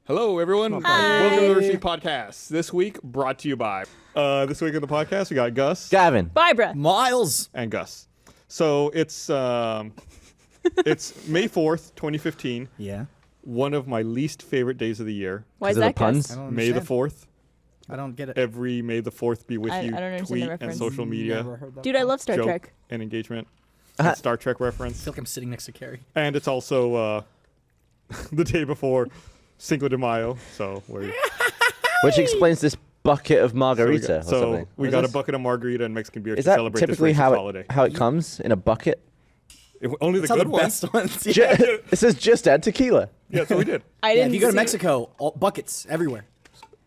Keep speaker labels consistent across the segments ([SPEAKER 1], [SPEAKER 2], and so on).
[SPEAKER 1] Hello, everyone.
[SPEAKER 2] Hi.
[SPEAKER 1] Welcome to the Rooster Teeth Podcast. This week, brought to you by. This week on the podcast, we got Gus.
[SPEAKER 3] Gavin.
[SPEAKER 2] Barbara.
[SPEAKER 4] Miles.
[SPEAKER 1] And Gus. So it's May 4th, 2015.
[SPEAKER 4] Yeah.
[SPEAKER 1] One of my least favorite days of the year.
[SPEAKER 2] Why is
[SPEAKER 3] Because of
[SPEAKER 2] that,
[SPEAKER 3] the puns?
[SPEAKER 2] Gus?
[SPEAKER 1] May the 4th.
[SPEAKER 4] I don't get it.
[SPEAKER 1] Every May the 4th be with
[SPEAKER 2] I
[SPEAKER 1] you.
[SPEAKER 2] don't understand
[SPEAKER 1] tweet
[SPEAKER 2] the
[SPEAKER 1] and
[SPEAKER 2] reference.
[SPEAKER 1] social media.
[SPEAKER 4] Never heard that
[SPEAKER 2] Dude, I love Star
[SPEAKER 1] joke
[SPEAKER 2] Trek.
[SPEAKER 1] and engagement. And Star Trek
[SPEAKER 4] I
[SPEAKER 1] reference.
[SPEAKER 4] feel like I'm sitting next to Carrie.
[SPEAKER 1] And it's also the day before Cinco de Mayo. So we're...
[SPEAKER 3] Which explains this bucket of margarita or
[SPEAKER 1] So
[SPEAKER 3] something.
[SPEAKER 1] we
[SPEAKER 3] What
[SPEAKER 1] got
[SPEAKER 3] is
[SPEAKER 1] a bucket of margarita and Mexican beer
[SPEAKER 3] Is
[SPEAKER 1] to
[SPEAKER 3] that
[SPEAKER 1] celebrate
[SPEAKER 3] typically
[SPEAKER 1] this racist holiday.
[SPEAKER 3] how it comes in a bucket?
[SPEAKER 1] Only the
[SPEAKER 4] That's how
[SPEAKER 1] good
[SPEAKER 4] the
[SPEAKER 1] ones.
[SPEAKER 4] best ones.
[SPEAKER 3] It says just add tequila.
[SPEAKER 1] Yeah, so we did.
[SPEAKER 2] I
[SPEAKER 4] Yeah,
[SPEAKER 2] didn't
[SPEAKER 4] if you go to
[SPEAKER 2] see-
[SPEAKER 4] Mexico, all buckets everywhere.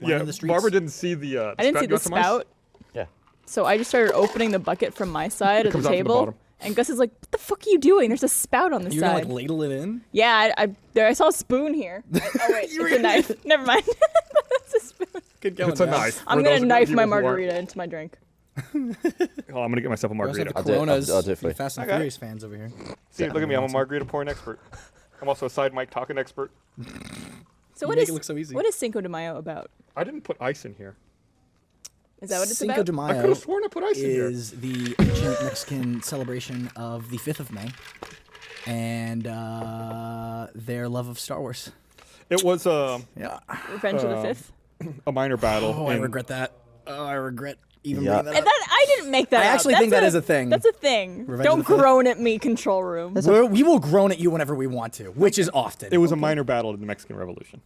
[SPEAKER 1] Yeah,
[SPEAKER 4] Lining the streets.
[SPEAKER 1] Barbara didn't see the
[SPEAKER 2] I didn't see the
[SPEAKER 1] got some ice.
[SPEAKER 2] spout.
[SPEAKER 3] Yeah.
[SPEAKER 2] So I just started opening the bucket from my side of the
[SPEAKER 1] comes out from the
[SPEAKER 2] table.
[SPEAKER 1] bottom.
[SPEAKER 2] And Gus is like, what the fuck are you doing? There's a spout on the
[SPEAKER 4] You're gonna
[SPEAKER 2] side.
[SPEAKER 4] like ladle it in?
[SPEAKER 2] Yeah, I saw a spoon here. Oh, wait, it's a knife. Never mind. It's a spoon.
[SPEAKER 4] Good going.
[SPEAKER 1] It's a
[SPEAKER 4] guys.
[SPEAKER 1] knife.
[SPEAKER 2] I'm
[SPEAKER 1] For
[SPEAKER 2] going
[SPEAKER 1] those
[SPEAKER 2] to knife
[SPEAKER 1] people
[SPEAKER 2] my
[SPEAKER 1] who aren't-
[SPEAKER 2] margarita into my drink.
[SPEAKER 1] Oh, I'm gonna get myself a
[SPEAKER 4] We also have
[SPEAKER 1] margarita.
[SPEAKER 4] the
[SPEAKER 3] I'll do it.
[SPEAKER 4] Coronas.
[SPEAKER 3] I'll do it for you.
[SPEAKER 4] Fast and
[SPEAKER 1] Okay.
[SPEAKER 4] Furious fans over here.
[SPEAKER 1] See, look at me. I'm a margarita pouring expert. I'm also a side mic talking expert.
[SPEAKER 2] So
[SPEAKER 4] You
[SPEAKER 2] what
[SPEAKER 4] make
[SPEAKER 2] is
[SPEAKER 4] it look so easy.
[SPEAKER 2] what is Cinco de Mayo about?
[SPEAKER 1] I didn't put ice in here.
[SPEAKER 2] Is that what it's
[SPEAKER 4] Cinco
[SPEAKER 2] about?
[SPEAKER 4] de
[SPEAKER 1] I could
[SPEAKER 4] Mayo
[SPEAKER 1] have sworn I put ice in here.
[SPEAKER 4] is the ancient Mexican celebration of the 5th of May and their love of Star Wars.
[SPEAKER 1] It was
[SPEAKER 4] Yeah.
[SPEAKER 2] Revenge of the Fifth?
[SPEAKER 1] a minor battle.
[SPEAKER 4] Oh, I
[SPEAKER 1] in-
[SPEAKER 4] regret that. Oh, I regret even
[SPEAKER 3] Yeah.
[SPEAKER 4] bringing that up.
[SPEAKER 2] I didn't make that
[SPEAKER 4] I
[SPEAKER 2] up.
[SPEAKER 4] actually think that is a thing.
[SPEAKER 2] That's a thing.
[SPEAKER 4] Revenge
[SPEAKER 2] Don't
[SPEAKER 4] of the Fifth?
[SPEAKER 2] groan at me, control room.
[SPEAKER 4] We will groan at you whenever we want to, which is often.
[SPEAKER 1] It was a minor battle in the Mexican Revolution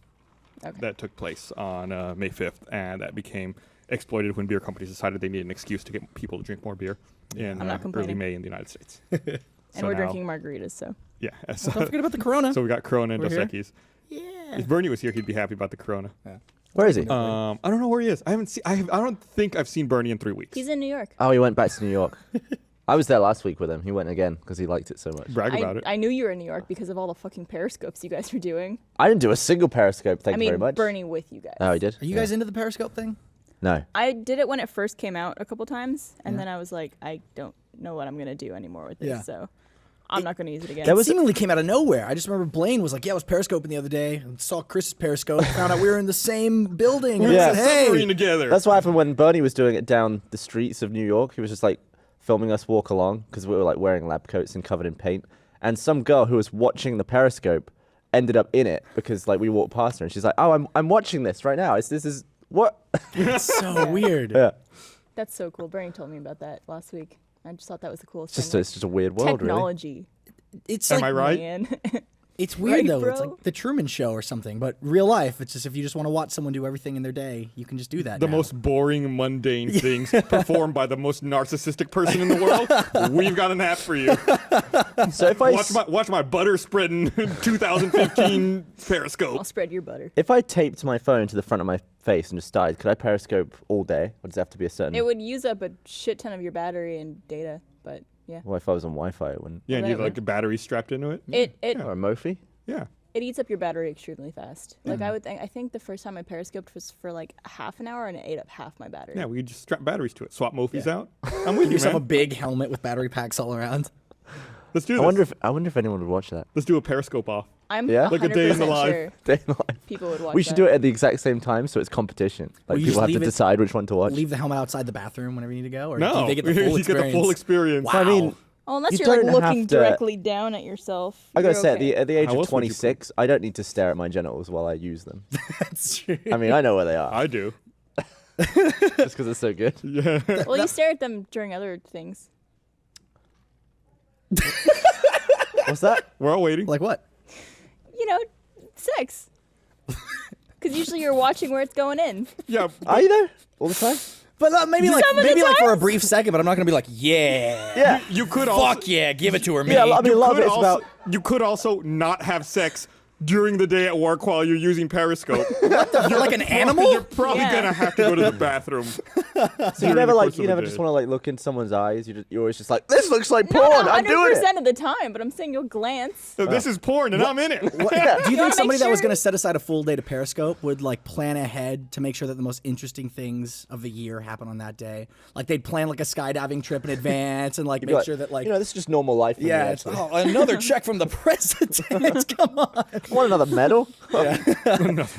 [SPEAKER 2] Okay.
[SPEAKER 1] that took place on May 5th, and that became exploited when beer companies decided they needed an excuse to get people to drink more beer in
[SPEAKER 2] I'm not
[SPEAKER 1] early
[SPEAKER 2] complaining.
[SPEAKER 1] May in the United States.
[SPEAKER 2] And
[SPEAKER 1] So
[SPEAKER 2] we're
[SPEAKER 1] now-
[SPEAKER 2] drinking margaritas, so.
[SPEAKER 1] Yeah.
[SPEAKER 4] Don't
[SPEAKER 1] So,
[SPEAKER 4] forget about the Corona.
[SPEAKER 1] so we got Corona and
[SPEAKER 4] We're
[SPEAKER 1] Dos
[SPEAKER 4] here.
[SPEAKER 1] Equis.
[SPEAKER 4] Yeah.
[SPEAKER 1] If Bernie was here, he'd be happy about the Corona.
[SPEAKER 3] Where is he?
[SPEAKER 1] I don't know where he is. I haven't seen. I don't think I've seen Bernie in 3 weeks.
[SPEAKER 2] He's in New York.
[SPEAKER 3] Oh, he went back to New York. I was there last week with him. He went again because he liked it so much.
[SPEAKER 1] Brag about it.
[SPEAKER 2] I knew you were in New York because of all the fucking periscopes you guys were doing.
[SPEAKER 3] I didn't do a single Periscope, thank
[SPEAKER 2] I
[SPEAKER 3] you very
[SPEAKER 2] mean,
[SPEAKER 3] much.
[SPEAKER 2] Bernie with you guys.
[SPEAKER 3] Oh, he did?
[SPEAKER 4] Are you guys into the Periscope thing?
[SPEAKER 3] No.
[SPEAKER 2] I did it when it first came out a couple times, and then I was like, I don't know what I'm going to do anymore with this,
[SPEAKER 4] Yeah.
[SPEAKER 2] so I'm not going to use it again.
[SPEAKER 3] There was-
[SPEAKER 4] Seemingly came out of nowhere. I just remember Blaine was like, "Yeah, I was periscoping the other day and saw Chris's Periscope. Found out we were in the same building. And
[SPEAKER 3] Yeah.
[SPEAKER 4] I said,
[SPEAKER 1] Submarine
[SPEAKER 4] hey,
[SPEAKER 1] together.
[SPEAKER 3] That's what happened when Bernie was doing it down the streets of New York. He was just like filming us walk along because we were like wearing lab coats and covered in paint. And some girl who was watching the Periscope ended up in it because like we walked past her and she's like, "Oh, I'm watching this right now. This is what?"
[SPEAKER 4] it's so weird."
[SPEAKER 3] Yeah.
[SPEAKER 2] That's so cool. Bernie told me about that last week. I just thought that was the coolest
[SPEAKER 3] It's
[SPEAKER 2] thing.
[SPEAKER 3] just a weird world, really.
[SPEAKER 2] Technology.
[SPEAKER 4] It's
[SPEAKER 1] Am
[SPEAKER 4] like
[SPEAKER 1] I right?
[SPEAKER 2] Man.
[SPEAKER 4] it's weird
[SPEAKER 2] Right,
[SPEAKER 4] though. It's
[SPEAKER 2] bro?
[SPEAKER 4] like the Truman Show or something, but real life. It's just if you just want to watch someone do everything in their day, you can just do that.
[SPEAKER 1] The
[SPEAKER 4] now.
[SPEAKER 1] most boring, mundane things performed by the most narcissistic person in the world. We've got an app for you.
[SPEAKER 3] So if I
[SPEAKER 1] Watch my butter spreading 2015 Periscope.
[SPEAKER 2] I'll spread your butter.
[SPEAKER 3] if I taped my phone to the front of my face and just died, could I Periscope all day? Or does it have to be a certain?
[SPEAKER 2] It would use up a shit ton of your battery and data, but yeah.
[SPEAKER 3] Well, if I was on Wi-Fi, it wouldn't.
[SPEAKER 1] Yeah, and
[SPEAKER 2] Well,
[SPEAKER 1] you
[SPEAKER 2] that
[SPEAKER 1] have like a battery strapped into it.
[SPEAKER 2] It
[SPEAKER 3] Or a Mophie?
[SPEAKER 1] Yeah.
[SPEAKER 2] it eats up your battery extremely fast. Like I think the first time I periscoped was for like half an hour and it ate up half my battery.
[SPEAKER 1] Yeah, we could just strap batteries to it. Swap Mophie's out. I'm with
[SPEAKER 4] Give
[SPEAKER 1] you,
[SPEAKER 4] yourself a
[SPEAKER 1] man.
[SPEAKER 4] big helmet with battery packs all around.
[SPEAKER 1] Let's do
[SPEAKER 3] I
[SPEAKER 1] this.
[SPEAKER 3] wonder if anyone would watch that.
[SPEAKER 1] Let's do a Periscope off.
[SPEAKER 2] I'm
[SPEAKER 3] Yeah?
[SPEAKER 2] 100%
[SPEAKER 1] Like a day in the life.
[SPEAKER 2] sure
[SPEAKER 3] Day in the life.
[SPEAKER 2] people would watch
[SPEAKER 3] We should do it at the exact same time, so it's competition. Like
[SPEAKER 4] Well, you
[SPEAKER 3] people
[SPEAKER 4] just
[SPEAKER 3] have to
[SPEAKER 4] leave it-
[SPEAKER 3] decide which one to watch.
[SPEAKER 4] Leave the helmet outside the bathroom whenever you need to go, or
[SPEAKER 1] No,
[SPEAKER 4] do they get the full
[SPEAKER 1] you
[SPEAKER 4] experience?
[SPEAKER 1] get the full experience.
[SPEAKER 4] Wow.
[SPEAKER 3] I mean,
[SPEAKER 2] Oh, unless
[SPEAKER 3] You
[SPEAKER 2] you're like
[SPEAKER 3] don't
[SPEAKER 2] looking
[SPEAKER 3] have to-
[SPEAKER 2] directly down at yourself.
[SPEAKER 3] I gotta
[SPEAKER 2] you're
[SPEAKER 3] say,
[SPEAKER 2] okay.
[SPEAKER 3] at the age
[SPEAKER 1] How
[SPEAKER 3] of
[SPEAKER 1] else would you
[SPEAKER 3] 26, I don't need to stare at my genitals while I use them.
[SPEAKER 4] That's true.
[SPEAKER 3] I mean, I know where they are,
[SPEAKER 1] I do.
[SPEAKER 3] just because it's so good.
[SPEAKER 1] Yeah.
[SPEAKER 2] Well, you stare at them during other things.
[SPEAKER 3] What's that?
[SPEAKER 1] We're all waiting.
[SPEAKER 4] Like what?
[SPEAKER 2] You know, sex. Because usually you're watching where it's going in.
[SPEAKER 1] Yeah.
[SPEAKER 3] Are you there all the time?
[SPEAKER 4] But maybe like
[SPEAKER 2] Some of the
[SPEAKER 4] maybe like for a
[SPEAKER 2] times?
[SPEAKER 4] brief second, but I'm not gonna be like, yeah,
[SPEAKER 3] Yeah.
[SPEAKER 1] You could also.
[SPEAKER 4] fuck yeah, give it to her,
[SPEAKER 3] Yeah,
[SPEAKER 4] me.
[SPEAKER 3] I mean, a lot of
[SPEAKER 1] could
[SPEAKER 3] it's
[SPEAKER 1] also-
[SPEAKER 3] about.
[SPEAKER 1] You could also not have sex during the day at work while you're using Periscope.
[SPEAKER 4] You're like an animal.
[SPEAKER 1] You're probably
[SPEAKER 2] Yeah.
[SPEAKER 1] gonna have to go to the bathroom.
[SPEAKER 3] So you never just want to like look in someone's eyes. You're always just like, this looks like porn. I'm doing it.
[SPEAKER 2] 100% of the time, but I'm saying you'll glance.
[SPEAKER 1] So this is porn, and I'm in it.
[SPEAKER 4] Do you think somebody that was
[SPEAKER 2] sure-
[SPEAKER 4] going to set aside a full day to Periscope would like plan ahead to make sure that the most interesting things of the year happen on that day? Like they'd plan like a skydiving trip in advance and like
[SPEAKER 3] You'd be
[SPEAKER 4] make sure that like
[SPEAKER 3] this is just normal life. For me,
[SPEAKER 4] yeah, it's,
[SPEAKER 3] actually.
[SPEAKER 4] another check from the president. Come on.
[SPEAKER 3] Want another medal?
[SPEAKER 1] Another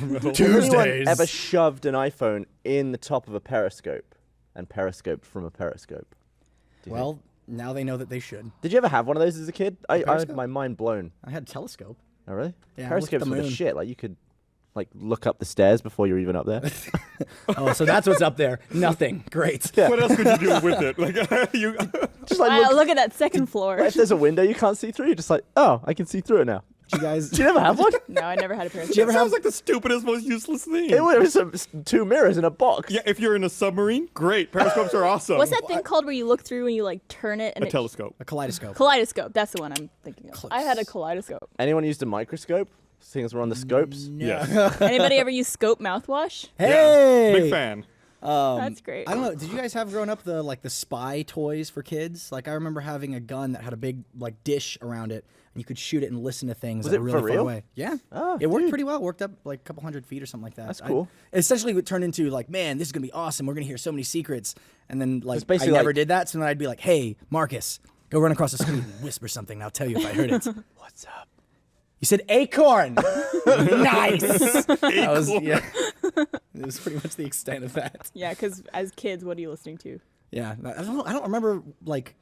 [SPEAKER 1] medal.
[SPEAKER 3] Has anyone
[SPEAKER 4] Tuesdays.
[SPEAKER 3] ever shoved an iPhone in the top of a periscope and periscoped from a periscope?
[SPEAKER 4] Well, now they know that they should.
[SPEAKER 3] Did you ever have one of those as a kid? I had
[SPEAKER 4] periscope?
[SPEAKER 3] my mind blown.
[SPEAKER 4] I had a telescope.
[SPEAKER 3] Oh, really?
[SPEAKER 4] Yeah, I looked at
[SPEAKER 3] Periscopes
[SPEAKER 4] the
[SPEAKER 3] were the
[SPEAKER 4] moon.
[SPEAKER 3] shit. Like, you could, like, look up the stairs before you're even up there.
[SPEAKER 4] Oh, so that's what's up there. Nothing. Great.
[SPEAKER 1] What else could you do with it? Like you.
[SPEAKER 3] Just like,
[SPEAKER 2] Wow, look at that second floor.
[SPEAKER 3] if there's a window you can't see through, you're just like, oh, I can see through it now.
[SPEAKER 4] Did you guys?
[SPEAKER 3] Did you never have one?
[SPEAKER 2] No, I never had a Periscope.
[SPEAKER 4] Did you ever have?
[SPEAKER 1] Sounds like the stupidest, most useless thing.
[SPEAKER 3] It was two mirrors in a box.
[SPEAKER 1] Yeah, if you're in a submarine, great. Periscopes are awesome.
[SPEAKER 2] What's that thing called where you look through and you like turn it and
[SPEAKER 1] A telescope.
[SPEAKER 4] A kaleidoscope.
[SPEAKER 2] Kaleidoscope. That's the one I'm thinking of. I had a kaleidoscope.
[SPEAKER 3] Anyone used a microscope? Things were on the scopes.
[SPEAKER 1] Yes.
[SPEAKER 2] Anybody ever use scope mouthwash?
[SPEAKER 4] Hey.
[SPEAKER 1] Yeah, big fan.
[SPEAKER 2] That's great.
[SPEAKER 4] I don't know. Did you guys have growing up the spy toys for kids? Like I remember having a gun that had a big like dish around it, and you could shoot it and listen to things
[SPEAKER 3] Was
[SPEAKER 4] that
[SPEAKER 3] it
[SPEAKER 4] were
[SPEAKER 3] for
[SPEAKER 4] really far
[SPEAKER 3] real?
[SPEAKER 4] away. Yeah.
[SPEAKER 3] Oh,
[SPEAKER 4] it worked
[SPEAKER 3] dude.
[SPEAKER 4] pretty well. It worked up like a couple hundred feet or something like that.
[SPEAKER 3] That's cool.
[SPEAKER 4] Essentially, it turned into like, man, this is gonna be awesome. We're gonna hear so many secrets. And then like
[SPEAKER 3] It's basically
[SPEAKER 4] I never
[SPEAKER 3] like-
[SPEAKER 4] did that, so then I'd be like, hey, Marcus, go run across the screen and whisper something. And I'll tell you if I heard it.
[SPEAKER 3] What's up?
[SPEAKER 4] You said acorn. Nice. That was, yeah. It was pretty much the extent of that.
[SPEAKER 2] Yeah, because as kids, what are you listening to?
[SPEAKER 4] Yeah, I don't know. I don't remember like,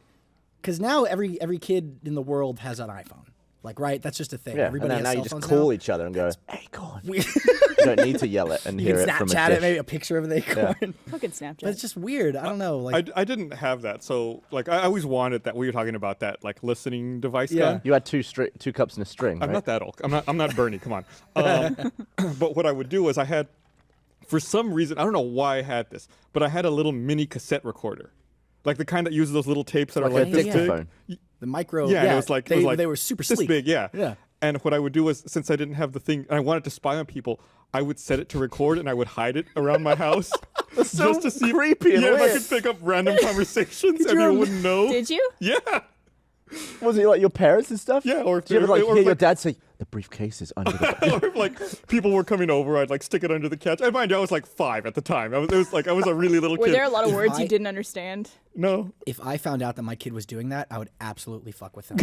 [SPEAKER 4] because now every kid in the world has an iPhone. Like, right? That's just a thing.
[SPEAKER 3] Yeah,
[SPEAKER 4] Everybody
[SPEAKER 3] and then
[SPEAKER 4] has
[SPEAKER 3] now
[SPEAKER 4] cell
[SPEAKER 3] you just
[SPEAKER 4] phones
[SPEAKER 3] call
[SPEAKER 4] now.
[SPEAKER 3] each other and go, acorn.
[SPEAKER 4] We,
[SPEAKER 3] You don't need to yell it and
[SPEAKER 4] you
[SPEAKER 3] hear
[SPEAKER 4] can
[SPEAKER 3] it from a
[SPEAKER 4] Snapchat
[SPEAKER 3] dish.
[SPEAKER 4] it, maybe a picture of the acorn.
[SPEAKER 2] Fucking Snapchat.
[SPEAKER 4] But it's just weird. I don't know. Like,
[SPEAKER 1] I didn't have that, so like I always wanted that. We were talking about that like listening device.
[SPEAKER 4] Yeah.
[SPEAKER 1] gun.
[SPEAKER 3] You had two cups and a string,
[SPEAKER 1] I'm
[SPEAKER 3] right?
[SPEAKER 1] not that old. I'm not Bernie. Come on. But what I would do is I had, for some reason, I don't know why I had this, but I had a little mini cassette recorder, like the kind that uses those little tapes that
[SPEAKER 3] Like
[SPEAKER 1] are
[SPEAKER 3] a
[SPEAKER 1] like this big.
[SPEAKER 3] dictaphone.
[SPEAKER 4] the micro.
[SPEAKER 1] Yeah, and it was like
[SPEAKER 4] they were super
[SPEAKER 1] this
[SPEAKER 4] sleek.
[SPEAKER 1] big. Yeah.
[SPEAKER 4] Yeah.
[SPEAKER 1] And what I would do was, since I didn't have the thing, and I wanted to spy on people, I would set it to record and I would hide it around my house.
[SPEAKER 3] so
[SPEAKER 1] just to see
[SPEAKER 3] creepy and
[SPEAKER 1] if I
[SPEAKER 3] weird.
[SPEAKER 1] could pick up random conversations.
[SPEAKER 4] you
[SPEAKER 1] Everyone
[SPEAKER 4] rem-
[SPEAKER 1] wouldn't know.
[SPEAKER 2] Did you?
[SPEAKER 1] Yeah.
[SPEAKER 3] Was it like your parents and stuff?
[SPEAKER 1] Yeah, or if
[SPEAKER 3] Did you ever like
[SPEAKER 1] or
[SPEAKER 3] hear
[SPEAKER 1] if,
[SPEAKER 3] your
[SPEAKER 1] like-
[SPEAKER 3] dad say, the briefcase is under the...
[SPEAKER 1] or if like people were coming over, I'd like stick it under the couch. And mind you, I was like 5 at the time. I was a really little
[SPEAKER 2] Were
[SPEAKER 1] kid.
[SPEAKER 2] there a lot of words
[SPEAKER 4] I-
[SPEAKER 2] you didn't understand?
[SPEAKER 1] No.
[SPEAKER 4] If I found out that my kid was doing that, I would absolutely fuck with him.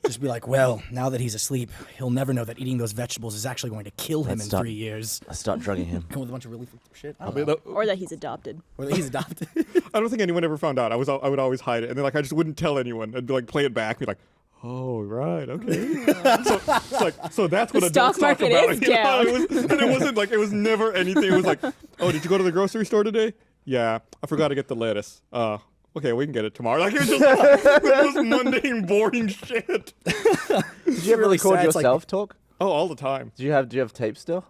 [SPEAKER 4] Just be like, well, now that he's asleep, he'll never know that eating those vegetables is actually going to kill him
[SPEAKER 3] Let's
[SPEAKER 4] in
[SPEAKER 3] stop.
[SPEAKER 4] 3 years.
[SPEAKER 3] Let's start drugging him.
[SPEAKER 4] Come with a bunch of really fucked up shit. I don't
[SPEAKER 1] I, mean,
[SPEAKER 4] know.
[SPEAKER 1] that-
[SPEAKER 2] Or that he's adopted?
[SPEAKER 4] Or that he's adopted.
[SPEAKER 1] I don't think anyone ever found out. I would always hide it, and then like I just wouldn't tell anyone. I'd be like play it back, be like, oh right, okay. so that's what
[SPEAKER 2] The
[SPEAKER 1] adults
[SPEAKER 2] stock
[SPEAKER 1] talk
[SPEAKER 2] market
[SPEAKER 1] about.
[SPEAKER 2] is
[SPEAKER 1] you know?
[SPEAKER 2] down.
[SPEAKER 1] And it wasn't like it was never anything. It was like, oh, did you go to the grocery store today? Yeah, I forgot to get the lettuce. Okay, we can get it tomorrow. Like it was just like, the most mundane, boring shit.
[SPEAKER 3] Did you ever
[SPEAKER 4] really
[SPEAKER 3] record
[SPEAKER 4] sad. It's like-
[SPEAKER 3] yourself talk?
[SPEAKER 1] Oh, all the time.
[SPEAKER 3] Do you have tapes still?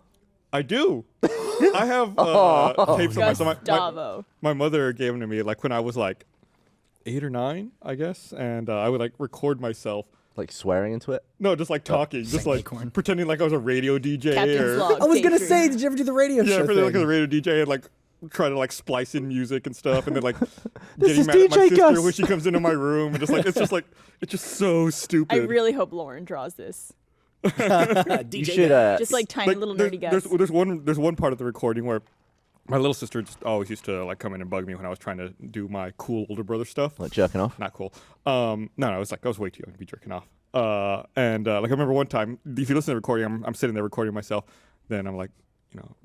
[SPEAKER 1] I do. I have tapes of myself.
[SPEAKER 2] Gustavo.
[SPEAKER 1] My mother gave them to me like when I was like 8 or 9, I guess, and I would like record myself.
[SPEAKER 3] Like swearing into it?
[SPEAKER 1] No, just like talking, just
[SPEAKER 4] Saying
[SPEAKER 1] like
[SPEAKER 4] acorn.
[SPEAKER 1] pretending like I was a radio DJ
[SPEAKER 2] Captain's
[SPEAKER 1] or
[SPEAKER 2] log.
[SPEAKER 4] I was gonna
[SPEAKER 2] Patreon.
[SPEAKER 4] say, did you ever do the radio
[SPEAKER 1] yeah,
[SPEAKER 4] show
[SPEAKER 1] pretending like I was a
[SPEAKER 4] thing?
[SPEAKER 1] radio DJ and like try to like splice in music and stuff, and then like
[SPEAKER 3] This
[SPEAKER 1] getting
[SPEAKER 3] is
[SPEAKER 1] mad at my
[SPEAKER 3] DJ
[SPEAKER 1] sister
[SPEAKER 3] Gus.
[SPEAKER 1] when she comes into my room and it's just so stupid.
[SPEAKER 2] I really hope Lauren draws this.
[SPEAKER 4] DJ
[SPEAKER 3] You should.
[SPEAKER 2] Just like tiny little nerdy guys.
[SPEAKER 1] There's one part of the recording where my little sister just always used to like come in and bug me when I was trying to do my cool older brother stuff.
[SPEAKER 3] Like jerking off?
[SPEAKER 1] Not cool. No, I was way too young to be jerking off. And like I remember one time, if you listen to the recording, I'm sitting there recording myself. Then I'm like,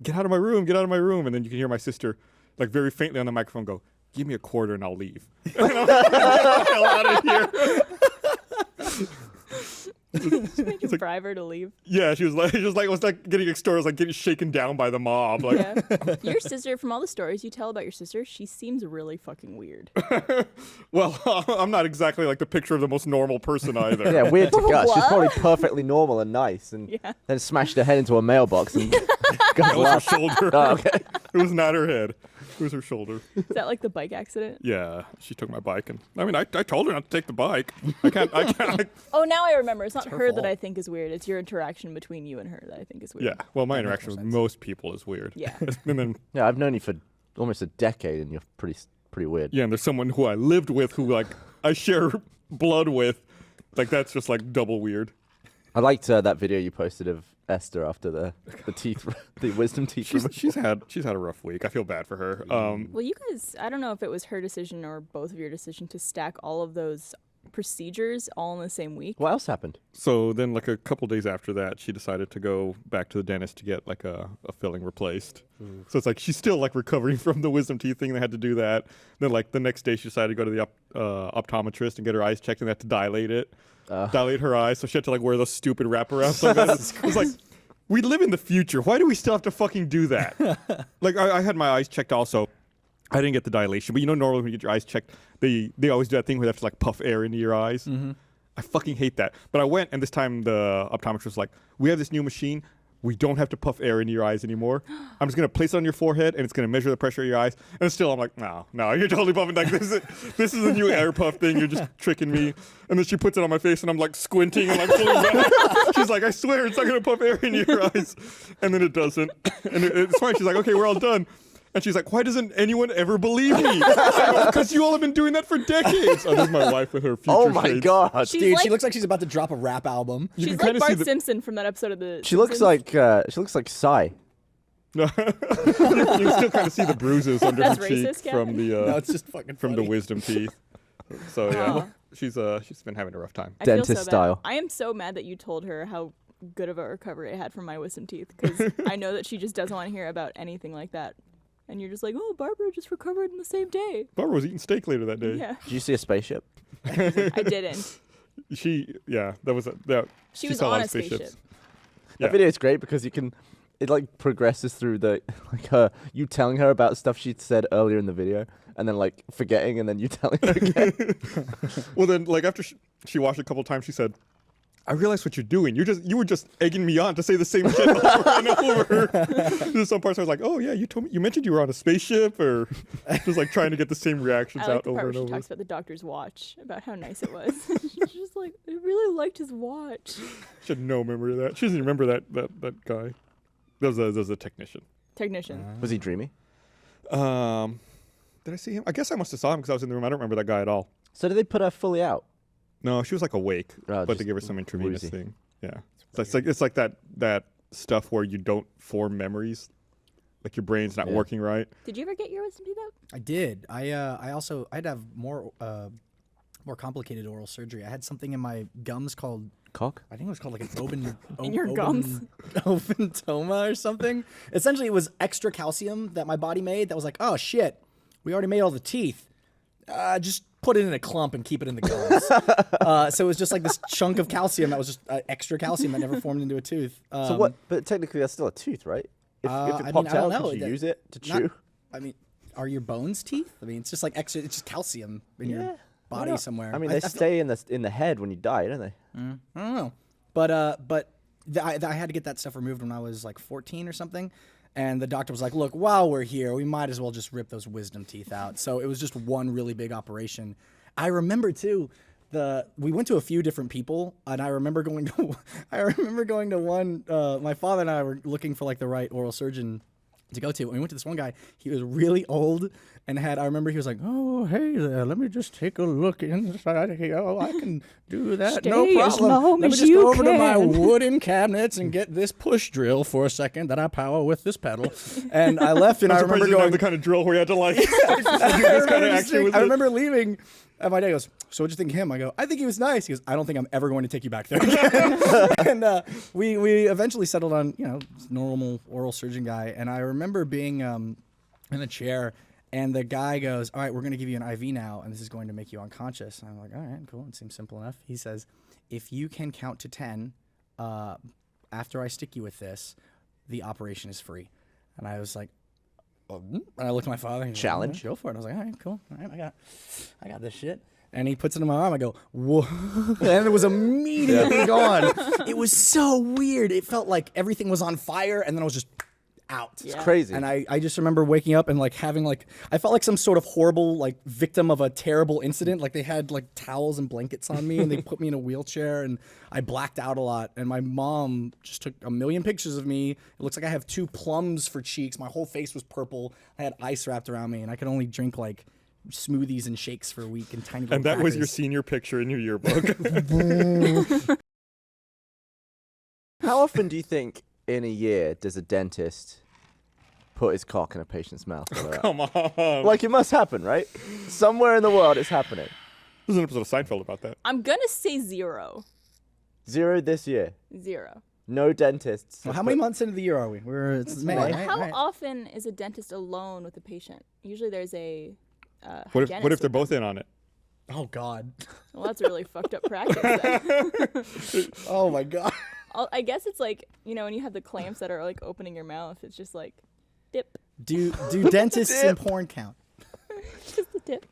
[SPEAKER 1] get out of my room, and then you can hear my sister like very faintly on the microphone go, "Give me a quarter and I'll leave." And I'm like, "Get the hell out of here!"
[SPEAKER 2] Make a bribe to leave.
[SPEAKER 1] Yeah, she was like, it was like getting extorted, like getting shaken down by the mob. Like,
[SPEAKER 2] Yeah. Your sister, from all the stories you tell about your sister, she seems really fucking weird.
[SPEAKER 1] well, I'm not exactly like the picture of the most normal person either.
[SPEAKER 3] Yeah, weird to Gus. She's
[SPEAKER 2] What?
[SPEAKER 3] probably perfectly normal and nice, and
[SPEAKER 2] Yeah.
[SPEAKER 3] then smashed her head into a mailbox and Gus
[SPEAKER 1] That was her
[SPEAKER 3] laughed.
[SPEAKER 1] shoulder.
[SPEAKER 3] Oh, okay.
[SPEAKER 1] It was not her head. It was her shoulder.
[SPEAKER 2] Is that like the bike accident?
[SPEAKER 1] Yeah, she took my bike, and I mean, I told her not to take the bike. I can't.
[SPEAKER 2] Oh, now I remember. It's not
[SPEAKER 4] her
[SPEAKER 2] her that
[SPEAKER 4] fault.
[SPEAKER 2] I think is weird. It's your interaction between you and her that I think is weird.
[SPEAKER 1] Yeah, well, my
[SPEAKER 4] That makes
[SPEAKER 1] interaction
[SPEAKER 4] more
[SPEAKER 1] with
[SPEAKER 4] sense.
[SPEAKER 1] most people is weird.
[SPEAKER 2] Yeah.
[SPEAKER 1] And then,
[SPEAKER 3] Yeah, I've known you for almost a decade, and you're pretty weird.
[SPEAKER 1] Yeah, and there's someone who I lived with who like I share blood with. Like that's just like double weird.
[SPEAKER 3] I liked that video you posted of Esther after the teeth, the wisdom teeth.
[SPEAKER 1] She's had a rough week. I feel bad for her.
[SPEAKER 2] Well, you guys, I don't know if it was her decision or both of your decision to stack all of those procedures all in the same week.
[SPEAKER 3] What else happened?
[SPEAKER 1] So then, like a couple days after that, she decided to go back to the dentist to get like a filling replaced. So it's like she's still like recovering from the wisdom teeth thing. They had to do that. Then like the next day, she decided to go to the optometrist and get her eyes checked, and they had to dilate her eyes. So she had to like wear those stupid wraparound sunglasses. It was like, we live in the future. Why do we still have to fucking do that? Like I had my eyes checked also. I didn't get the dilation, but you know, normally when you get your eyes checked, they always do that thing where they have to like puff air into your eyes. Mm-hmm. I fucking hate that. But I went, and this time the optometrist was like, we have this new machine. We don't have to puff air into your eyes anymore. I'm just going to place it on your forehead, and it's going to measure the pressure of your eyes. And still, I'm like, no, you're totally puffing. Like, this is a new air puff thing. You're just tricking me. And then she puts it on my face, and I'm like squinting and like pulling back. She's like, I swear it's not going to puff air into your eyes. And then it doesn't. And it's fine. She's like, okay, we're all done. And she's like, why doesn't anyone ever believe me? Because you all have been doing that for decades. Oh, this is my wife with her future
[SPEAKER 3] Oh my
[SPEAKER 1] shades.
[SPEAKER 3] god,
[SPEAKER 4] Dude, she looks like she's about to drop a rap album.
[SPEAKER 2] She's like Bart Simpson from that episode of the
[SPEAKER 3] She looks like Psy.
[SPEAKER 1] you can still kind of see the bruises under
[SPEAKER 2] That's
[SPEAKER 1] her cheek
[SPEAKER 2] racist,
[SPEAKER 1] from the
[SPEAKER 4] No, it's just fucking
[SPEAKER 1] from the
[SPEAKER 4] funny.
[SPEAKER 1] wisdom teeth. So yeah,
[SPEAKER 2] Aw.
[SPEAKER 1] she's been having a rough time.
[SPEAKER 2] I feel
[SPEAKER 3] Dentist
[SPEAKER 2] so bad.
[SPEAKER 3] style.
[SPEAKER 2] I am so mad that you told her how good of a recovery I had from my wisdom teeth, because I know that she just doesn't want to hear about anything like that. And you're just like, oh, Barbara just recovered in the same day.
[SPEAKER 1] Barbara was eating steak later that day.
[SPEAKER 2] Yeah,
[SPEAKER 3] Did you see a spaceship?
[SPEAKER 2] I didn't.
[SPEAKER 1] She was
[SPEAKER 2] She was
[SPEAKER 1] saw
[SPEAKER 2] on
[SPEAKER 1] lot
[SPEAKER 2] a
[SPEAKER 1] of spaceships.
[SPEAKER 2] spaceship.
[SPEAKER 1] Yeah.
[SPEAKER 3] That video is great because it like progresses through you telling her about stuff she'd said earlier in the video, and then like forgetting, and then you telling her again.
[SPEAKER 1] Well, then like after she watched it a couple times, she said, I realized what you're doing. You were just egging me on to say the same shit over and over. There's some parts I was like, oh yeah, you mentioned you were on a spaceship, or just like trying to get the same reactions
[SPEAKER 2] I like
[SPEAKER 1] out
[SPEAKER 2] the
[SPEAKER 1] over
[SPEAKER 2] part where
[SPEAKER 1] and
[SPEAKER 2] she
[SPEAKER 1] over.
[SPEAKER 2] talks about the doctor's watch, about how nice it was. She's just like, I really liked his watch.
[SPEAKER 1] She had no memory of that. She doesn't even remember that guy. That was a technician.
[SPEAKER 2] Technician.
[SPEAKER 3] Was he dreamy?
[SPEAKER 1] Did I see him? I guess I must have saw him because I was in the room. I don't remember that guy at all.
[SPEAKER 3] So did they put her fully out?
[SPEAKER 1] No, she was like awake,
[SPEAKER 3] Oh,
[SPEAKER 1] but they
[SPEAKER 3] just
[SPEAKER 1] gave her some intravenous
[SPEAKER 3] woozy.
[SPEAKER 1] thing. Yeah, it's like that stuff where you don't form memories, like your brain's not
[SPEAKER 3] Yeah.
[SPEAKER 1] working right.
[SPEAKER 2] Did you ever get your wisdom teeth out?
[SPEAKER 4] I did. I also I'd have more complicated oral surgery. I had something in my gums called,
[SPEAKER 3] Cock?
[SPEAKER 4] I think it was called like an
[SPEAKER 2] In your gums?
[SPEAKER 4] ophentoma or something. Essentially, it was extra calcium that my body made. That was like, oh shit, we already made all the teeth. Just put it in a clump and keep it in the gums. So it was just like this chunk of calcium that was just extra calcium that never formed into a tooth.
[SPEAKER 3] So what? But technically, that's still a tooth, right? If
[SPEAKER 4] I
[SPEAKER 3] it
[SPEAKER 4] mean,
[SPEAKER 3] popped
[SPEAKER 4] I don't
[SPEAKER 3] out,
[SPEAKER 4] know.
[SPEAKER 3] could you
[SPEAKER 4] That-
[SPEAKER 3] use it to
[SPEAKER 4] not-
[SPEAKER 3] chew?
[SPEAKER 4] I mean, are your bones teeth? I mean, it's just like extra. It's just calcium in your
[SPEAKER 3] Why
[SPEAKER 4] body
[SPEAKER 3] not?
[SPEAKER 4] somewhere.
[SPEAKER 3] I mean, they stay in the head when you die, don't they?
[SPEAKER 4] I don't know, but I had to get that stuff removed when I was like 14 or something, and the doctor was like, "Look, while we're here, we might as well just rip those wisdom teeth out." So it was just one really big operation. I remember too. We went to a few different people, and I remember going to one. My father and I were looking for like the right oral surgeon to go to. And we went to this one guy. He was really old and I remember he was like, "Oh, hey there, let me just take a look inside here. Oh, I can do that. No
[SPEAKER 2] Stay as
[SPEAKER 4] problem.
[SPEAKER 2] long
[SPEAKER 4] Let me
[SPEAKER 2] as
[SPEAKER 4] just
[SPEAKER 2] you
[SPEAKER 4] go over to my
[SPEAKER 2] can."
[SPEAKER 4] wooden cabinets and get this push drill for a second that I power with this pedal." And I left, and I
[SPEAKER 1] I'm surprised
[SPEAKER 4] remember
[SPEAKER 1] you didn't have
[SPEAKER 4] going.
[SPEAKER 1] the kind of drill where you had to like do this kind of action with
[SPEAKER 4] I
[SPEAKER 1] it.
[SPEAKER 4] remember leaving, and my dad goes, "So what'd you think of him?" I go, "I think he was nice." He goes, "I don't think I'm ever going to take you back there again." And we eventually settled on normal oral surgeon guy, and I remember being in a chair, and the guy goes, "All right, we're going to give you an IV now, and this is going to make you unconscious." And I'm like, "All right, cool. It seems simple enough." He says, "If you can count to 10 after I stick you with this, the operation is free." And I was like, and I looked at my father. And he's like,
[SPEAKER 3] Challenge.
[SPEAKER 4] "Go for it." I was like, "All right, cool. All right, I got this shit." And he puts it in my arm. I go, "Whoa!" And it was immediately gone. It was so weird. It felt like everything was on fire, and then I was just out.
[SPEAKER 2] Yeah.
[SPEAKER 3] It's crazy.
[SPEAKER 4] And I just remember waking up and like having like I felt like some sort of horrible like victim of a terrible incident. Like they had like towels and blankets on me and they put me in a wheelchair and I blacked out a lot. And my mom just took a million pictures of me. It looks like I have 2 plums for cheeks. My whole face was purple. I had ice wrapped around me and I could only drink like smoothies and shakes for a week and tiny little
[SPEAKER 1] And that was your
[SPEAKER 4] crackers.
[SPEAKER 1] senior picture in your yearbook.
[SPEAKER 3] How often do you think in a year does a dentist put his cock in a patient's mouth? while they're out?
[SPEAKER 1] Come on.
[SPEAKER 3] Like, it must happen, right? Somewhere in the world it's happening.
[SPEAKER 1] There's an episode of Seinfeld about that.
[SPEAKER 2] I'm gonna say 0.
[SPEAKER 3] 0 this year.
[SPEAKER 2] 0.
[SPEAKER 3] No dentists.
[SPEAKER 4] Well, how many months into the year are we? It's May,
[SPEAKER 3] fine.
[SPEAKER 4] right?
[SPEAKER 2] How
[SPEAKER 4] Right.
[SPEAKER 2] often is a dentist alone with a patient? Usually there's a
[SPEAKER 1] What
[SPEAKER 2] hygienist
[SPEAKER 1] if they're
[SPEAKER 2] with
[SPEAKER 1] both
[SPEAKER 2] them.
[SPEAKER 1] in on it?
[SPEAKER 4] Oh God.
[SPEAKER 2] Well, that's a really fucked up practice. Then.
[SPEAKER 4] Oh my God.
[SPEAKER 2] I guess it's like, you know, when you have the clamps that are like opening your mouth, it's just like dip,
[SPEAKER 4] Do dentists and porn count?
[SPEAKER 2] just the tip.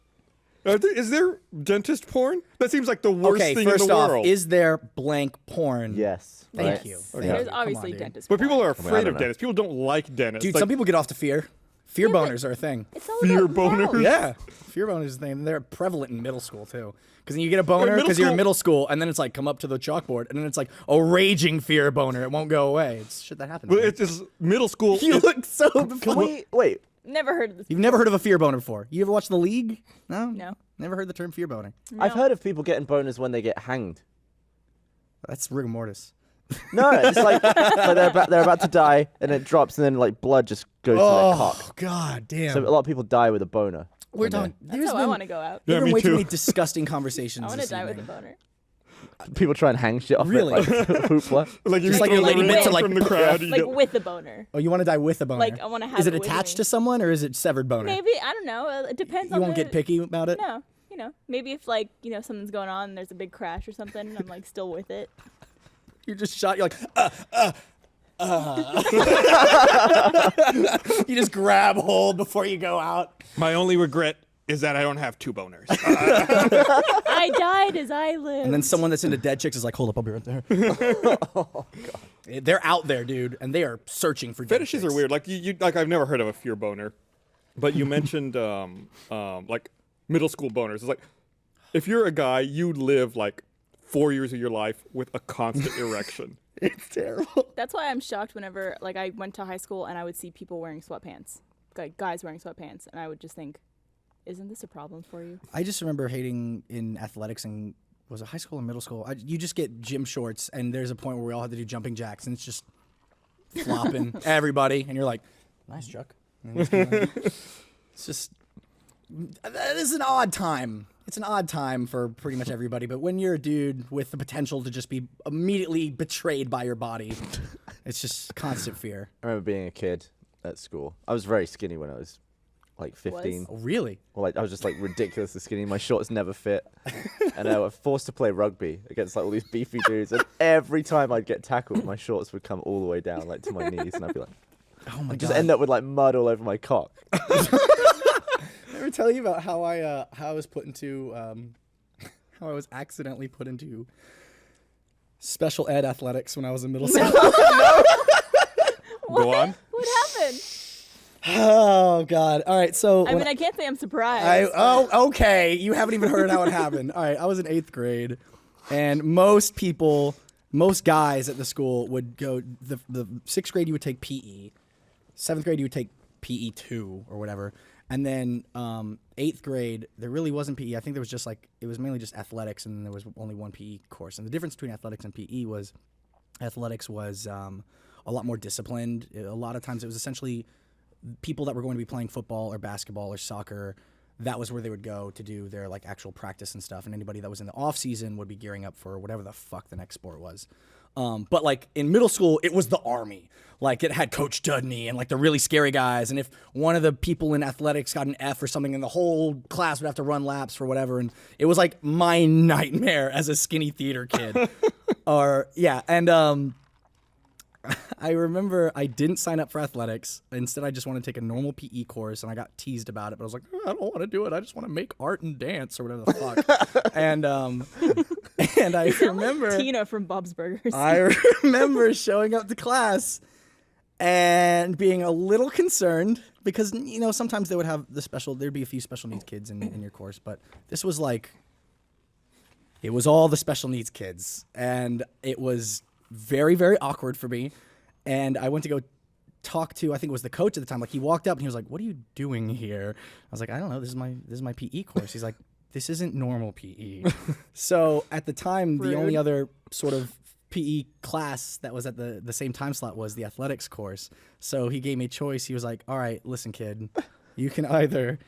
[SPEAKER 1] Is there dentist porn? That seems like the worst
[SPEAKER 4] Okay,
[SPEAKER 1] thing
[SPEAKER 4] first
[SPEAKER 1] in the
[SPEAKER 4] off,
[SPEAKER 1] world.
[SPEAKER 4] is there blank porn?
[SPEAKER 3] Yes.
[SPEAKER 4] Thank
[SPEAKER 3] right?
[SPEAKER 4] you.
[SPEAKER 2] Yes.
[SPEAKER 4] Thank
[SPEAKER 2] There's
[SPEAKER 4] you. Come
[SPEAKER 2] obviously
[SPEAKER 4] on, dude.
[SPEAKER 2] dentist.
[SPEAKER 1] But people are
[SPEAKER 3] I
[SPEAKER 1] afraid
[SPEAKER 3] don't
[SPEAKER 1] of
[SPEAKER 3] know.
[SPEAKER 1] dentists. People don't like dentists.
[SPEAKER 4] Dude,
[SPEAKER 1] Like,
[SPEAKER 4] some people get off to fear. Fear
[SPEAKER 2] Yeah, but-
[SPEAKER 4] boners are a thing.
[SPEAKER 2] It's all
[SPEAKER 1] Fear
[SPEAKER 2] about
[SPEAKER 1] boners?
[SPEAKER 2] mouth.
[SPEAKER 4] Yeah, fear boners is a thing. They're prevalent in middle school too. Because you get a boner
[SPEAKER 1] middle
[SPEAKER 4] because you're in
[SPEAKER 1] school-
[SPEAKER 4] middle school, and then it's like come up to the chalkboard, and then it's like a raging fear boner. It won't go away. It's shit that happens.
[SPEAKER 1] Well,
[SPEAKER 4] man.
[SPEAKER 1] it's just middle school.
[SPEAKER 4] You
[SPEAKER 1] is-
[SPEAKER 4] look so.
[SPEAKER 3] Can we wait?
[SPEAKER 2] Never heard of this.
[SPEAKER 4] You've never heard of a fear boner before? You ever watched The League? No.
[SPEAKER 2] No.
[SPEAKER 4] Never heard the term fear boner.
[SPEAKER 3] I've
[SPEAKER 2] No.
[SPEAKER 3] heard of people getting boners when they get hanged.
[SPEAKER 4] That's rigor mortis.
[SPEAKER 3] No, it's like they're about to die and it drops and then like blood just goes to their cock.
[SPEAKER 4] God damn.
[SPEAKER 3] So a lot of people die with a boner.
[SPEAKER 4] We're
[SPEAKER 3] when
[SPEAKER 4] talking.
[SPEAKER 2] That's how I want to go out.
[SPEAKER 1] Yeah,
[SPEAKER 4] There have been
[SPEAKER 1] me
[SPEAKER 4] way too
[SPEAKER 1] too.
[SPEAKER 4] many disgusting conversations.
[SPEAKER 2] I want to
[SPEAKER 4] this
[SPEAKER 2] die with a
[SPEAKER 4] evening.
[SPEAKER 2] boner.
[SPEAKER 3] people try and hang shit off
[SPEAKER 4] Really?
[SPEAKER 3] it, like hoopla.
[SPEAKER 1] Like you
[SPEAKER 4] Just like
[SPEAKER 1] throw
[SPEAKER 4] your
[SPEAKER 1] the
[SPEAKER 4] lady
[SPEAKER 1] ring
[SPEAKER 4] bits
[SPEAKER 1] out
[SPEAKER 4] are like-
[SPEAKER 1] from the crowd. You
[SPEAKER 2] Like
[SPEAKER 1] get-
[SPEAKER 2] with a boner.
[SPEAKER 4] Oh, you want to die with a boner?
[SPEAKER 2] Like, I wanna have
[SPEAKER 4] Is it
[SPEAKER 2] it with
[SPEAKER 4] attached
[SPEAKER 2] me.
[SPEAKER 4] to someone or is it severed boner?
[SPEAKER 2] Maybe, I don't know. It depends
[SPEAKER 4] You
[SPEAKER 2] on
[SPEAKER 4] won't
[SPEAKER 2] the...
[SPEAKER 4] get picky about it.
[SPEAKER 2] No. You know, maybe if like, you know, something's going on and there's a big crash or something and I'm like still with it.
[SPEAKER 4] You're just shot. You're like, you just grab hold before you go out.
[SPEAKER 1] My only regret is that I don't have 2 boners.
[SPEAKER 2] I died as I lived.
[SPEAKER 4] And then someone that's into dead chicks is like, hold up, I'll be right there. Oh, God. They're out there, dude, and they are searching for dead
[SPEAKER 1] Fetishes
[SPEAKER 4] chicks.
[SPEAKER 1] are weird. Like you like I've never heard of a fear boner, but you mentioned like middle school boners. It's like if you're a guy, you live like 4 years of your life with a constant erection.
[SPEAKER 4] It's terrible.
[SPEAKER 2] That's why I'm shocked whenever like I went to high school and I would see people wearing sweatpants. Like guys wearing sweatpants and I would just think, isn't this a problem for you?
[SPEAKER 4] I just remember hating in athletics and was it high school or middle school? You just get gym shorts and there's a point where we all had to do jumping jacks and it's just flopping everybody and you're like, nice Chuck. And it's just that is an odd time. It's an odd time for pretty much everybody, but when you're a dude with the potential to just be immediately betrayed by your body, it's just constant fear.
[SPEAKER 3] I remember being a kid at school. I was very skinny when I was like 15.
[SPEAKER 4] Oh, really?
[SPEAKER 3] Or like I was just like ridiculously skinny. My shorts never fit, and I was forced to play rugby against like all these beefy dudes. And every time I'd get tackled, my shorts would come all the way down like to my knees, and I'd be like,
[SPEAKER 4] Oh my
[SPEAKER 3] just
[SPEAKER 4] God.
[SPEAKER 3] end up with like mud all over my cock.
[SPEAKER 4] Ever tell you about how I was put into how I was accidentally put into special ed athletics when I was in middle school?
[SPEAKER 1] Go on.
[SPEAKER 2] What happened?
[SPEAKER 4] Oh God! All right, so
[SPEAKER 2] I
[SPEAKER 4] when
[SPEAKER 2] mean, I can't say I'm surprised.
[SPEAKER 4] okay. You haven't even heard how it happened. All right, I was in 8th grade, and most guys at the school would go. The 6th grade you would take PE, 7th grade you would take PE 2 or whatever, and then 8th grade there really wasn't PE. I think there was just like it was mainly just athletics, and there was only one PE course. And the difference between athletics and PE was athletics was a lot more disciplined. A lot of times it was essentially people that were going to be playing football or basketball or soccer, that was where they would go to do their like actual practice and stuff. And anybody that was in the off season would be gearing up for whatever the fuck the next sport was. But like in middle school, it was the army. Like it had Coach Dudney and like the really scary guys. And if one of the people in athletics got an F or something, and the whole class would have to run laps for whatever. And it was like my nightmare as a skinny theater kid. I remember I didn't sign up for athletics. Instead, I just wanted to take a normal PE course, and I got teased about it. But I was like, I don't want to do it. I just want to make art and dance or whatever the fuck. and I remember
[SPEAKER 2] Tina from Bob's Burgers.
[SPEAKER 4] I remember showing up to class, and being a little concerned because, sometimes they would have there'd be a few special needs kids in your course, but this was like, it was all the special needs kids, and it was very, very awkward for me. And I went to go talk to, I think it was the coach at the time. Like, he walked up and he was like, "What are you doing here?" I was like, "I don't know. This is my PE course." He's like, "This isn't normal PE." So at the time, the only other sort of PE class that was at the same time slot was the athletics course. So he gave me a choice. He was like, "All right, listen, kid, you can either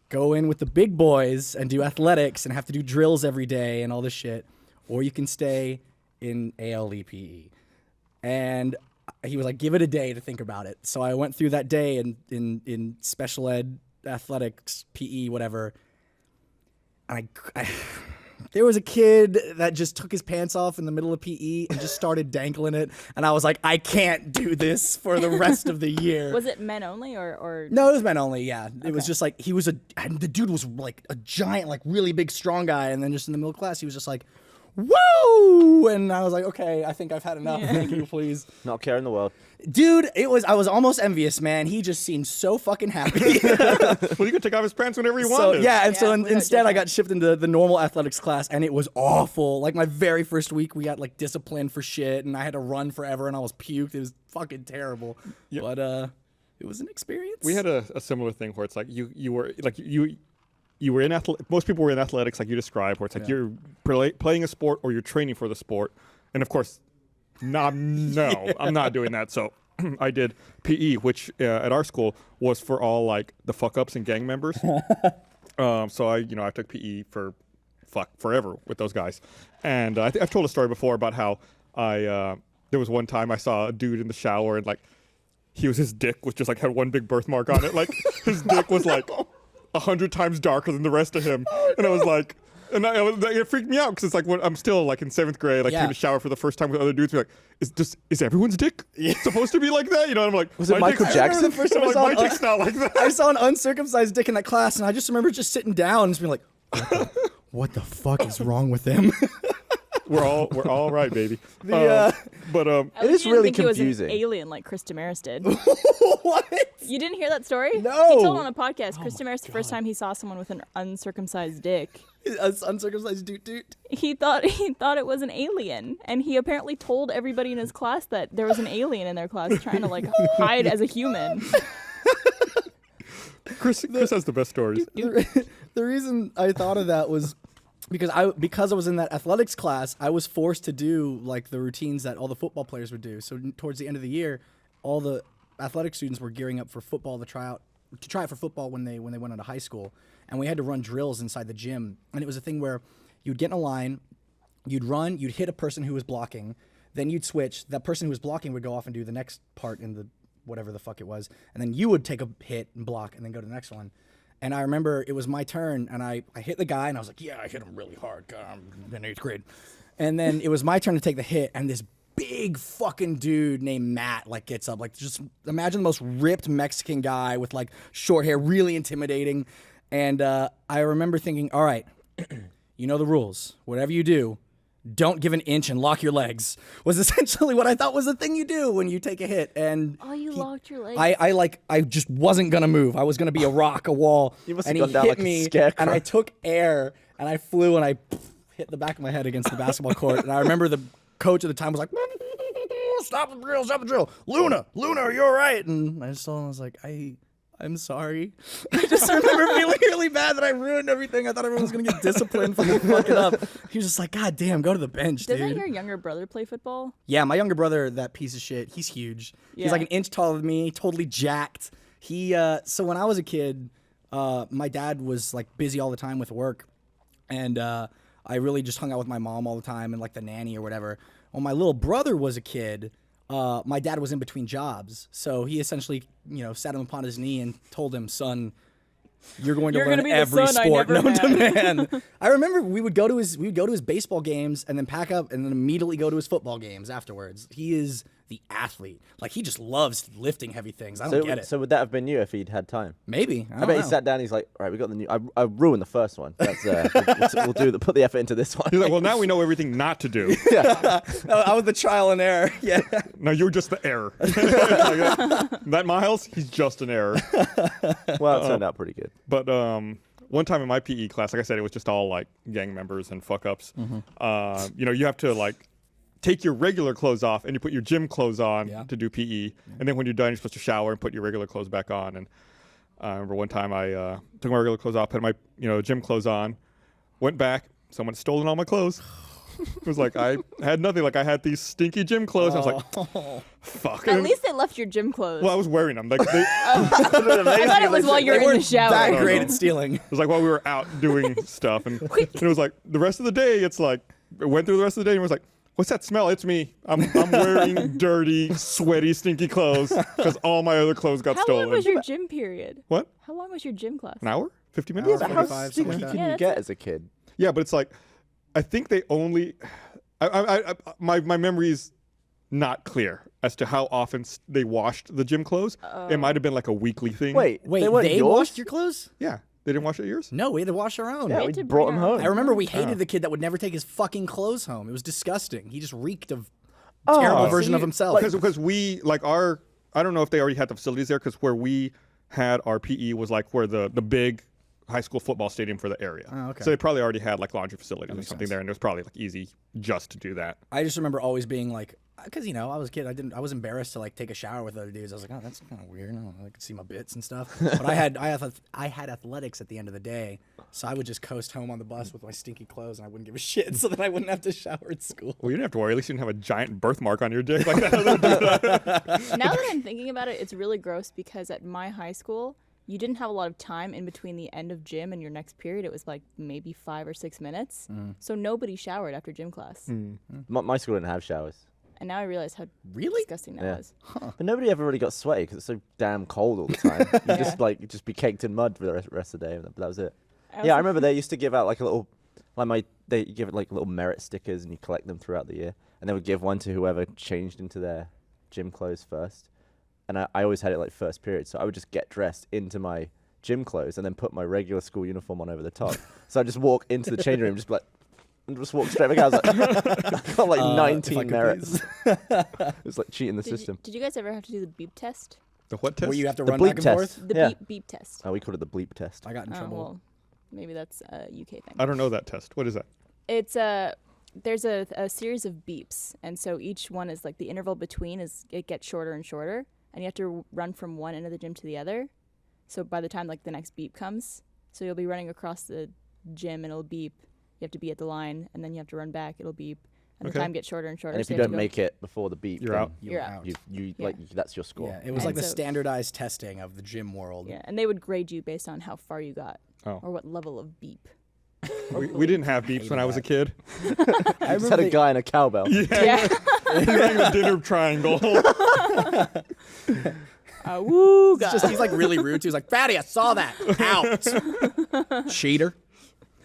[SPEAKER 4] go in with the big boys and do athletics and have to do drills every day and all this shit, or you can stay in ALE PE." And he was like, "Give it a day to think about it." So I went through that day in special ed, athletics, PE, whatever. And there was a kid that just took his pants off in the middle of PE and just started dangling it. And I was like, I can't do this for the rest of the year.
[SPEAKER 2] Was it men only or?
[SPEAKER 4] No, it was men only, yeah. It was just like, the dude was like a giant, like really big, strong guy. And then just in the middle of class, he was just like, "Woo!" And I was like, okay, I think I've had enough. Yeah. Thank you, please.
[SPEAKER 3] Not care in the world.
[SPEAKER 4] Dude, I was almost envious, man. He just seemed so fucking happy.
[SPEAKER 1] Well, you could take off his pants whenever you wanted.
[SPEAKER 4] Yeah, and so instead I got shipped into the normal athletics class, and it was awful. Like, my very first week, we got like disciplined for shit, and I had to run forever, and I was puked. It was fucking terrible. Yep. But it was an experience.
[SPEAKER 1] We had a similar thing where it's like you were in most people were in athletics like you described, where it's like you're playing a sport or you're training for the sport, and of course, I'm not doing that. So I did PE, which at our school was for all like the fuck ups and gang members. So I took PE for forever with those guys, and I've told a story before about how there was one time I saw a dude in the shower and like his dick was just like had one big birthmark on it, like his dick was like 100 times darker than the rest of him. Oh, no. And I was like, it freaked me out because it's like when I'm still like in 7th grade, like taking a shower for the first time with other dudes. Be like, is everyone's dick supposed to be like that? And I'm like,
[SPEAKER 3] was it Michael Jackson?
[SPEAKER 4] The first time I saw
[SPEAKER 1] my dick's not like that.
[SPEAKER 4] I saw an uncircumcised dick in that class, and I just remember just sitting down and just being like, what the fuck is wrong with him?
[SPEAKER 1] We're all right, baby.
[SPEAKER 2] It
[SPEAKER 3] is really confusing.
[SPEAKER 2] He was an alien like Chris Damaris did.
[SPEAKER 4] What?
[SPEAKER 2] You didn't hear that story?
[SPEAKER 4] No.
[SPEAKER 2] He told on a podcast. Chris Damaris, the first time he saw someone with an uncircumcised dick,
[SPEAKER 4] uncircumcised doot.
[SPEAKER 2] He thought it was an alien, and he apparently told everybody in his class that there was an alien in their class trying to like hide as a human.
[SPEAKER 1] Chris has the best stories.
[SPEAKER 4] The reason I thought of that was because I was in that athletics class, I was forced to do like the routines that all the football players would do. So towards the end of the year, all the athletic students were gearing up for football to try out for football when they went into high school, and we had to run drills inside the gym. And it was a thing where you'd get in a line, you'd run, you'd hit a person who was blocking, then you'd switch. That person who was blocking would go off and do the next part in the whatever the fuck it was, and then you would take a hit and block and then go to the next one. And I remember it was my turn, and I hit the guy, and I was like, yeah, I hit him really hard. God, I'm in 8th grade. And then it was my turn to take the hit, and this big fucking dude named Matt like gets up. Like, just imagine the most ripped Mexican guy with like short hair, really intimidating. And I remember thinking, all right, you know the rules. Whatever you do, don't give an inch and lock your legs, was essentially what I thought was the thing you do when you take a hit. And
[SPEAKER 2] you locked your legs?
[SPEAKER 4] I just wasn't going to move. I was going to be a rock, a wall.
[SPEAKER 3] You must
[SPEAKER 4] and
[SPEAKER 3] have
[SPEAKER 4] he
[SPEAKER 3] gone down
[SPEAKER 4] hit
[SPEAKER 3] like
[SPEAKER 4] me,
[SPEAKER 3] a scarecrow.
[SPEAKER 4] and I took air, and I flew, and I hit the back of my head against the basketball court. And I remember the coach at the time was like, stop the drill. Luna, are you all right? And I just told him, I was like, I'm sorry. I just remember feeling really bad that I ruined everything. I thought everyone was going to get disciplined for me fucking up. He was just like, God damn, go to the bench, dude.
[SPEAKER 2] Doesn't your younger brother play football?
[SPEAKER 4] Yeah, my younger brother, that piece of shit, he's huge. Yeah. He's like an inch taller than me, totally jacked. So when I was a kid, my dad was like busy all the time with work. And I really just hung out with my mom all the time and like the nanny or whatever. When my little brother was a kid, my dad was in between jobs, so he essentially, sat him upon his knee and told him, "Son, you're going to learn every sport known to man." I remember we would go to his baseball games and then pack up and then immediately go to his football games afterwards. He is the athlete. Like he just loves lifting heavy things. I don't get it.
[SPEAKER 3] So would that have been you if he'd had time?
[SPEAKER 4] Maybe.
[SPEAKER 3] I bet he sat down. He's like, all right, we got the new. I ruined the first one. That's we'll put the effort into this one.
[SPEAKER 1] He's like, well, now we know everything not to do.
[SPEAKER 4] I was the trial and error. Yeah.
[SPEAKER 1] No, you're just the error. That Miles, he's just an error.
[SPEAKER 3] Well, it turned out pretty good.
[SPEAKER 1] But one time in my PE class, like I said, it was just all like gang members and fuck ups. You have to like take your regular clothes off and you put your gym clothes on to do PE. And then when you're done, you're supposed to shower and put your regular clothes back on. And I remember one time I took my regular clothes off, put my gym clothes on, went back. Someone had stolen all my clothes. It was like I had nothing. Like I had these stinky gym clothes. I was like, fuck.
[SPEAKER 2] At least they left your gym clothes.
[SPEAKER 1] Well, I was wearing them. Like
[SPEAKER 2] I thought it was while you were in the shower.
[SPEAKER 4] That great at stealing.
[SPEAKER 1] It was like while we were out doing stuff, and it was like the rest of the day. It's like it went through the rest of the day, and it was like, "What's that smell? It's me. I'm wearing dirty, sweaty, stinky clothes because all my other clothes got stolen."
[SPEAKER 2] How long was your gym period?
[SPEAKER 1] What?
[SPEAKER 2] How long was your gym class?
[SPEAKER 1] An hour? 50
[SPEAKER 4] Hour,
[SPEAKER 1] minutes?
[SPEAKER 3] Yeah, but how
[SPEAKER 4] 45,
[SPEAKER 3] stinky
[SPEAKER 4] something like
[SPEAKER 3] can
[SPEAKER 2] that.
[SPEAKER 3] you get as a kid?
[SPEAKER 1] Yeah, but it's like I think they only. My memory's not clear as to how often they washed the gym clothes. It might have been like a weekly thing.
[SPEAKER 4] Wait,
[SPEAKER 3] they weren't
[SPEAKER 4] they
[SPEAKER 3] yours?
[SPEAKER 4] washed your clothes?
[SPEAKER 1] Yeah, they didn't wash it yours.
[SPEAKER 4] No, we had to wash our own.
[SPEAKER 3] Yeah,
[SPEAKER 2] had
[SPEAKER 3] we
[SPEAKER 2] to
[SPEAKER 3] brought
[SPEAKER 2] bring
[SPEAKER 3] them
[SPEAKER 2] our own.
[SPEAKER 3] home.
[SPEAKER 4] I remember we hated the kid that would never take his fucking clothes home. It was disgusting. He just reeked of terrible version of himself.
[SPEAKER 1] Because we like our. I don't know if they already had the facilities there because where we had our PE was like where the big high school football stadium for the area.
[SPEAKER 4] Oh, okay.
[SPEAKER 1] So they probably already had like laundry facilities or
[SPEAKER 4] makes
[SPEAKER 1] something
[SPEAKER 4] sense.
[SPEAKER 1] there, and it was probably like easy just to do that.
[SPEAKER 4] I just remember always being like, because I was a kid, I was embarrassed to like take a shower with other dudes. I was like, oh, that's kind of weird. I could see my bits and stuff. But I had athletics at the end of the day, so I would just coast home on the bus with my stinky clothes, and I wouldn't give a shit, so that I wouldn't have to shower at school.
[SPEAKER 1] Well, you didn't have to worry. At least you didn't have a giant birthmark on your dick like that.
[SPEAKER 2] Now that I'm thinking about it, it's really gross because at my high school, you didn't have a lot of time in between the end of gym and your next period. It was like maybe 5 or 6 minutes. So nobody showered after gym class.
[SPEAKER 3] My school didn't have showers.
[SPEAKER 2] And now I realize how
[SPEAKER 4] Really?
[SPEAKER 2] disgusting that was.
[SPEAKER 3] But nobody ever really got sweaty because it's so damn cold all the time. You just be caked in mud for the rest of the day. And that was it. Yeah, I remember they used to give out like a little, they give it like little merit stickers and you collect them throughout the year. And they would give one to whoever changed into their gym clothes first. And I always had it like first period. So I would just get dressed into my gym clothes and then put my regular school uniform on over the top. So I just walk into the changing room, just be like, and just walk straight back out. I was like, I got like 19 merits. It's like cheating the system.
[SPEAKER 2] Did you guys ever have to do the beep test?
[SPEAKER 1] The what test?
[SPEAKER 4] Where you have to
[SPEAKER 3] The
[SPEAKER 4] run
[SPEAKER 3] bleep
[SPEAKER 4] back and
[SPEAKER 3] test.
[SPEAKER 4] forth?
[SPEAKER 2] The
[SPEAKER 3] Yeah.
[SPEAKER 2] beep test.
[SPEAKER 3] Oh, we called it the bleep test.
[SPEAKER 4] I got in trouble.
[SPEAKER 2] Well, maybe that's a UK thing.
[SPEAKER 1] I don't know that test. What is that?
[SPEAKER 2] It's there's a series of beeps, and so each one is like the interval between it gets shorter and shorter, and you have to run from one end of the gym to the other. So by the time like the next beep comes, so you'll be running across the gym and it'll beep. You have to be at the line, and then you have to run back. It'll beep, and the time gets shorter and shorter.
[SPEAKER 3] And if
[SPEAKER 2] so
[SPEAKER 3] you
[SPEAKER 2] have
[SPEAKER 3] don't
[SPEAKER 2] to go-
[SPEAKER 3] make it before the beep,
[SPEAKER 1] You're
[SPEAKER 3] then
[SPEAKER 1] out.
[SPEAKER 2] You're out.
[SPEAKER 3] You
[SPEAKER 2] Yeah.
[SPEAKER 3] like that's your score.
[SPEAKER 4] Yeah, it was
[SPEAKER 2] And
[SPEAKER 4] like the
[SPEAKER 2] so-
[SPEAKER 4] standardized testing of the gym world.
[SPEAKER 2] Yeah, and they would grade you based on how far you got
[SPEAKER 1] Oh.
[SPEAKER 2] or what level of beep.
[SPEAKER 1] We didn't have beeps when I was a kid.
[SPEAKER 3] I just had a guy in a cowbell.
[SPEAKER 2] Yeah.
[SPEAKER 1] You're in a dinner triangle.
[SPEAKER 2] Woo,
[SPEAKER 4] It's just, he's like really rude too. He's like, Fatty, I saw that. Out. Cheater.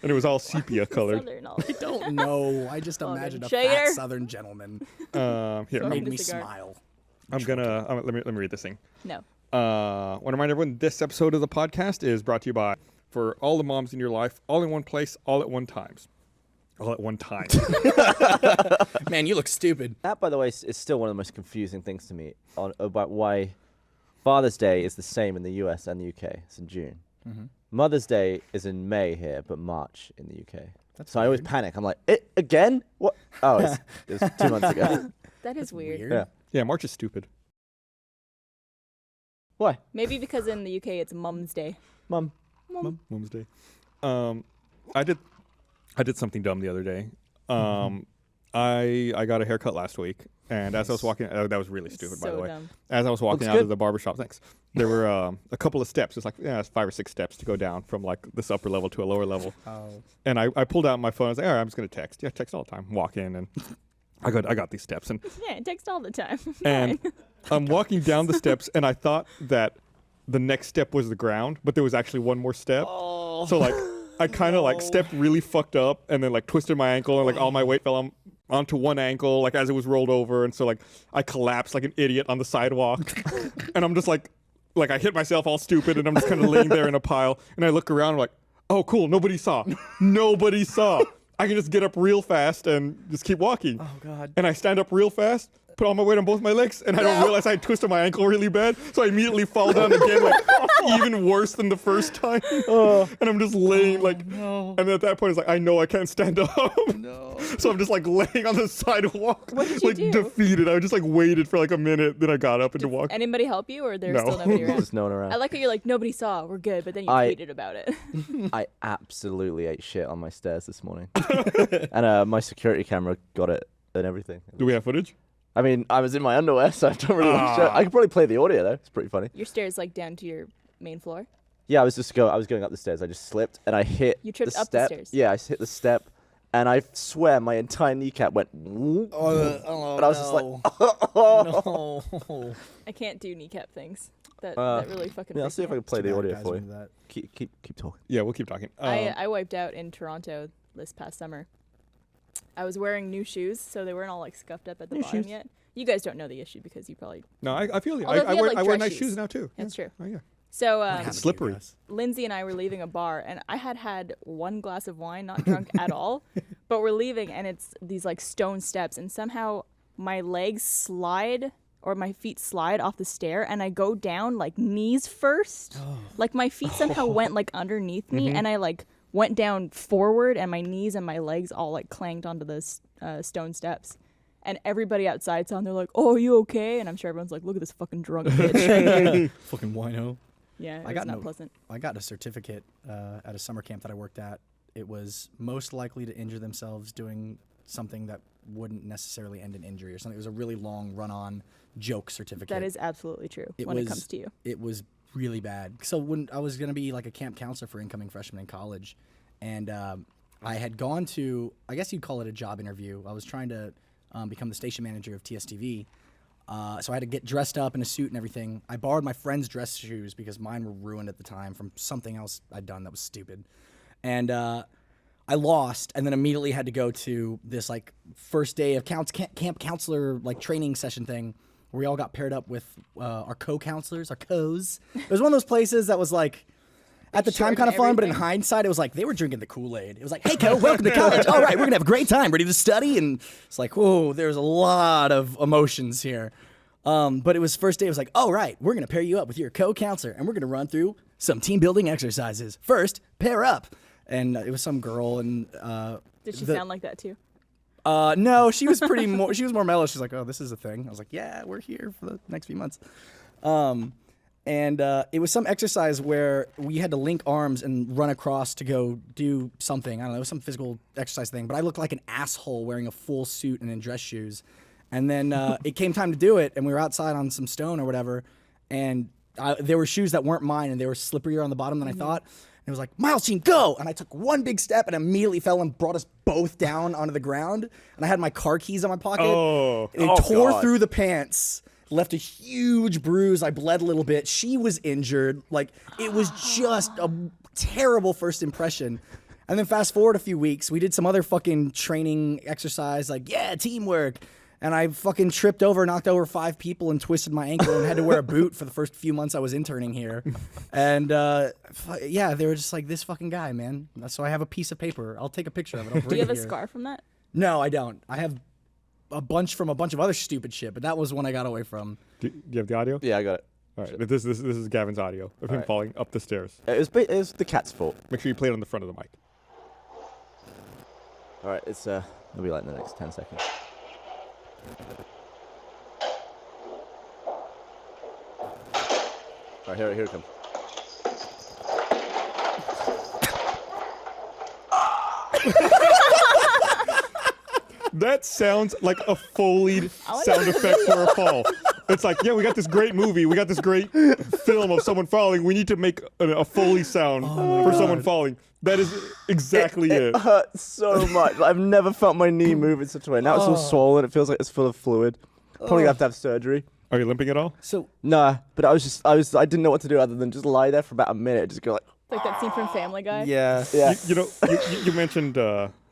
[SPEAKER 1] And it was all sepia colored.
[SPEAKER 2] Southern all-
[SPEAKER 4] I don't know. I just
[SPEAKER 2] Southern
[SPEAKER 4] imagined a
[SPEAKER 2] cheater.
[SPEAKER 4] fat Southern gentleman.
[SPEAKER 1] Here,
[SPEAKER 2] So-
[SPEAKER 4] Made
[SPEAKER 2] the
[SPEAKER 4] me
[SPEAKER 2] cigar.
[SPEAKER 4] smile.
[SPEAKER 1] I'm gonna let me read this thing.
[SPEAKER 2] No.
[SPEAKER 1] Want to remind everyone this episode of the podcast is brought to you by for all the moms in your life, all in one place, all at one times. All at one time.
[SPEAKER 4] Man, you look stupid.
[SPEAKER 3] That, by the way, is still one of the most confusing things to me about why Father's Day is the same in the US and the UK. It's in June. Mother's Day is in May here, but March in the UK. So I always panic. I'm like, it again? What? Oh, it was 2 months ago.
[SPEAKER 2] That is weird.
[SPEAKER 3] Yeah.
[SPEAKER 1] Yeah, March is stupid.
[SPEAKER 3] Why?
[SPEAKER 2] Maybe because in the UK it's Mum's Day.
[SPEAKER 3] Mum.
[SPEAKER 1] Mom's Day. I did something dumb the other day. I got a haircut last week, and as I was walking, that was really stupid, by the
[SPEAKER 2] So
[SPEAKER 1] way.
[SPEAKER 2] dumb.
[SPEAKER 1] As I was walking
[SPEAKER 3] Looks
[SPEAKER 1] out
[SPEAKER 3] good.
[SPEAKER 1] of the barbershop, thanks. There were a couple of steps. It's like it's 5 or 6 steps to go down from like this upper level to a lower level.
[SPEAKER 4] Oh.
[SPEAKER 1] And I pulled out my phone. I was like, all right, I'm just gonna text. Yeah, text all the time. Walk in, and I got these steps, and
[SPEAKER 2] Yeah, it text all the time.
[SPEAKER 1] and
[SPEAKER 2] Fine.
[SPEAKER 1] I'm walking down the steps, and I thought that the next step was the ground, but there was actually one more step. So like I kind of like stepped really fucked up, and then like twisted my ankle, and like all my weight fell on onto one ankle, like as it was rolled over, and so like I collapsed like an idiot on the sidewalk, and I'm just like I hit myself all stupid, and I'm just kind of laying there in a pile, and I look around, I'm like, oh cool, nobody saw, nobody saw. I can just get up real fast and just keep walking.
[SPEAKER 4] Oh God.
[SPEAKER 1] And I stand up real fast, put all my weight on both my legs, and I don't realize I twisted my ankle really bad, so I immediately fall down again, like even worse than the first time. And I'm just laying and then at that point it's like I know I can't stand up. So I'm just like laying on the sidewalk,
[SPEAKER 2] What did you
[SPEAKER 1] like
[SPEAKER 2] do?
[SPEAKER 1] defeated. I just like waited for like a minute, then I got up and to walk.
[SPEAKER 2] Anybody help you, or there's
[SPEAKER 1] No.
[SPEAKER 2] still nobody around?
[SPEAKER 3] There's no one around.
[SPEAKER 2] I like how you're like, nobody saw, we're good, but then you
[SPEAKER 3] I-
[SPEAKER 2] tweeted about it.
[SPEAKER 3] I absolutely ate shit on my stairs this morning. And my security camera got it and everything.
[SPEAKER 1] Do we have footage?
[SPEAKER 3] I mean, I was in my underwear, so I don't really want to show. I could probably play the audio though. It's pretty funny.
[SPEAKER 2] Your stairs like down to your main floor.
[SPEAKER 3] Yeah, I was going up the stairs. I just slipped and I hit
[SPEAKER 2] You tripped
[SPEAKER 3] the
[SPEAKER 2] up the
[SPEAKER 3] step.
[SPEAKER 2] stairs.
[SPEAKER 3] Yeah, I hit the step, and I swear my entire kneecap went. And I was just like,
[SPEAKER 4] no.
[SPEAKER 2] I can't do kneecap things. That really fucking.
[SPEAKER 3] Yeah, I'll
[SPEAKER 2] freaks
[SPEAKER 3] see if I
[SPEAKER 2] me
[SPEAKER 3] can play
[SPEAKER 4] Too
[SPEAKER 3] the
[SPEAKER 4] bad
[SPEAKER 3] audio
[SPEAKER 4] guys
[SPEAKER 3] for
[SPEAKER 4] do
[SPEAKER 3] you.
[SPEAKER 4] that.
[SPEAKER 3] Keep talking.
[SPEAKER 1] Yeah, we'll keep talking.
[SPEAKER 2] I wiped out in Toronto this past summer. I was wearing new shoes, so they weren't all like scuffed up at the bottom yet. You guys don't know the issue because you probably.
[SPEAKER 1] No, I feel you.
[SPEAKER 2] Although if
[SPEAKER 1] I
[SPEAKER 2] you had,
[SPEAKER 1] wear
[SPEAKER 2] like,
[SPEAKER 1] I wear
[SPEAKER 2] dress
[SPEAKER 1] nice
[SPEAKER 2] shoes.
[SPEAKER 1] shoes now too.
[SPEAKER 2] That's true.
[SPEAKER 1] Oh yeah.
[SPEAKER 2] So
[SPEAKER 4] What happened to you
[SPEAKER 1] slippery.
[SPEAKER 4] guys?
[SPEAKER 2] Lindsay and I were leaving a bar, and I had one glass of wine, not drunk at all, but we're leaving, and it's these like stone steps, and somehow my legs slide or my feet slide off the stair, and I go down like knees first. Like my feet somehow went like underneath me, and I like went down forward, and my knees and my legs all like clanged onto the stone steps. And everybody outside saw, and they're like, "Oh, are you okay?" And I'm sure everyone's like, "Look at this fucking drunk bitch."
[SPEAKER 4] Fucking wino.
[SPEAKER 2] Yeah, it
[SPEAKER 4] I
[SPEAKER 2] was
[SPEAKER 4] got
[SPEAKER 2] not
[SPEAKER 4] no-
[SPEAKER 2] pleasant.
[SPEAKER 4] I got a certificate at a summer camp that I worked at. It was most likely to injure themselves doing something that wouldn't necessarily end in injury or something. It was a really long run-on joke certificate.
[SPEAKER 2] That is absolutely true
[SPEAKER 4] It
[SPEAKER 2] when
[SPEAKER 4] was-
[SPEAKER 2] it comes to you.
[SPEAKER 4] It was really bad. So when I was going to be like a camp counselor for incoming freshmen in college, and I had gone to, I guess you'd call it a job interview. I was trying to become the station manager of TSTV. So I had to get dressed up in a suit and everything. I borrowed my friend's dress shoes because mine were ruined at the time from something else I'd done that was stupid. And I lost, and then immediately had to go to this like first day of camp counselor like training session thing where we all got paired up with our co-counselors, our co's. It was one of those places that was like at the time
[SPEAKER 2] short
[SPEAKER 4] kind of
[SPEAKER 2] and
[SPEAKER 4] fun, but in
[SPEAKER 2] everything.
[SPEAKER 4] hindsight, it was like they were drinking the Kool-Aid. It was like, hey, co, welcome to college. All right, we're going to have a great time. Ready to study? And it's like, whoa, there's a lot of emotions here. But it was first day. It was like, all right, we're going to pair you up with your co-counselor, and we're going to run through some team building exercises. First, pair up. And it was some girl, and
[SPEAKER 2] Did she sound like that too?
[SPEAKER 4] no, she was she was more mellow. She's like, oh, this is a thing. I was like, yeah, we're here for the next few months. And it was some exercise where we had to link arms and run across to go do something. I don't know, it was some physical exercise thing. But I looked like an asshole wearing a full suit and in dress shoes. And then it came time to do it, and we were outside on some stone or whatever. And there were shoes that weren't mine, and they were slipperier on the bottom than I thought. And it was like, Miles team, go! And I took one big step and immediately fell and brought us both down onto the ground. And I had my car keys in my pocket.
[SPEAKER 1] Oh.
[SPEAKER 4] It tore through the pants, left a huge bruise. I bled a little bit. She was injured. Like, it was just a terrible first impression. And then fast forward a few weeks, we did some other fucking training exercise, like, yeah, teamwork. And I fucking tripped over, knocked over 5 people, and twisted my ankle and had to wear a boot for the first few months I was interning here. And yeah, they were just like, this fucking guy, man. So I have a piece of paper. I'll take a picture of it. I'll bring
[SPEAKER 2] Do you have
[SPEAKER 4] it
[SPEAKER 2] a
[SPEAKER 4] here.
[SPEAKER 2] scar from that?
[SPEAKER 4] No, I don't. I have a bunch from a bunch of other stupid shit, but that was one I got away from.
[SPEAKER 1] Do you have the audio?
[SPEAKER 3] Yeah, I got it.
[SPEAKER 1] All right. This is Gavin's audio of him
[SPEAKER 3] right.
[SPEAKER 1] falling up the stairs.
[SPEAKER 3] It was the cat's fault.
[SPEAKER 1] Make sure you play it on the front of the mic.
[SPEAKER 3] All right, it'll be like in the next 10 seconds. All right, here it comes.
[SPEAKER 1] That sounds like a Foleyed sound effect for a fall. It's like, yeah, we got this great movie. We got this great film of someone falling. We need to make a Foley sound for someone falling. That is exactly it.
[SPEAKER 3] It hurts so much. I've never felt my knee move in such a way. Now it's all swollen. It feels like it's full of fluid. Probably gonna have to have surgery.
[SPEAKER 1] Are you limping at all?
[SPEAKER 4] So
[SPEAKER 3] Nah, but I didn't know what to do other than just lie there for about a minute, just go like,
[SPEAKER 2] It's like that scene from Family Guy.
[SPEAKER 4] yeah,
[SPEAKER 3] yeah.
[SPEAKER 1] You mentioned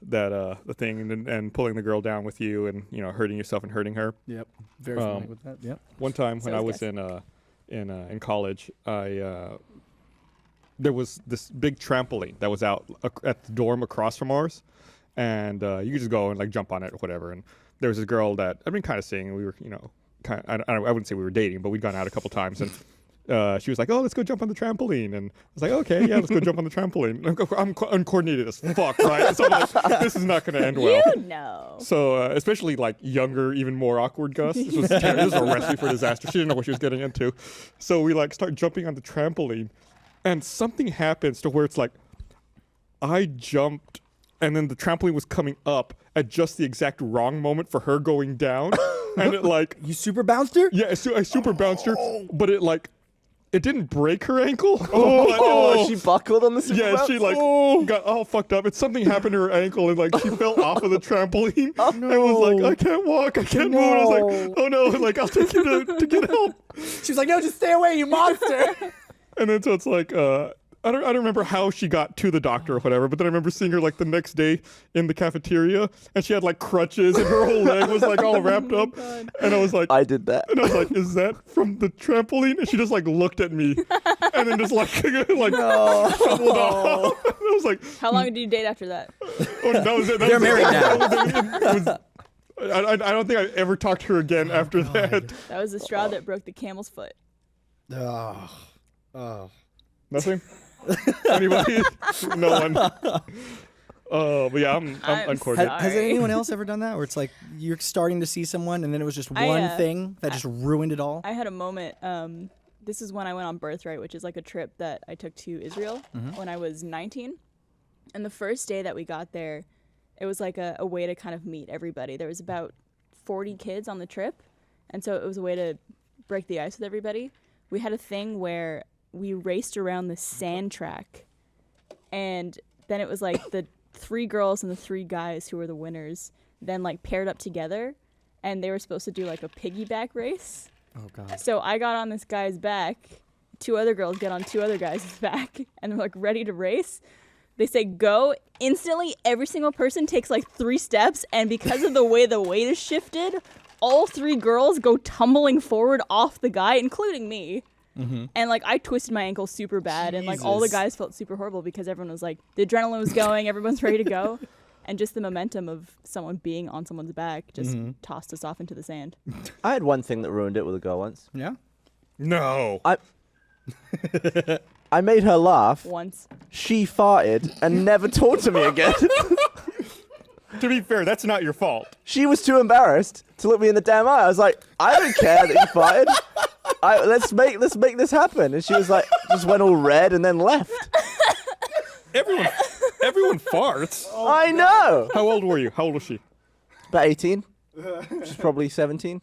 [SPEAKER 1] the thing and pulling the girl down with you and hurting yourself and hurting her.
[SPEAKER 4] Yep. Very familiar with that. Yep.
[SPEAKER 1] One time when
[SPEAKER 2] So
[SPEAKER 1] I
[SPEAKER 2] is
[SPEAKER 1] was
[SPEAKER 2] Gus.
[SPEAKER 1] in college, there was this big trampoline that was out at the dorm across from ours, and you could just go and like jump on it or whatever. And there was this girl that I've been kind of seeing, and we were I wouldn't say we were dating, but we'd gone out a couple times, and she was like, "Oh, let's go jump on the trampoline," and I was like, "Okay, yeah, let's go jump on the trampoline." I'm uncoordinated as fuck, right? So I'm like, this is not going to end well.
[SPEAKER 2] You know.
[SPEAKER 1] So especially like younger, even more awkward Gus. This was a recipe for disaster. She didn't know what she was getting into. So we like start jumping on the trampoline, and something happens to where it's like I jumped, and then the trampoline was coming up at just the exact wrong moment for her going down, and it like
[SPEAKER 4] You super bounced her?
[SPEAKER 1] I super bounced her, but it didn't break her ankle.
[SPEAKER 3] Oh, she buckled on the super
[SPEAKER 1] Yeah,
[SPEAKER 3] bounce?
[SPEAKER 1] she like got all fucked up. It's something happened to her ankle, and like she fell off of the trampoline.
[SPEAKER 3] Oh,
[SPEAKER 1] And was like, I can't walk, I can't move. And I was like, oh no, like I'll take you to get help.
[SPEAKER 4] She was like, no, just stay away, you monster.
[SPEAKER 1] And then so it's like, I don't remember how she got to the doctor or whatever, but then I remember seeing her like the next day in the cafeteria, and she had like crutches, and her whole leg was like all wrapped up. And I was like,
[SPEAKER 3] I did that.
[SPEAKER 1] and I was like, is that from the trampoline? And she just like looked at me, and then just like shuffled off. I was like,
[SPEAKER 2] How long did you date after that?
[SPEAKER 1] oh, that was it.
[SPEAKER 4] They're married
[SPEAKER 1] now. I don't think I ever talked to her again after that.
[SPEAKER 2] That was the straw that broke the camel's foot.
[SPEAKER 4] Oh.
[SPEAKER 1] Nothing? Anybody? No one. But yeah, I'm uncoordinated.
[SPEAKER 4] Has
[SPEAKER 2] Sorry.
[SPEAKER 4] anyone else ever done that? Where it's like you're starting to see someone and then it was just
[SPEAKER 2] I,
[SPEAKER 4] one thing that just ruined it all?
[SPEAKER 2] I had a moment. This is when I went on Birthright, which is like a trip that I took to Israel when I was 19. And the first day that we got there, it was like a way to kind of meet everybody. There was about 40 kids on the trip. And so it was a way to break the ice with everybody. We had a thing where we raced around the sand track. And then it was like the 3 girls and the 3 guys who were the winners then like paired up together. And they were supposed to do like a piggyback race.
[SPEAKER 4] Oh god.
[SPEAKER 2] So I got on this guy's back. 2 other girls get on 2 other guys' back. And they're like ready to race. They say go. Instantly, every single person takes like 3 steps. And because of the way the weight is shifted, all 3 girls go tumbling forward off the guy, including me. And like I twisted my ankle super bad. And like all the
[SPEAKER 4] Jesus.
[SPEAKER 2] guys felt super horrible because everyone was like, the adrenaline was going. Everyone's ready to go. And just the momentum of someone being on someone's back just tossed us off into the sand.
[SPEAKER 3] I had one thing that ruined it with a girl once.
[SPEAKER 4] Yeah?
[SPEAKER 1] No.
[SPEAKER 3] I made her laugh.
[SPEAKER 2] Once.
[SPEAKER 3] She farted and never talked to me again.
[SPEAKER 1] To be fair, that's not your fault.
[SPEAKER 3] She was too embarrassed to look me in the damn eye. I was like, I don't care that you farted. Let's make this happen. And she was like, just went all red and then left.
[SPEAKER 1] Everyone farts.
[SPEAKER 3] I know.
[SPEAKER 1] How old were you? How old was she?
[SPEAKER 3] About 18. She's probably 17.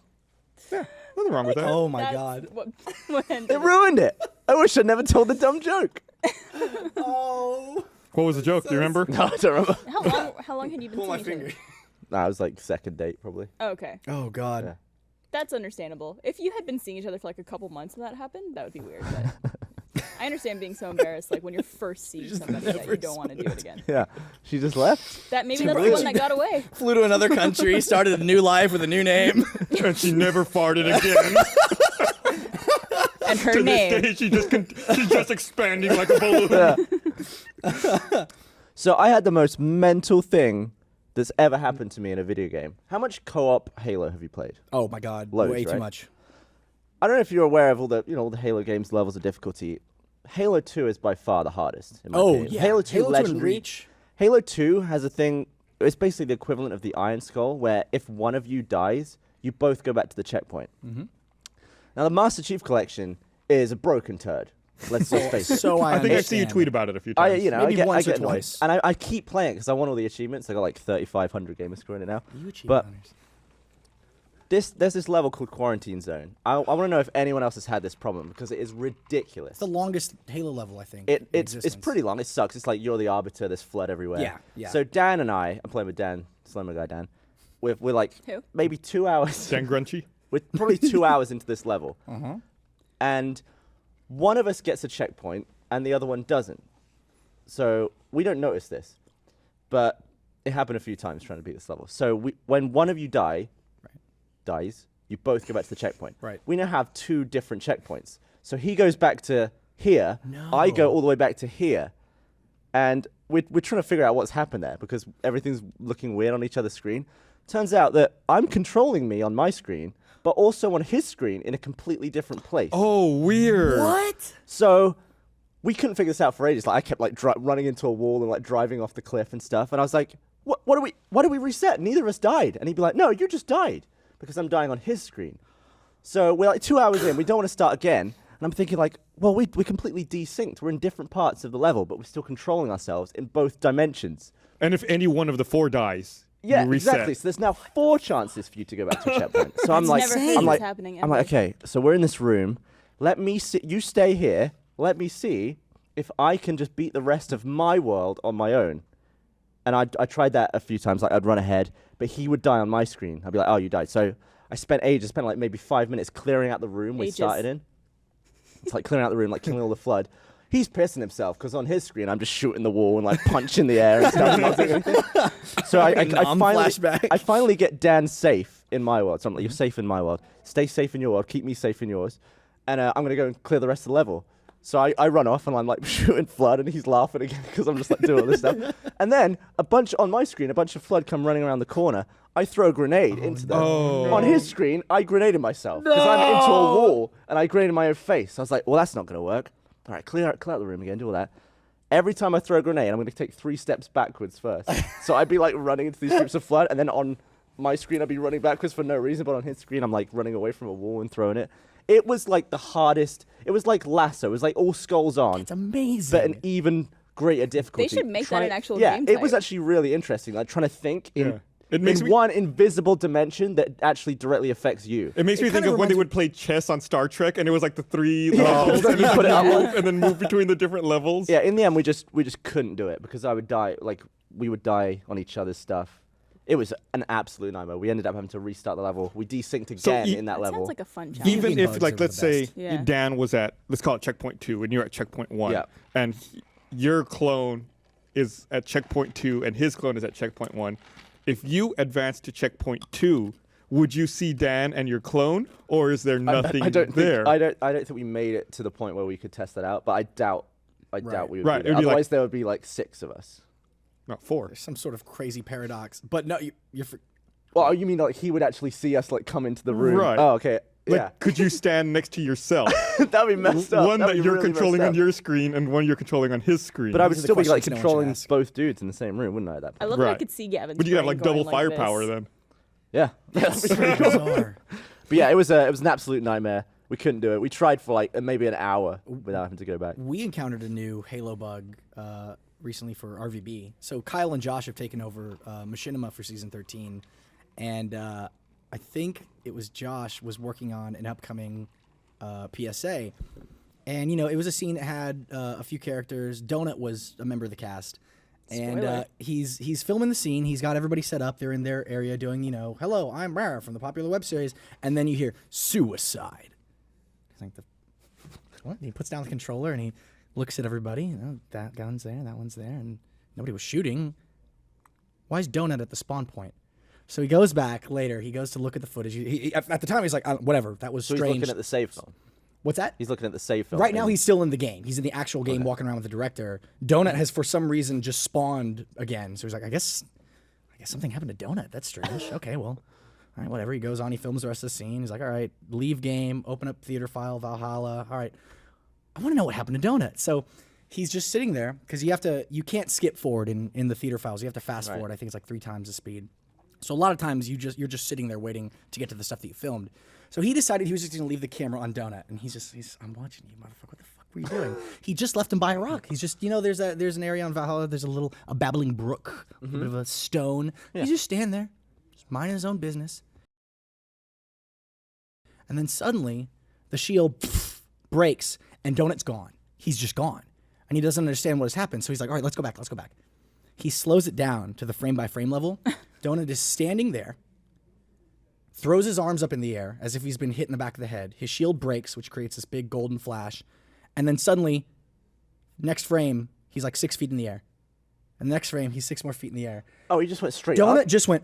[SPEAKER 1] Yeah, nothing wrong with that.
[SPEAKER 4] Oh my
[SPEAKER 2] That's
[SPEAKER 4] god.
[SPEAKER 2] what ended
[SPEAKER 3] It ruined it. I wish I'd never told the dumb joke.
[SPEAKER 4] Oh.
[SPEAKER 1] What was the joke? Do you remember?
[SPEAKER 3] No, I don't remember.
[SPEAKER 2] How long had you been
[SPEAKER 4] Pull
[SPEAKER 2] seeing
[SPEAKER 4] my
[SPEAKER 2] each other?
[SPEAKER 4] finger.
[SPEAKER 3] Nah, it was like second date probably.
[SPEAKER 2] Oh, okay.
[SPEAKER 4] Oh god.
[SPEAKER 3] Yeah.
[SPEAKER 2] That's understandable. If you had been seeing each other for like a couple months and that happened, that would be weird. But I understand being so embarrassed, like when you're first seeing somebody that you don't want to do it again.
[SPEAKER 3] Yeah. She just left.
[SPEAKER 2] That maybe
[SPEAKER 4] She
[SPEAKER 2] that's the
[SPEAKER 4] really-
[SPEAKER 2] one that got away.
[SPEAKER 4] Flew to another country, started a new life with a new name.
[SPEAKER 1] And she never farted again.
[SPEAKER 2] And her
[SPEAKER 1] To
[SPEAKER 2] name.
[SPEAKER 1] this day, she's just expanding like a balloon.
[SPEAKER 3] Yeah. So I had the most mental thing that's ever happened to me in a video game. How much co-op Halo have you played?
[SPEAKER 4] Oh my god.
[SPEAKER 3] Loads,
[SPEAKER 4] Way too
[SPEAKER 3] right?
[SPEAKER 4] much.
[SPEAKER 3] I don't know if you're aware of all the Halo games levels of difficulty. Halo 2 is by far the hardest. In my
[SPEAKER 4] Oh
[SPEAKER 3] opinion.
[SPEAKER 4] yeah.
[SPEAKER 3] Halo 2
[SPEAKER 4] and
[SPEAKER 3] Legendary.
[SPEAKER 4] Reach.
[SPEAKER 3] Halo 2 has a thing. It's basically the equivalent of the Iron Skull, where if one of you dies, you both go back to the checkpoint. Now the Master Chief Collection is a broken turd. Let's just face it.
[SPEAKER 4] So I
[SPEAKER 1] I think I see you
[SPEAKER 4] understand.
[SPEAKER 1] tweet about it a few
[SPEAKER 3] I,
[SPEAKER 1] times.
[SPEAKER 3] you know,
[SPEAKER 4] Maybe
[SPEAKER 3] I get,
[SPEAKER 4] once
[SPEAKER 3] I
[SPEAKER 4] or
[SPEAKER 3] get annoyed.
[SPEAKER 4] twice.
[SPEAKER 3] And I keep playing it because I want all the achievements. I got like 3,500 gamer score in it now.
[SPEAKER 4] You achievement
[SPEAKER 3] But
[SPEAKER 4] hunters.
[SPEAKER 3] there's this level called Quarantine Zone. I want to know if anyone else has had this problem because it is ridiculous.
[SPEAKER 4] It's the longest Halo level, I think. in
[SPEAKER 3] It's
[SPEAKER 4] existence.
[SPEAKER 3] pretty long. It sucks. It's like you're the arbiter. There's flood everywhere.
[SPEAKER 4] Yeah, yeah.
[SPEAKER 3] So Dan and I'm playing with Dan, Slimmer guy Dan. We're like
[SPEAKER 2] Who?
[SPEAKER 3] maybe 2 hours.
[SPEAKER 1] Dan Grunchy?
[SPEAKER 3] We're probably 2 hours into this level, and one of us gets a checkpoint and the other one doesn't. So we don't notice this, but it happened a few times trying to beat this level. So when one of you dies, you both go back to the checkpoint.
[SPEAKER 4] Right.
[SPEAKER 3] We now have 2 different checkpoints. So he goes back to here.
[SPEAKER 4] No.
[SPEAKER 3] I go all the way back to here. And we're trying to figure out what's happened there because everything's looking weird on each other's screen. Turns out that I'm controlling me on my screen, but also on his screen in a completely different place.
[SPEAKER 1] Oh, weird.
[SPEAKER 4] What?
[SPEAKER 3] So we couldn't figure this out for ages. Like I kept like running into a wall and like driving off the cliff and stuff. And I was like, why do we reset? Neither of us died. And he'd be like, no, you just died because I'm dying on his screen. So we're like 2 hours in. We don't want to start again. And I'm thinking like, well, we completely desynced. We're in different parts of the level, but we're still controlling ourselves in both dimensions.
[SPEAKER 1] And if any one of the 4 dies,
[SPEAKER 3] Yeah,
[SPEAKER 1] you reset.
[SPEAKER 3] exactly. So there's now 4 chances for you to go back to a checkpoint. So I'm
[SPEAKER 2] It's
[SPEAKER 3] like,
[SPEAKER 2] never heard
[SPEAKER 3] I'm
[SPEAKER 2] this
[SPEAKER 3] like,
[SPEAKER 2] happening
[SPEAKER 3] I'm like,
[SPEAKER 2] ever.
[SPEAKER 3] okay. So we're in this room. Let me see. You stay here. Let me see if I can just beat the rest of my world on my own. And I tried that a few times. Like I'd run ahead, but he would die on my screen. I'd be like, oh, you died. So I spent like maybe 5 minutes clearing out the room we
[SPEAKER 2] Ages.
[SPEAKER 3] started in. It's like clearing out the room, like killing all the flood. He's pissing himself because on his screen I'm just shooting the wall and like punching the air and stuff. Not doing anything. So I
[SPEAKER 4] Flashback.
[SPEAKER 3] finally get Dan safe in my world. So I'm like, you're safe in my world. Stay safe in your world. Keep me safe in yours. And I'm gonna go and clear the rest of the level. So I run off and I'm like shooting flood and he's laughing again because I'm just like doing all this stuff. And then on my screen, a bunch of flood come running around the corner. I throw a grenade into them.
[SPEAKER 1] Oh.
[SPEAKER 3] On his screen, I grenaded myself because I'm into a wall and I grenaded my own face. I was like, well, that's not gonna work. All right, clear out the room again, do all that. Every time I throw a grenade, I'm going to take 3 steps backwards first. So I'd be like running into these groups of flood, and then on my screen, I'd be running backwards for no reason, but on his screen, I'm like running away from a wall and throwing it. It was like the hardest. It was like Lasso. It was like all skulls on,
[SPEAKER 4] It's amazing.
[SPEAKER 3] but an even greater difficulty.
[SPEAKER 2] should make that an actual
[SPEAKER 3] yeah,
[SPEAKER 2] game
[SPEAKER 3] it was
[SPEAKER 2] type.
[SPEAKER 3] actually really interesting. Like trying to think in,
[SPEAKER 1] Yeah. It makes
[SPEAKER 3] in
[SPEAKER 1] me-
[SPEAKER 3] one invisible dimension that actually directly affects you.
[SPEAKER 1] It makes me think
[SPEAKER 4] kinda
[SPEAKER 1] of when they
[SPEAKER 4] reminds
[SPEAKER 1] would play chess on Star Trek, and it was like the 3 levels, and,
[SPEAKER 3] You put it up.
[SPEAKER 1] and then move between the different levels.
[SPEAKER 3] Yeah, in the end, we just couldn't do it because I would die. Like we would die on each other's stuff. It was an absolute nightmare. We ended up having to restart the level. We desynced again in that
[SPEAKER 2] That
[SPEAKER 3] level.
[SPEAKER 2] sounds like a fun challenge.
[SPEAKER 1] Even
[SPEAKER 4] Queefing
[SPEAKER 1] if,
[SPEAKER 4] bugs
[SPEAKER 1] like,
[SPEAKER 4] are
[SPEAKER 1] let's
[SPEAKER 4] the
[SPEAKER 1] say
[SPEAKER 4] best.
[SPEAKER 2] Yeah.
[SPEAKER 1] Dan was at, let's call it checkpoint 2, and you're at checkpoint 1,
[SPEAKER 3] Yeah.
[SPEAKER 1] and your clone is at checkpoint 2, and his clone is at checkpoint 1. If you advance to checkpoint 2, would you see Dan and your clone, or is there nothing
[SPEAKER 3] I don't
[SPEAKER 1] there?
[SPEAKER 3] think I don't think we made it to the point where we could test that out. But I doubt we would.
[SPEAKER 1] Right,
[SPEAKER 3] do
[SPEAKER 1] it
[SPEAKER 3] that.
[SPEAKER 1] would be like-
[SPEAKER 3] Otherwise, there would be like 6 of us.
[SPEAKER 1] No, 4.
[SPEAKER 4] There's some sort of crazy paradox. But no, you're
[SPEAKER 3] Well, you mean like he would actually see us like come into the room?
[SPEAKER 1] Right.
[SPEAKER 3] Oh, okay.
[SPEAKER 1] Like,
[SPEAKER 3] Yeah.
[SPEAKER 1] could you stand next to yourself?
[SPEAKER 3] That'd be messed up.
[SPEAKER 1] One
[SPEAKER 3] That'd
[SPEAKER 1] that
[SPEAKER 3] be
[SPEAKER 1] you're
[SPEAKER 3] really
[SPEAKER 1] controlling
[SPEAKER 3] messed
[SPEAKER 1] on
[SPEAKER 3] up.
[SPEAKER 1] your screen, and one you're controlling on his screen.
[SPEAKER 3] But I would
[SPEAKER 4] These are the
[SPEAKER 3] still be like
[SPEAKER 4] questions no one should
[SPEAKER 3] controlling
[SPEAKER 4] ask.
[SPEAKER 3] both dudes in the same room, wouldn't I? At that
[SPEAKER 2] I
[SPEAKER 3] point?
[SPEAKER 2] love that I
[SPEAKER 1] Right.
[SPEAKER 2] could see Gavin's
[SPEAKER 1] But you have
[SPEAKER 2] brain
[SPEAKER 1] like double
[SPEAKER 2] going like
[SPEAKER 1] firepower
[SPEAKER 2] this.
[SPEAKER 1] then.
[SPEAKER 3] Yeah. That'd be pretty cool.
[SPEAKER 4] bizarre.
[SPEAKER 3] But yeah, it was an absolute nightmare. We couldn't do it. We tried for like maybe an hour without having to go back.
[SPEAKER 4] We encountered a new Halo bug recently for RVB. So Kyle and Josh have taken over Machinima for season 13, and I think it was Josh was working on an upcoming PSA, and it was a scene that had a few characters. Donut was a member of the cast. And
[SPEAKER 2] Spoiler.
[SPEAKER 4] he's filming the scene. He's got everybody set up. They're in their area doing, hello, I'm Rara from the popular web series. And then you hear suicide. It's like what? And he puts down the controller and he looks at everybody. That gun's there, that one's there, and nobody was shooting. Why is Donut at the spawn point? So he goes back later. He goes to look at the footage. At the time, he's like, whatever. That was
[SPEAKER 3] So he's
[SPEAKER 4] strange.
[SPEAKER 3] looking at the save film.
[SPEAKER 4] What's that?
[SPEAKER 3] He's looking at the save film.
[SPEAKER 4] Right now, he's still in the game. He's in the actual game, walking around with the director. Donut has, for some reason, just spawned again. So he's like, I guess something happened to Donut. That's strange. Okay, well, all right, whatever. He goes on. He films the rest of the scene. He's like, all right, leave game, open up theater file, Valhalla. All right, I want to know what happened to Donut. So he's just sitting there because you can't skip forward in the theater files. You have to fast forward. I think it's like 3 times the speed. So a lot of times you're just sitting there waiting to get to the stuff that you filmed. So he decided he was just going to leave the camera on Donut, and I'm watching you, motherfucker. What the fuck were you doing? He just left him by a rock. He's just, there's an area on Valhalla. There's a babbling brook, a bit of a stone.
[SPEAKER 3] Yeah.
[SPEAKER 4] He's just standing there, just minding his own business. And then suddenly, the shield breaks, and Donut's gone. He's just gone, and he doesn't understand what has happened. So he's like, all right, let's go back. He slows it down to the frame-by-frame level. Donut is standing there, throws his arms up in the air as if he's been hit in the back of the head. His shield breaks, which creates this big golden flash. And then suddenly, next frame, he's like 6 feet in the air. And the next frame, he's 6 more feet in the air.
[SPEAKER 3] Oh, he just went straight
[SPEAKER 4] Donut
[SPEAKER 3] up?
[SPEAKER 4] just went.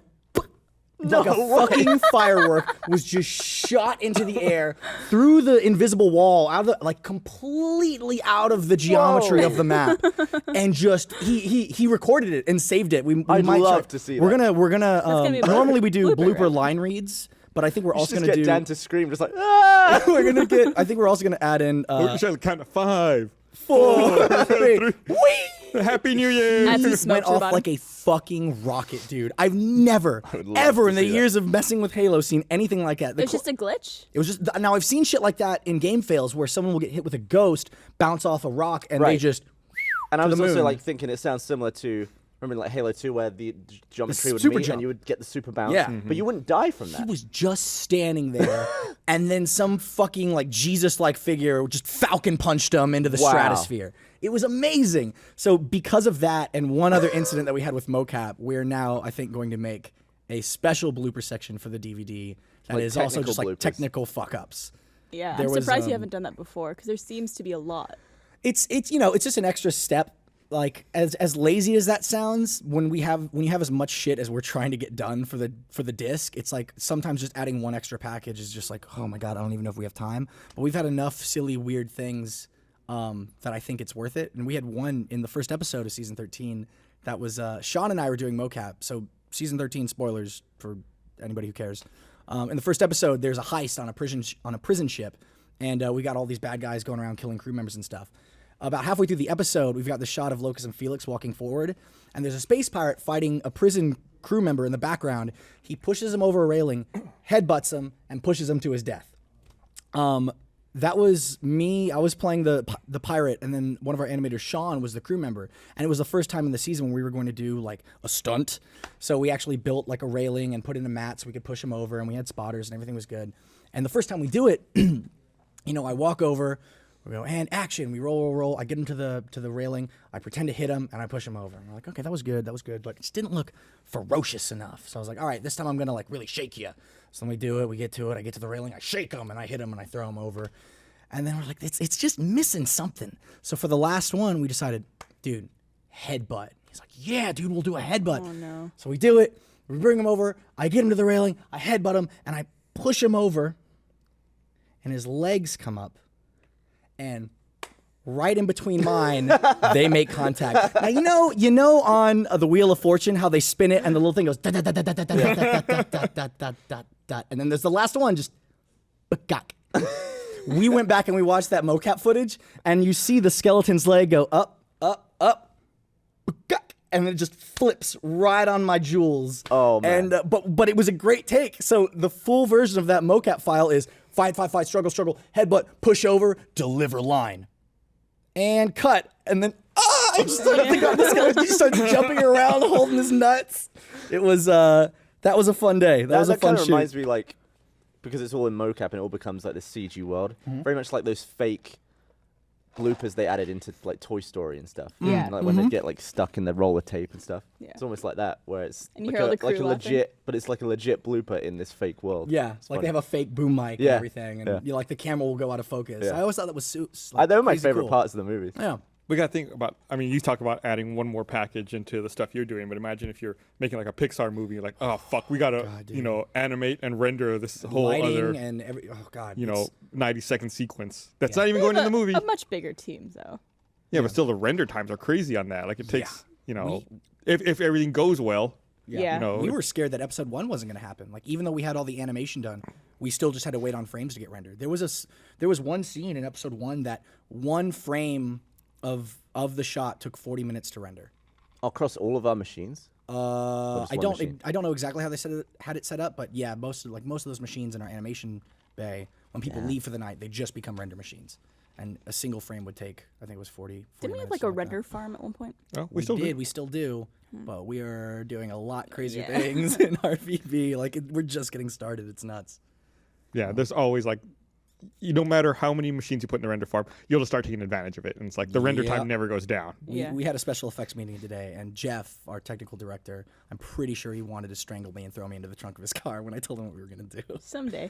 [SPEAKER 4] Like a fucking firework was just shot into the air through the invisible wall, out of the, like completely out of the geometry of the map, and just he recorded it and saved it.
[SPEAKER 3] I'd love to see
[SPEAKER 4] We're
[SPEAKER 3] that.
[SPEAKER 4] gonna
[SPEAKER 2] be a
[SPEAKER 4] normally we do
[SPEAKER 2] blooper,
[SPEAKER 4] blooper
[SPEAKER 2] right?
[SPEAKER 4] line reads, but I think we're
[SPEAKER 3] You
[SPEAKER 4] also
[SPEAKER 3] should
[SPEAKER 4] gonna
[SPEAKER 3] just
[SPEAKER 4] do.
[SPEAKER 3] get Dan to scream, just like, ah!
[SPEAKER 4] We're gonna get. I think we're also gonna add in
[SPEAKER 1] We're trying to count to 5.
[SPEAKER 4] 4, 3. Whee!
[SPEAKER 1] Happy New Year!
[SPEAKER 2] Add some
[SPEAKER 4] He
[SPEAKER 2] smoke
[SPEAKER 4] went
[SPEAKER 2] to the
[SPEAKER 4] off
[SPEAKER 2] bottom.
[SPEAKER 4] like a fucking rocket, dude. I've never,
[SPEAKER 3] would love
[SPEAKER 4] ever
[SPEAKER 3] to
[SPEAKER 4] in the
[SPEAKER 3] see that.
[SPEAKER 4] years of messing with Halo seen anything like that.
[SPEAKER 2] It was just a glitch.
[SPEAKER 4] It was just now I've seen shit like that in game fails where someone will get hit with a ghost, bounce off a rock, and they
[SPEAKER 3] Right.
[SPEAKER 4] just.
[SPEAKER 3] And I
[SPEAKER 4] to
[SPEAKER 3] was
[SPEAKER 4] the
[SPEAKER 3] also
[SPEAKER 4] moon.
[SPEAKER 3] like thinking it sounds similar to, remember like Halo 2 where the geometry would
[SPEAKER 4] super
[SPEAKER 3] meet
[SPEAKER 4] jump.
[SPEAKER 3] and you would get the super bounce?
[SPEAKER 4] Yeah.
[SPEAKER 3] But you wouldn't die from
[SPEAKER 4] He
[SPEAKER 3] that.
[SPEAKER 4] was just standing there, and then some fucking like Jesus-like figure just falcon punched him into the
[SPEAKER 3] Wow.
[SPEAKER 4] stratosphere. It was amazing. So because of that and one other incident that we had with Mocap, we're now I think going to make a special blooper section for the DVD that
[SPEAKER 3] Like
[SPEAKER 4] is also just
[SPEAKER 3] technical
[SPEAKER 4] like
[SPEAKER 3] bloopers.
[SPEAKER 4] technical fuck ups.
[SPEAKER 2] Yeah,
[SPEAKER 4] There
[SPEAKER 2] I'm
[SPEAKER 4] was,
[SPEAKER 2] surprised you haven't done that before because there seems to be a lot.
[SPEAKER 4] It's it's just an extra step. Like as lazy as that sounds, when you have as much shit as we're trying to get done for the disc, it's like sometimes just adding one extra package is just like, oh my god, I don't even know if we have time. But we've had enough silly weird things that I think it's worth it. And we had one in the first episode of season 13 that was Sean and I were doing Mocap. So season 13 spoilers for anybody who cares. In the first episode, there's a heist on a prison ship, and we got all these bad guys going around killing crew members and stuff. About halfway through the episode, we've got the shot of Locus and Felix walking forward, and there's a space pirate fighting a prison crew member in the background. He pushes him over a railing, headbutts him, and pushes him to his death. That was me. I was playing the pirate, and then one of our animators, Sean, was the crew member. And it was the first time in the season when we were going to do like a stunt. So we actually built like a railing and put in a mat so we could push him over, and we had spotters and everything was good. And the first time we do it, I walk over. We go, and action. We roll. I get him to the railing. I pretend to hit him, and I push him over. And we're like, okay, that was good. But it just didn't look ferocious enough. So I was like, all right, this time I'm going to like really shake you. So then we do it. We get to it. I get to the railing. I shake him, and I hit him, and I throw him over. And then we're like, it's just missing something. So for the last one, we decided, dude, headbutt. He's like, yeah, dude, we'll do a headbutt.
[SPEAKER 2] Oh, no.
[SPEAKER 4] So we do it. We bring him over. I get him to the railing. I headbutt him, and I push him over. And his legs come up. And right in between mine, they make contact. Now you know on the Wheel of Fortune how they spin it and the little thing goes da da da da da da da da da da da da da, and then there's the last one just bakak. We went back and we watched that mocap footage, and you see the skeleton's leg go up, bakak, and it just flips right on my jewels.
[SPEAKER 3] Oh, man.
[SPEAKER 4] And but it was a great take. So the full version of that mocap file is fight, struggle, headbutt, push over, deliver line, and cut. And then I just started thinking about the skeleton. He starts jumping around, holding his nuts. It was that was a fun day. That was a fun
[SPEAKER 3] kind of
[SPEAKER 4] shoot.
[SPEAKER 3] reminds me like, because it's all in mocap and it all becomes like this CG world. Very much like those fake bloopers they added into like Toy Story and stuff.
[SPEAKER 2] Yeah.
[SPEAKER 3] Like when they get like stuck in the roller tape and stuff.
[SPEAKER 2] Yeah.
[SPEAKER 3] It's almost like that, where it's
[SPEAKER 2] And you
[SPEAKER 3] like
[SPEAKER 2] hear all the
[SPEAKER 3] like
[SPEAKER 2] crew
[SPEAKER 3] a
[SPEAKER 2] laughing.
[SPEAKER 3] legit, but it's like a legit blooper in this fake world.
[SPEAKER 4] Yeah,
[SPEAKER 3] It's
[SPEAKER 4] like
[SPEAKER 3] funny.
[SPEAKER 4] they have a fake boom mic and
[SPEAKER 3] Yeah.
[SPEAKER 4] everything, and
[SPEAKER 3] Yeah.
[SPEAKER 4] you like the camera will go out of focus.
[SPEAKER 3] Yeah.
[SPEAKER 4] I always thought that was
[SPEAKER 3] They were my
[SPEAKER 4] crazy
[SPEAKER 3] favorite
[SPEAKER 4] cool.
[SPEAKER 3] parts of the movies.
[SPEAKER 4] Yeah.
[SPEAKER 1] We got to think about, I mean, you talk about adding one more package into the stuff you're doing, but imagine if you're making like a Pixar movie, like, oh, fuck, we got to,
[SPEAKER 4] God, dude.
[SPEAKER 1] animate and render this whole
[SPEAKER 4] Lighting
[SPEAKER 1] other,
[SPEAKER 4] and every God,
[SPEAKER 1] 90-second sequence. That's
[SPEAKER 4] Yeah.
[SPEAKER 1] not even going in the movie.
[SPEAKER 2] A much bigger team, though.
[SPEAKER 1] Yeah, but still the render times are crazy on that. Like it takes,
[SPEAKER 4] We-
[SPEAKER 1] if everything goes well,
[SPEAKER 2] Yeah.
[SPEAKER 1] you know,
[SPEAKER 4] we were scared that episode 1 wasn't going to happen. Like even though we had all the animation done, we still just had to wait on frames to get rendered. There was one scene in episode 1 that one frame of the shot took 40 minutes to render.
[SPEAKER 3] Across all of our machines. just
[SPEAKER 4] I
[SPEAKER 3] one
[SPEAKER 4] don't
[SPEAKER 3] machine?
[SPEAKER 4] I don't know exactly how they had it set up, but yeah, most of those machines in our animation bay, when people leave for the night, they just become render machines. And a single frame would take, I think it was 40
[SPEAKER 2] Didn't we have
[SPEAKER 4] minutes,
[SPEAKER 2] like a
[SPEAKER 4] something
[SPEAKER 2] render
[SPEAKER 4] that.
[SPEAKER 2] farm at one point?
[SPEAKER 1] well,
[SPEAKER 4] We
[SPEAKER 1] still
[SPEAKER 4] did,
[SPEAKER 1] do.
[SPEAKER 4] we still do, but we are doing a lot crazier
[SPEAKER 2] Yeah.
[SPEAKER 4] things in RVB. Like we're just getting started. It's nuts.
[SPEAKER 1] Yeah, there's always like, no matter how many machines you put in the render farm, you'll just start taking advantage of it. And it's like the render
[SPEAKER 4] Yeah.
[SPEAKER 1] time never goes down.
[SPEAKER 2] Yeah.
[SPEAKER 4] We had a special effects meeting today, and Jeff, our technical director, I'm pretty sure he wanted to strangle me and throw me into the trunk of his car when I told him what we were going to do.
[SPEAKER 2] Someday.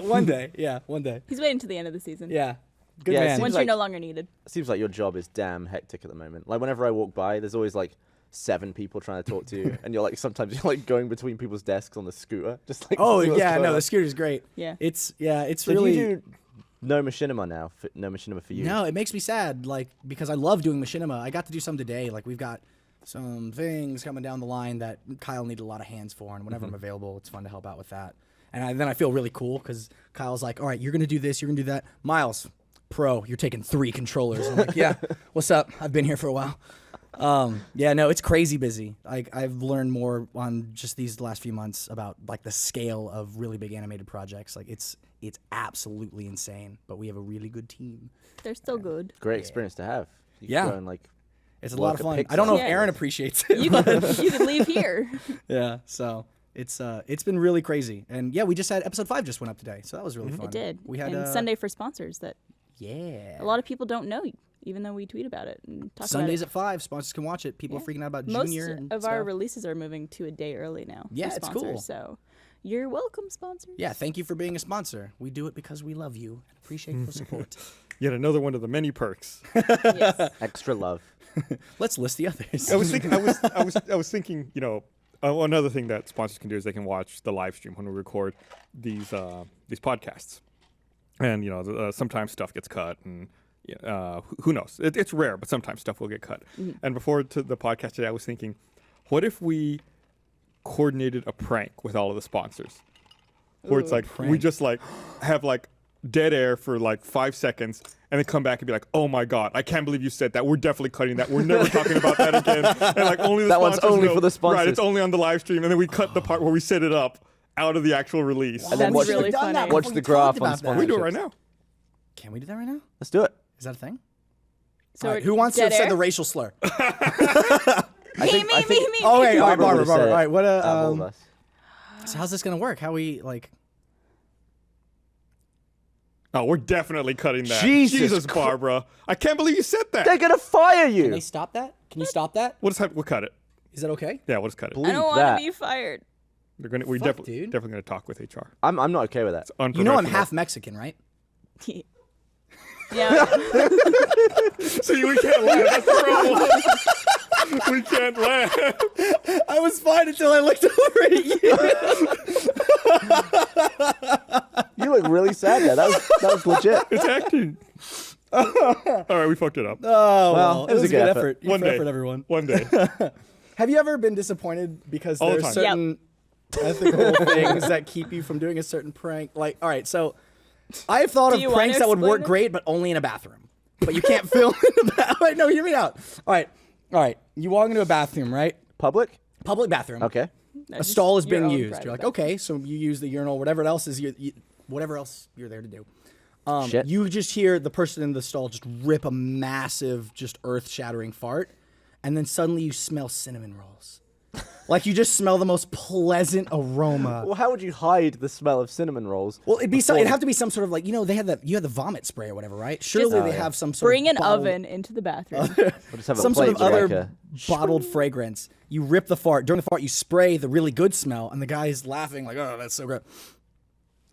[SPEAKER 4] One day. Yeah, one day.
[SPEAKER 2] He's waiting to the end of the season.
[SPEAKER 4] Yeah. Good
[SPEAKER 3] Yeah, it
[SPEAKER 4] man.
[SPEAKER 3] seems
[SPEAKER 2] Once
[SPEAKER 3] like-
[SPEAKER 2] you're no longer needed.
[SPEAKER 3] Seems like your job is damn hectic at the moment. Like whenever I walk by, there's always like 7 people trying to talk to you, and you're like sometimes you're like going between people's desks on the scooter, just like.
[SPEAKER 4] Oh
[SPEAKER 3] to see what's
[SPEAKER 4] yeah,
[SPEAKER 3] going
[SPEAKER 4] no,
[SPEAKER 3] on.
[SPEAKER 4] the scooter's great.
[SPEAKER 2] Yeah.
[SPEAKER 4] It's
[SPEAKER 3] So
[SPEAKER 4] really.
[SPEAKER 3] do you do no machinima now? No machinima for you.
[SPEAKER 4] No, it makes me sad, like, because I love doing machinima. I got to do some today. Like, we've got some things coming down the line that Kyle needed a lot of hands for, and whenever I'm available, it's fun to help out with that. And then I feel really cool because Kyle's like, all right, you're going to do this, you're going to do that. Miles, pro, you're taking 3 controllers. I'm like, yeah, what's up? I've been here for a while. Yeah, no, it's crazy busy. Like, I've learned more on just these last few months about, like, the scale of really big animated projects. Like, it's absolutely insane, but we have a really good team.
[SPEAKER 2] They're still good.
[SPEAKER 3] Great experience to have. You can
[SPEAKER 4] Yeah.
[SPEAKER 3] go and, like,
[SPEAKER 4] It's a
[SPEAKER 3] work
[SPEAKER 4] lot of
[SPEAKER 3] at
[SPEAKER 4] fun.
[SPEAKER 3] Pixar.
[SPEAKER 4] I don't know if
[SPEAKER 2] Yeah.
[SPEAKER 4] Aaron appreciates it.
[SPEAKER 2] You could leave here.
[SPEAKER 4] Yeah, so it's been really crazy, and yeah, we just had episode 5 just went up today, so that was really fun.
[SPEAKER 2] It did.
[SPEAKER 4] We had
[SPEAKER 2] and Sunday for sponsors that
[SPEAKER 4] yeah,
[SPEAKER 2] a lot of people don't know, even though we tweet about it and talk
[SPEAKER 4] Sundays
[SPEAKER 2] about
[SPEAKER 4] at 5. Sponsors can watch it. People
[SPEAKER 2] Yeah.
[SPEAKER 4] are freaking out about
[SPEAKER 2] it. Most
[SPEAKER 4] Junior. And
[SPEAKER 2] of our
[SPEAKER 4] stuff.
[SPEAKER 2] releases are moving to a day early now. for
[SPEAKER 4] Yeah, it's
[SPEAKER 2] sponsors,
[SPEAKER 4] cool.
[SPEAKER 2] So you're welcome, sponsors.
[SPEAKER 4] Yeah, thank you for being a sponsor. We do it because we love you and appreciate the support.
[SPEAKER 1] Yet another one of the many perks.
[SPEAKER 2] Yes.
[SPEAKER 3] extra love.
[SPEAKER 4] Let's list the others.
[SPEAKER 1] I was thinking. I was thinking. You know, another thing that sponsors can do is they can watch the live stream when we record these podcasts, and you know, sometimes stuff gets cut, and who knows? It's rare, but sometimes stuff will get cut. And before to the podcast today, I was thinking, what if we coordinated a prank with all of the sponsors, where it's
[SPEAKER 2] Ooh.
[SPEAKER 1] like we
[SPEAKER 4] Prank.
[SPEAKER 1] just like have like dead air for like 5 seconds. And then come back and be like, "Oh my God, I can't believe you said that. We're definitely cutting that. We're never talking about that again." And like only the
[SPEAKER 3] That one's
[SPEAKER 1] sponsors
[SPEAKER 3] only
[SPEAKER 1] know.
[SPEAKER 3] for the sponsors.
[SPEAKER 1] Right, it's only on the live stream, and then we cut the part where we set it up out of the actual release.
[SPEAKER 3] And then
[SPEAKER 2] That's
[SPEAKER 3] watch
[SPEAKER 2] really
[SPEAKER 3] the,
[SPEAKER 2] funny.
[SPEAKER 3] watch the graph on
[SPEAKER 1] We do it
[SPEAKER 3] sponsorships.
[SPEAKER 1] right now.
[SPEAKER 4] Can we do that right now?
[SPEAKER 3] Let's do it.
[SPEAKER 4] Is that a thing?
[SPEAKER 2] So
[SPEAKER 4] All right,
[SPEAKER 2] it-
[SPEAKER 4] who wants to
[SPEAKER 2] dead
[SPEAKER 4] say
[SPEAKER 2] air?
[SPEAKER 4] the racial slur?
[SPEAKER 2] Me.
[SPEAKER 4] Oh wait, all right,
[SPEAKER 3] Barbara
[SPEAKER 4] Barbara.
[SPEAKER 3] would've said
[SPEAKER 4] All
[SPEAKER 3] it
[SPEAKER 4] right, what
[SPEAKER 3] out of all of us.
[SPEAKER 4] so how's this gonna work? How we like?
[SPEAKER 1] Oh, we're definitely cutting that.
[SPEAKER 3] Jesus Christ.
[SPEAKER 1] Barbara, I can't believe you said that.
[SPEAKER 3] They're gonna fire
[SPEAKER 4] Can
[SPEAKER 3] you.
[SPEAKER 4] they stop that? Can you stop that?
[SPEAKER 1] We'll cut it.
[SPEAKER 4] Is that okay?
[SPEAKER 1] Yeah, we'll just cut it.
[SPEAKER 2] I don't want
[SPEAKER 3] that.
[SPEAKER 2] to be fired.
[SPEAKER 1] We're
[SPEAKER 4] Fuck,
[SPEAKER 1] definitely
[SPEAKER 4] dude.
[SPEAKER 1] gonna talk with HR.
[SPEAKER 3] I'm not okay with that.
[SPEAKER 1] It's
[SPEAKER 4] You know I'm
[SPEAKER 1] unprofessional.
[SPEAKER 4] half Mexican, right?
[SPEAKER 2] Yeah.
[SPEAKER 1] See, we can't laugh. That's the problem. We can't laugh.
[SPEAKER 4] I was fine until I looked over at you.
[SPEAKER 3] You look really sad there. That was legit.
[SPEAKER 1] It's acting. All right, we fucked it up.
[SPEAKER 4] Oh
[SPEAKER 3] Well, it was a good effort.
[SPEAKER 1] One day.
[SPEAKER 4] everyone.
[SPEAKER 1] One day.
[SPEAKER 4] Have you ever been disappointed because
[SPEAKER 1] All the
[SPEAKER 4] there's
[SPEAKER 1] time.
[SPEAKER 4] certain ethical things that keep you from doing a certain prank? Like, all right, so I've thought
[SPEAKER 2] Do
[SPEAKER 4] of
[SPEAKER 2] you wanna
[SPEAKER 4] pranks that would
[SPEAKER 2] explain
[SPEAKER 4] work
[SPEAKER 2] it?
[SPEAKER 4] great, but only in a bathroom. But you can't film in a bathroom. Wait, no, hear me out. All right. You walk into a bathroom, right?
[SPEAKER 3] Public?
[SPEAKER 4] Public bathroom.
[SPEAKER 3] Okay.
[SPEAKER 4] A stall is being used. You're like, okay, so you use the urinal, whatever else is whatever else you're there to do.
[SPEAKER 3] Shit.
[SPEAKER 4] You just hear the person in the stall just rip a massive, just earth-shattering fart, and then suddenly you smell cinnamon rolls. Like you just smell the most pleasant aroma.
[SPEAKER 3] Well, how would you hide the smell of cinnamon rolls?
[SPEAKER 4] Well, it'd have to be some sort of like, you had the vomit spray or whatever, right? Surely they have some sort
[SPEAKER 2] Bring
[SPEAKER 4] of
[SPEAKER 2] an
[SPEAKER 4] bottled-
[SPEAKER 2] oven into the bathroom.
[SPEAKER 3] We'll just have a
[SPEAKER 4] some sort
[SPEAKER 3] plate
[SPEAKER 4] of
[SPEAKER 3] with
[SPEAKER 4] other
[SPEAKER 3] like a
[SPEAKER 4] bottled fragrance. You rip the fart. During the fart, you spray the really good smell, and the guy's laughing like, "Oh, that's so great."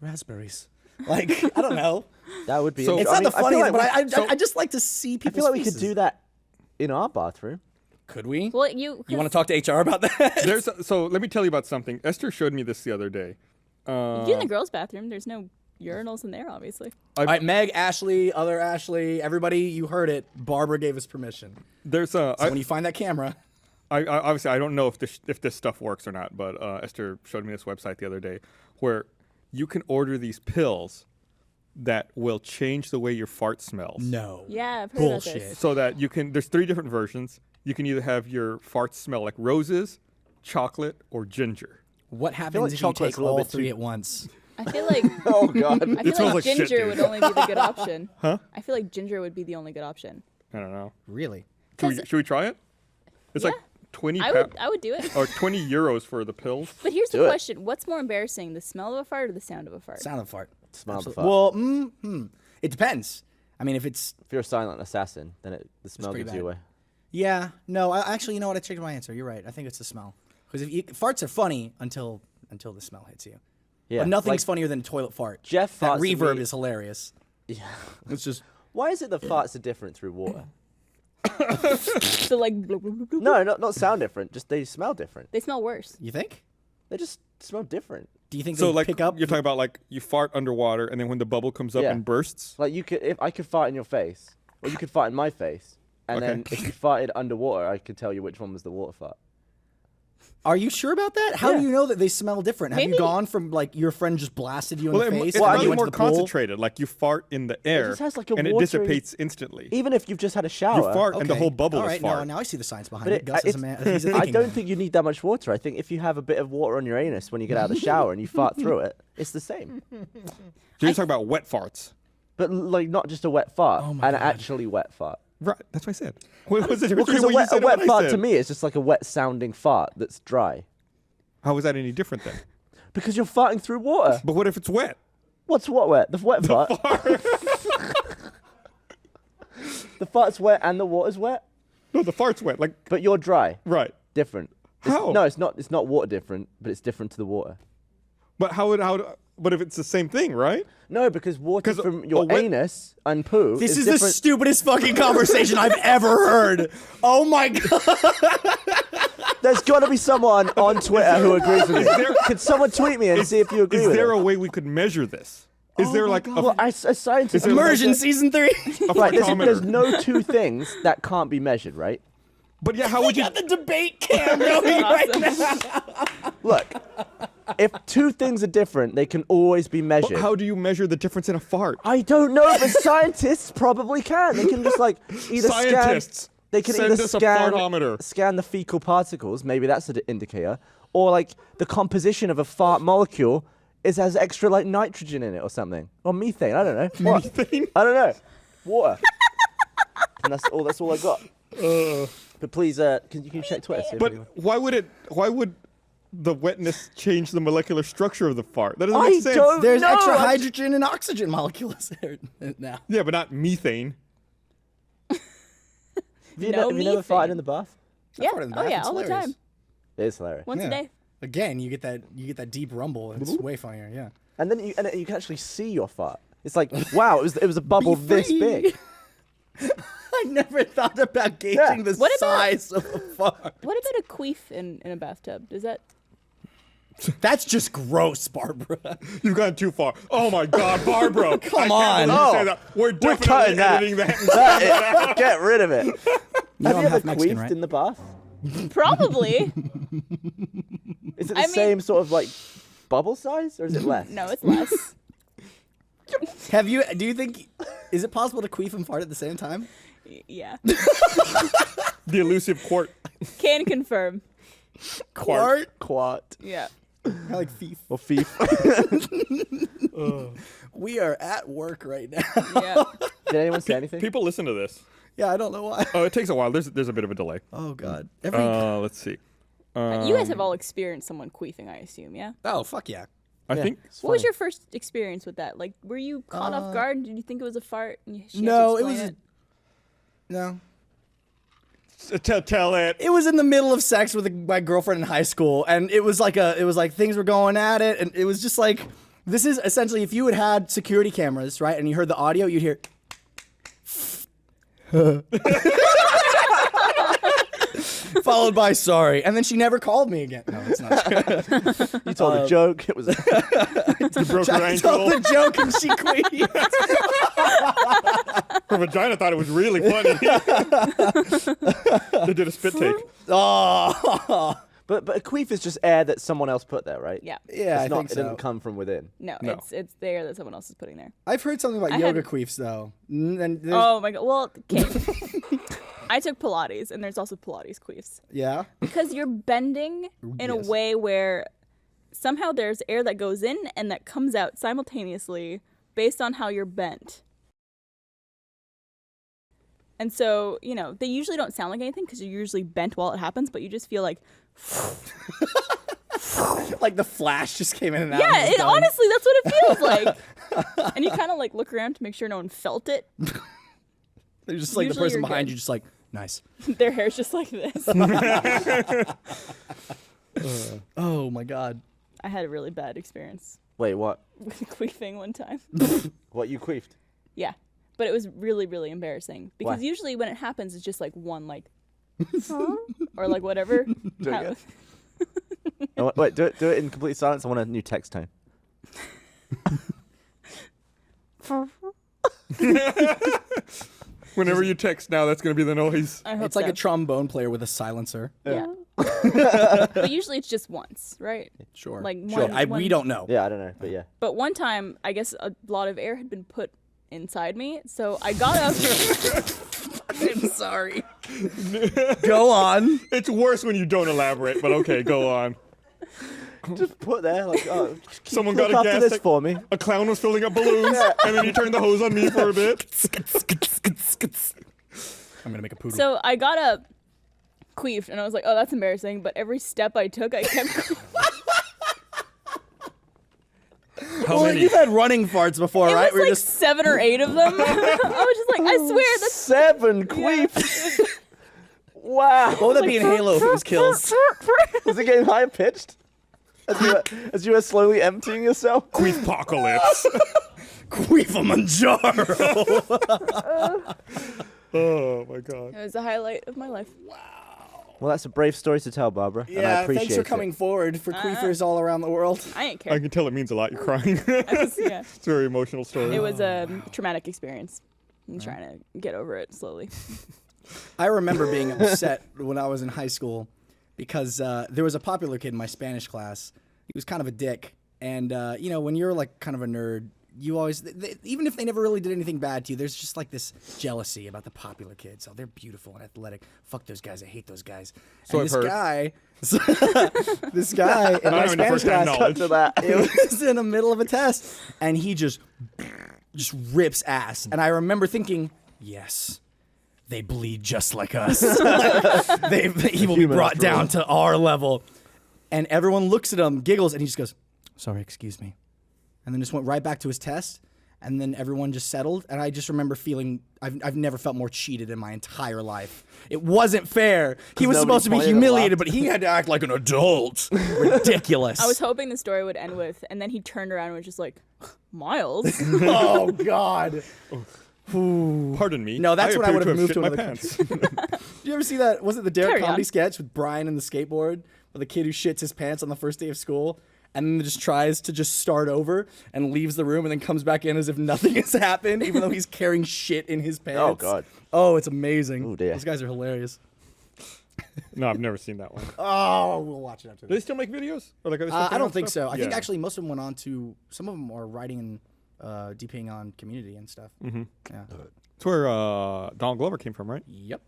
[SPEAKER 4] Raspberries. Like, I don't know.
[SPEAKER 3] that would be.
[SPEAKER 1] So-
[SPEAKER 4] It's
[SPEAKER 3] I
[SPEAKER 4] not
[SPEAKER 3] mean,
[SPEAKER 4] the
[SPEAKER 3] I feel
[SPEAKER 4] funniest,
[SPEAKER 3] like
[SPEAKER 4] but I just like to see
[SPEAKER 3] I
[SPEAKER 4] people.
[SPEAKER 3] feel like we could do that in our bathroom.
[SPEAKER 4] Could we?
[SPEAKER 2] Well, you
[SPEAKER 4] You want to talk to HR about that?
[SPEAKER 1] So let me tell you about something. Esther showed me this the other day.
[SPEAKER 2] you in the girls' bathroom. There's no urinals in there, obviously.
[SPEAKER 4] All right, Meg, Ashley, other Ashley, everybody, you heard it. Barbara gave us permission.
[SPEAKER 1] There's a.
[SPEAKER 4] So when you find that camera,
[SPEAKER 1] I obviously I don't know if this stuff works or not, but Esther showed me this website the other day where you can order these pills that will change the way your fart smells.
[SPEAKER 4] no.
[SPEAKER 2] Yeah, I've heard
[SPEAKER 4] Bullshit.
[SPEAKER 2] about this.
[SPEAKER 1] So that you can. There's 3 different versions. You can either have your farts smell like roses, chocolate, or ginger.
[SPEAKER 4] What happens
[SPEAKER 3] like
[SPEAKER 4] if you
[SPEAKER 3] chocolate's
[SPEAKER 4] take
[SPEAKER 3] a little
[SPEAKER 4] all
[SPEAKER 3] bit
[SPEAKER 4] 3
[SPEAKER 3] too-
[SPEAKER 4] at once?
[SPEAKER 2] I feel like
[SPEAKER 3] Oh God.
[SPEAKER 2] I feel
[SPEAKER 1] smells
[SPEAKER 2] like
[SPEAKER 1] like shit,
[SPEAKER 2] ginger
[SPEAKER 1] dude.
[SPEAKER 2] would only be the good option.
[SPEAKER 1] Huh?
[SPEAKER 2] I feel like ginger would be the only good option.
[SPEAKER 1] I don't know.
[SPEAKER 4] Really?
[SPEAKER 1] Should we try it? It's like
[SPEAKER 2] Yeah.
[SPEAKER 1] 20
[SPEAKER 2] I would do it.
[SPEAKER 1] or 20 euros for the pills.
[SPEAKER 2] But here's
[SPEAKER 3] Do
[SPEAKER 2] the
[SPEAKER 3] it.
[SPEAKER 2] question: what's more embarrassing, the smell of a fart or the sound of a fart?
[SPEAKER 4] Sound of fart.
[SPEAKER 3] Smell the
[SPEAKER 4] Absolutely.
[SPEAKER 3] fart.
[SPEAKER 4] Well, it depends. I mean, if it's
[SPEAKER 3] If you're a silent assassin, then the smell
[SPEAKER 4] pretty
[SPEAKER 3] gives you
[SPEAKER 4] bad.
[SPEAKER 3] away.
[SPEAKER 4] yeah, no. Actually, you know what? I changed my answer. You're right. I think it's the smell. Because farts are funny until the smell hits you.
[SPEAKER 3] Yeah.
[SPEAKER 4] But nothing's
[SPEAKER 3] like,
[SPEAKER 4] funnier than a toilet fart.
[SPEAKER 3] Jeff
[SPEAKER 4] That
[SPEAKER 3] farts at
[SPEAKER 4] reverb
[SPEAKER 3] me-
[SPEAKER 4] is hilarious.
[SPEAKER 3] Yeah.
[SPEAKER 4] It's just
[SPEAKER 3] Why is it the farts are different through water?
[SPEAKER 2] So like, bloop, bloop, bloop, bloop.
[SPEAKER 3] No, not sound different. Just they smell different.
[SPEAKER 2] They smell worse.
[SPEAKER 4] You think?
[SPEAKER 3] They just smell different.
[SPEAKER 4] Do you think
[SPEAKER 1] So
[SPEAKER 4] they
[SPEAKER 1] like
[SPEAKER 4] pick up?
[SPEAKER 1] you're talking about like you fart underwater and then when the bubble comes up
[SPEAKER 3] Yeah.
[SPEAKER 1] and bursts.
[SPEAKER 3] Like if I could fart in your face, or you could fart in my face, and
[SPEAKER 1] Okay.
[SPEAKER 3] then if you farted underwater, I could tell you which one was the water fart.
[SPEAKER 4] Are you sure about that? How do
[SPEAKER 3] Yeah.
[SPEAKER 4] you know that they smell different? Have you
[SPEAKER 2] Maybe-
[SPEAKER 4] gone from like your friend just blasted you in the face?
[SPEAKER 1] it's
[SPEAKER 4] and then
[SPEAKER 1] probably
[SPEAKER 4] you went
[SPEAKER 1] more
[SPEAKER 4] to the pool?
[SPEAKER 1] concentrated. Like you fart in the air
[SPEAKER 3] just has like a
[SPEAKER 1] and it
[SPEAKER 3] watery-
[SPEAKER 1] dissipates instantly.
[SPEAKER 3] Even if you've just had a shower.
[SPEAKER 1] You fart and the
[SPEAKER 4] Okay.
[SPEAKER 1] whole bubble
[SPEAKER 4] All
[SPEAKER 1] is
[SPEAKER 4] right,
[SPEAKER 1] fart.
[SPEAKER 4] now I see the science behind
[SPEAKER 3] But
[SPEAKER 4] it. Gus is a man. He's a
[SPEAKER 3] I
[SPEAKER 4] thinking
[SPEAKER 3] don't
[SPEAKER 4] man.
[SPEAKER 3] think you need that much water. I think if you have a bit of water on your anus when you get out of the shower and you fart through it, it's the same.
[SPEAKER 1] So you're talking about wet farts.
[SPEAKER 3] But like not just a wet fart,
[SPEAKER 4] Oh my
[SPEAKER 3] an
[SPEAKER 4] God.
[SPEAKER 3] actually wet fart.
[SPEAKER 1] Right. That's what I said. What was it?
[SPEAKER 3] Well, because a wet fart to me is just like a wet sounding fart that's dry.
[SPEAKER 1] How is that any different then?
[SPEAKER 3] Because you're farting through water.
[SPEAKER 1] But what if it's wet?
[SPEAKER 3] What's what wet? The wet fart? The fart's wet and the water's wet,
[SPEAKER 1] No, the fart's wet. Like
[SPEAKER 3] but you're dry.
[SPEAKER 1] right.
[SPEAKER 3] Different. It's-
[SPEAKER 1] How?
[SPEAKER 3] No, it's not. It's not water different, but it's different to the water.
[SPEAKER 1] But but if it's the same thing, right?
[SPEAKER 3] No, because water
[SPEAKER 1] 'Cause
[SPEAKER 3] from
[SPEAKER 1] a
[SPEAKER 3] your
[SPEAKER 1] wet-
[SPEAKER 3] anus and poo
[SPEAKER 4] This is
[SPEAKER 3] different.
[SPEAKER 4] the stupidest fucking conversation I've ever heard. Oh my god.
[SPEAKER 3] There's got to be someone on Twitter who agrees with me. Could someone tweet me and see if you agree
[SPEAKER 1] Is
[SPEAKER 3] with
[SPEAKER 1] there
[SPEAKER 3] it?
[SPEAKER 1] a way we could measure this? Is there like a
[SPEAKER 3] Well, as scientists,
[SPEAKER 1] Is there like
[SPEAKER 4] Immersion season 3.
[SPEAKER 3] right, there's
[SPEAKER 1] photometer?
[SPEAKER 3] no two things that can't be measured, right?
[SPEAKER 1] But yeah, how would you?
[SPEAKER 4] Got the debate cam going right now.
[SPEAKER 3] Look, if two things are different, they can always be measured.
[SPEAKER 1] How do you measure the difference in a fart?
[SPEAKER 3] I don't know, but scientists probably can. They can just like either
[SPEAKER 1] Scientists,
[SPEAKER 3] scan. They can
[SPEAKER 1] send
[SPEAKER 3] either
[SPEAKER 1] us a
[SPEAKER 3] scan
[SPEAKER 1] fartometer.
[SPEAKER 3] scan the fecal particles. Maybe that's an indicator, or like the composition of a fart molecule has extra like nitrogen in it or something, or methane. I don't know. What?
[SPEAKER 1] Methane?
[SPEAKER 3] I don't know. Water. And that's all. That's all I got. But please, can you check Twitter? See if
[SPEAKER 1] But
[SPEAKER 3] anyone-
[SPEAKER 1] why would the wetness change the molecular structure of the fart? That doesn't
[SPEAKER 3] I
[SPEAKER 1] make sense.
[SPEAKER 3] don't-
[SPEAKER 4] There's
[SPEAKER 3] No,
[SPEAKER 4] extra
[SPEAKER 3] I'm-
[SPEAKER 4] hydrogen and oxygen molecules there now.
[SPEAKER 1] Yeah, but not methane.
[SPEAKER 3] Have you,
[SPEAKER 2] No
[SPEAKER 3] have you never
[SPEAKER 2] methane.
[SPEAKER 3] farted in the bath?
[SPEAKER 2] Yeah.
[SPEAKER 4] farted in the
[SPEAKER 2] Oh
[SPEAKER 4] bath.
[SPEAKER 2] yeah,
[SPEAKER 4] It's
[SPEAKER 2] all the
[SPEAKER 4] hilarious.
[SPEAKER 2] time.
[SPEAKER 3] It is hilarious.
[SPEAKER 2] Once a
[SPEAKER 4] Yeah.
[SPEAKER 2] day.
[SPEAKER 4] Again, you get that deep rumble. It's way funnier. Yeah.
[SPEAKER 3] And then you can actually see your fart. It's like, wow, it was a bubble this
[SPEAKER 4] free.
[SPEAKER 3] big.
[SPEAKER 4] I never thought about gauging
[SPEAKER 3] Yeah.
[SPEAKER 4] the
[SPEAKER 2] What about-
[SPEAKER 4] size of a fart.
[SPEAKER 2] What about a queef in a bathtub? Does that?
[SPEAKER 4] That's just gross, Barbara.
[SPEAKER 1] You've gone too far. Oh my God, Barbara!
[SPEAKER 4] Come
[SPEAKER 1] I can't
[SPEAKER 4] on.
[SPEAKER 1] believe you say
[SPEAKER 3] Oh,
[SPEAKER 1] that. We're definitely
[SPEAKER 3] cutting that.
[SPEAKER 1] editing that.
[SPEAKER 3] Get rid of it.
[SPEAKER 4] know
[SPEAKER 3] Have
[SPEAKER 4] I'm
[SPEAKER 3] you ever
[SPEAKER 4] half Mexican,
[SPEAKER 3] queefed
[SPEAKER 4] right?
[SPEAKER 3] in the bath?
[SPEAKER 2] Probably.
[SPEAKER 3] Is it the
[SPEAKER 2] I mean-
[SPEAKER 3] same sort of like bubble size, or is it less?
[SPEAKER 2] No, it's less.
[SPEAKER 4] Do you think, is it possible to queef and fart at the same time?
[SPEAKER 2] Yeah.
[SPEAKER 1] The elusive quart.
[SPEAKER 2] Can confirm.
[SPEAKER 1] Quart.
[SPEAKER 3] Quart
[SPEAKER 2] Yeah.
[SPEAKER 4] I like thief.
[SPEAKER 3] or fief.
[SPEAKER 4] We are at work right now.
[SPEAKER 2] Yeah.
[SPEAKER 3] Did anyone say anything?
[SPEAKER 1] People listen to this.
[SPEAKER 4] Yeah, I don't know why.
[SPEAKER 1] Oh, it takes a while. There's a bit of a delay.
[SPEAKER 4] Oh God.
[SPEAKER 1] Let's see.
[SPEAKER 2] You guys have all experienced someone queefing, I assume, yeah?
[SPEAKER 4] Oh fuck yeah.
[SPEAKER 1] I
[SPEAKER 3] Yeah,
[SPEAKER 1] think
[SPEAKER 3] it's
[SPEAKER 2] What was
[SPEAKER 3] funny.
[SPEAKER 2] your first experience with that? Like, were you caught off guard? Did you think it was a fart? And she had to
[SPEAKER 4] No, it
[SPEAKER 2] explain
[SPEAKER 4] was. No.
[SPEAKER 1] tell it.
[SPEAKER 4] It was in the middle of sex with my girlfriend in high school, and it was like things were going at it, and it was just like, this is essentially if you had security cameras, right, and you heard the audio, you'd hear. Followed by sorry, and then she never called me again. No, it's not.
[SPEAKER 3] You told a joke. It was.
[SPEAKER 1] You broke her
[SPEAKER 4] I told
[SPEAKER 1] ankle.
[SPEAKER 4] the joke and she queefed.
[SPEAKER 1] Her vagina thought it was really funny. They did a spit take.
[SPEAKER 4] Oh,
[SPEAKER 3] But a queef is just air that someone else put there, right?
[SPEAKER 2] Yeah.
[SPEAKER 4] yeah, I
[SPEAKER 3] It's not.
[SPEAKER 4] think
[SPEAKER 3] It
[SPEAKER 4] so.
[SPEAKER 3] didn't come from within.
[SPEAKER 2] No,
[SPEAKER 1] No.
[SPEAKER 2] it's the air that someone else is putting there.
[SPEAKER 4] I've heard something about
[SPEAKER 2] I
[SPEAKER 4] yoga
[SPEAKER 2] had-
[SPEAKER 4] queefs though. And there's-
[SPEAKER 2] Oh my god. Well, okay. I took Pilates, and there's also Pilates queefs.
[SPEAKER 4] yeah.
[SPEAKER 2] Because you're bending in a
[SPEAKER 4] Yes.
[SPEAKER 2] way where somehow there's air that goes in and that comes out simultaneously based on how you're bent. And so, they usually don't sound like anything because you're usually bent while it happens, but you just feel like,
[SPEAKER 4] Like the flash just came in and out.
[SPEAKER 2] yeah,
[SPEAKER 4] and was done.
[SPEAKER 2] honestly, that's what it feels like. And you kind of like look around to make sure no one felt it.
[SPEAKER 4] They're just like the
[SPEAKER 2] Usually
[SPEAKER 4] person
[SPEAKER 2] you're
[SPEAKER 4] behind
[SPEAKER 2] good.
[SPEAKER 4] you, just like nice.
[SPEAKER 2] Their hair's just like this.
[SPEAKER 4] Oh my god.
[SPEAKER 2] I had a really bad experience
[SPEAKER 3] Wait, what?
[SPEAKER 2] with queefing one time.
[SPEAKER 3] What you queefed?
[SPEAKER 2] Yeah. but it was really, really embarrassing because
[SPEAKER 3] Why?
[SPEAKER 2] usually when it happens, it's just like one like, or like whatever.
[SPEAKER 3] Do it again. Wait, do it in complete silence. I want a new text tone.
[SPEAKER 1] Whenever you text now, that's going to be the noise.
[SPEAKER 2] I hope
[SPEAKER 4] It's like
[SPEAKER 2] so.
[SPEAKER 4] a trombone player with a silencer.
[SPEAKER 2] Yeah. But usually it's just once, right?
[SPEAKER 4] Sure.
[SPEAKER 2] Like
[SPEAKER 4] sure.
[SPEAKER 2] one-
[SPEAKER 4] We don't know.
[SPEAKER 3] Yeah, I don't know, but yeah.
[SPEAKER 2] But one time, I guess a lot of air had been put inside me, so I got up.
[SPEAKER 4] I'm sorry. Go on.
[SPEAKER 1] It's worse when you don't elaborate, but okay, go on.
[SPEAKER 3] Just put there, like, oh,
[SPEAKER 1] Someone
[SPEAKER 3] look
[SPEAKER 1] got a
[SPEAKER 3] after
[SPEAKER 1] gas
[SPEAKER 3] this
[SPEAKER 1] tank.
[SPEAKER 3] for me.
[SPEAKER 1] A clown was filling up balloons, and then he turned the hose on me for a bit.
[SPEAKER 4] I'm gonna make a poodle.
[SPEAKER 2] So I got up, queefed, and I was like, "Oh, that's embarrassing." But every step I took, I kept.
[SPEAKER 1] How many?
[SPEAKER 4] You've had running farts before,
[SPEAKER 2] It
[SPEAKER 4] right?
[SPEAKER 2] was like 7 or 8 of them. I was just like, I swear that's
[SPEAKER 3] 7 queefs. Wow.
[SPEAKER 4] What would that be in Halo if it was kills?
[SPEAKER 3] Was it getting higher pitched? As you were slowly emptying yourself?
[SPEAKER 1] Queefpocalypse.
[SPEAKER 4] Queefamanjaro.
[SPEAKER 1] Oh my god.
[SPEAKER 2] it was a highlight of my life.
[SPEAKER 3] Well, that's a brave story to tell, Barbara. and I
[SPEAKER 4] Yeah,
[SPEAKER 3] appreciate
[SPEAKER 4] thanks for
[SPEAKER 3] it.
[SPEAKER 4] coming forward for queefers all around the world.
[SPEAKER 2] I ain't
[SPEAKER 1] I
[SPEAKER 2] care.
[SPEAKER 1] can tell it means a lot. You're crying.
[SPEAKER 2] Yeah.
[SPEAKER 1] It's a very emotional story.
[SPEAKER 2] It was a traumatic experience. I'm trying to get over it slowly.
[SPEAKER 4] I remember being upset when I was in high school because there was a popular kid in my Spanish class. He was kind of a dick. And, you know, when you're like kind of a nerd, you always, even if they never really did anything bad to you, there's just like this jealousy about the popular kids. Oh, they're beautiful and athletic. Fuck those guys. I hate those guys.
[SPEAKER 1] So
[SPEAKER 4] and
[SPEAKER 1] I've
[SPEAKER 4] this
[SPEAKER 1] heard.
[SPEAKER 4] guy, this guy in my
[SPEAKER 1] I'm having the
[SPEAKER 4] Spanish
[SPEAKER 1] first-hand
[SPEAKER 4] class,
[SPEAKER 1] knowledge.
[SPEAKER 3] To that.
[SPEAKER 4] it was in the middle of a test, and he just rips ass. And I remember thinking, yes, they bleed just like us. He will be
[SPEAKER 3] Human
[SPEAKER 4] brought
[SPEAKER 3] after all.
[SPEAKER 4] down to our level. And everyone looks at him, giggles, and he just goes, sorry, excuse me. And then just went right back to his test. And then everyone just settled. And I just remember feeling, I've never felt more cheated in my entire life. It wasn't fair. He was
[SPEAKER 3] nobody
[SPEAKER 4] supposed to be
[SPEAKER 3] pointed and
[SPEAKER 4] humiliated,
[SPEAKER 3] laughed.
[SPEAKER 4] but he had to act like an adult. Ridiculous.
[SPEAKER 2] I was hoping the story would end with, and then he turned around and was just like, Miles.
[SPEAKER 4] Oh, God.
[SPEAKER 1] Pardon me.
[SPEAKER 4] No, that's when I
[SPEAKER 1] appear
[SPEAKER 4] would have moved
[SPEAKER 1] shit
[SPEAKER 4] to
[SPEAKER 1] my
[SPEAKER 4] another
[SPEAKER 1] pants.
[SPEAKER 4] Did you ever see that? Was it the Derek
[SPEAKER 2] Carry
[SPEAKER 4] comedy
[SPEAKER 2] on.
[SPEAKER 4] sketch with Brian and the skateboard? With the kid who shits his pants on the first day of school and then just tries to just start over and leaves the room and then comes back in as if nothing has happened, even though he's carrying shit in his pants.
[SPEAKER 3] Oh, God.
[SPEAKER 4] Oh, it's amazing.
[SPEAKER 3] Oh, dear.
[SPEAKER 4] Those guys are hilarious.
[SPEAKER 1] No, I've never seen that one.
[SPEAKER 4] Oh, we'll watch it after
[SPEAKER 1] Do they
[SPEAKER 4] this.
[SPEAKER 1] still make videos? Or like, are they still
[SPEAKER 4] I
[SPEAKER 1] putting
[SPEAKER 4] don't
[SPEAKER 1] out
[SPEAKER 4] think
[SPEAKER 1] stuff?
[SPEAKER 4] so. I think
[SPEAKER 1] Yeah.
[SPEAKER 4] actually most of them went on to, some of them are writing and DPing on Community and stuff.
[SPEAKER 1] Mm-hmm.
[SPEAKER 4] Yeah.
[SPEAKER 1] That's where Donald Glover came from, right?
[SPEAKER 4] Yep.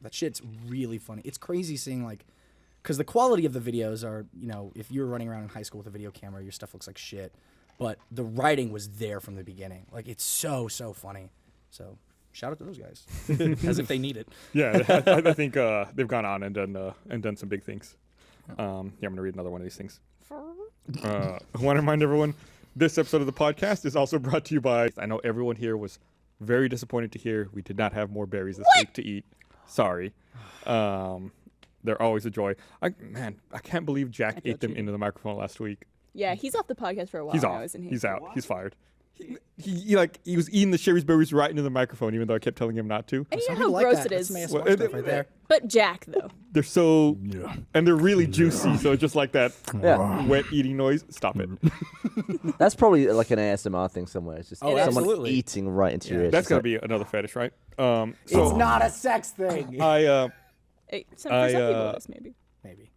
[SPEAKER 4] That shit's really funny. It's crazy seeing like, because the quality of the videos are, you know, if you're running around in high school with a video camera, your stuff looks like shit. But the writing was there from the beginning. Like, it's so funny. So shout out to those guys, as if they need it.
[SPEAKER 1] Yeah, I think they've gone on and done some big things. Yeah, I'm gonna read another one of these things. I want to remind everyone, this episode of the podcast is also brought to you by. I know everyone here was very disappointed to hear we did not have more berries this week to eat. Sorry. They're always a joy. I can't believe Jack ate them into the microphone last week.
[SPEAKER 2] Yeah, he's off the podcast for a while
[SPEAKER 1] He's
[SPEAKER 2] now,
[SPEAKER 1] off.
[SPEAKER 2] isn't he?
[SPEAKER 1] He's out. He's fired. He was eating the Sherry's berries right into the microphone, even though I kept telling him not to.
[SPEAKER 2] And you
[SPEAKER 4] Some
[SPEAKER 2] know
[SPEAKER 4] people
[SPEAKER 2] how
[SPEAKER 4] like
[SPEAKER 2] gross
[SPEAKER 4] that.
[SPEAKER 2] it
[SPEAKER 4] That's
[SPEAKER 2] is.
[SPEAKER 4] some ASMR
[SPEAKER 1] Well,
[SPEAKER 4] stuff right there.
[SPEAKER 2] But Jack, though.
[SPEAKER 1] They're so, and they're really juicy. So it's just like that
[SPEAKER 3] Yeah.
[SPEAKER 1] wet eating noise. Stop it.
[SPEAKER 3] That's probably like an ASMR thing somewhere. It's just
[SPEAKER 4] Oh,
[SPEAKER 3] someone
[SPEAKER 4] absolutely.
[SPEAKER 3] eating right into your ears.
[SPEAKER 1] That's
[SPEAKER 3] It's
[SPEAKER 1] gotta
[SPEAKER 3] like,
[SPEAKER 1] be another fetish, right?
[SPEAKER 4] It's
[SPEAKER 1] So
[SPEAKER 4] not a sex thing.
[SPEAKER 1] I
[SPEAKER 2] For some people it is, maybe.
[SPEAKER 4] Maybe.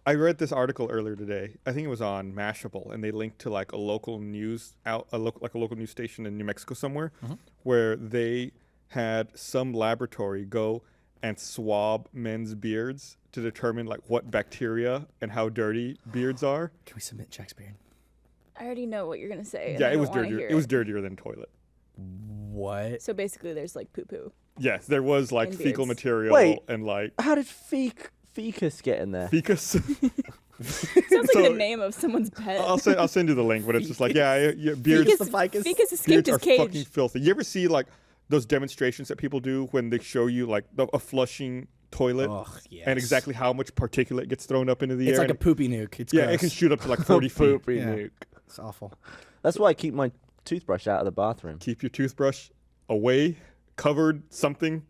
[SPEAKER 1] I read this article earlier today. I think it was on Mashable, and they linked to like a local news local news station in New Mexico somewhere, where they had some laboratory go and swab men's beards to determine like what bacteria and how dirty beards are.
[SPEAKER 4] Can we submit Jack's beard?
[SPEAKER 2] I already know what you're going to say. and
[SPEAKER 1] Yeah,
[SPEAKER 2] I
[SPEAKER 1] it
[SPEAKER 2] don't
[SPEAKER 1] was
[SPEAKER 2] wanna
[SPEAKER 1] dirtier.
[SPEAKER 2] hear
[SPEAKER 1] It was dirtier than toilet.
[SPEAKER 4] What?
[SPEAKER 2] So basically, there's like poo-poo.
[SPEAKER 1] Yes, there was like
[SPEAKER 2] In
[SPEAKER 1] fecal
[SPEAKER 2] beards.
[SPEAKER 1] material
[SPEAKER 3] Wait.
[SPEAKER 1] and like
[SPEAKER 3] how did fecus get in there?
[SPEAKER 1] fecus.
[SPEAKER 2] Sounds like
[SPEAKER 1] So-
[SPEAKER 2] the name of someone's pet.
[SPEAKER 1] I'll send you the link, but it's just like beards.
[SPEAKER 2] Ficus,
[SPEAKER 4] the ficus.
[SPEAKER 2] Ficus escaped
[SPEAKER 1] Beards
[SPEAKER 2] his
[SPEAKER 1] are
[SPEAKER 2] cage.
[SPEAKER 1] fucking filthy. You ever see like those demonstrations that people do when they show you like a flushing toilet
[SPEAKER 4] Ugh, yes.
[SPEAKER 1] and exactly how much particulate gets thrown up into the
[SPEAKER 4] It's
[SPEAKER 1] air?
[SPEAKER 4] like a
[SPEAKER 1] and
[SPEAKER 4] poopy nuke. It's
[SPEAKER 1] yeah,
[SPEAKER 4] gross.
[SPEAKER 1] it can shoot up to like 40 feet.
[SPEAKER 3] Poopy
[SPEAKER 4] Yeah.
[SPEAKER 3] nuke.
[SPEAKER 4] It's awful.
[SPEAKER 3] That's why I keep my toothbrush out of the bathroom.
[SPEAKER 1] Keep your toothbrush away, covered something,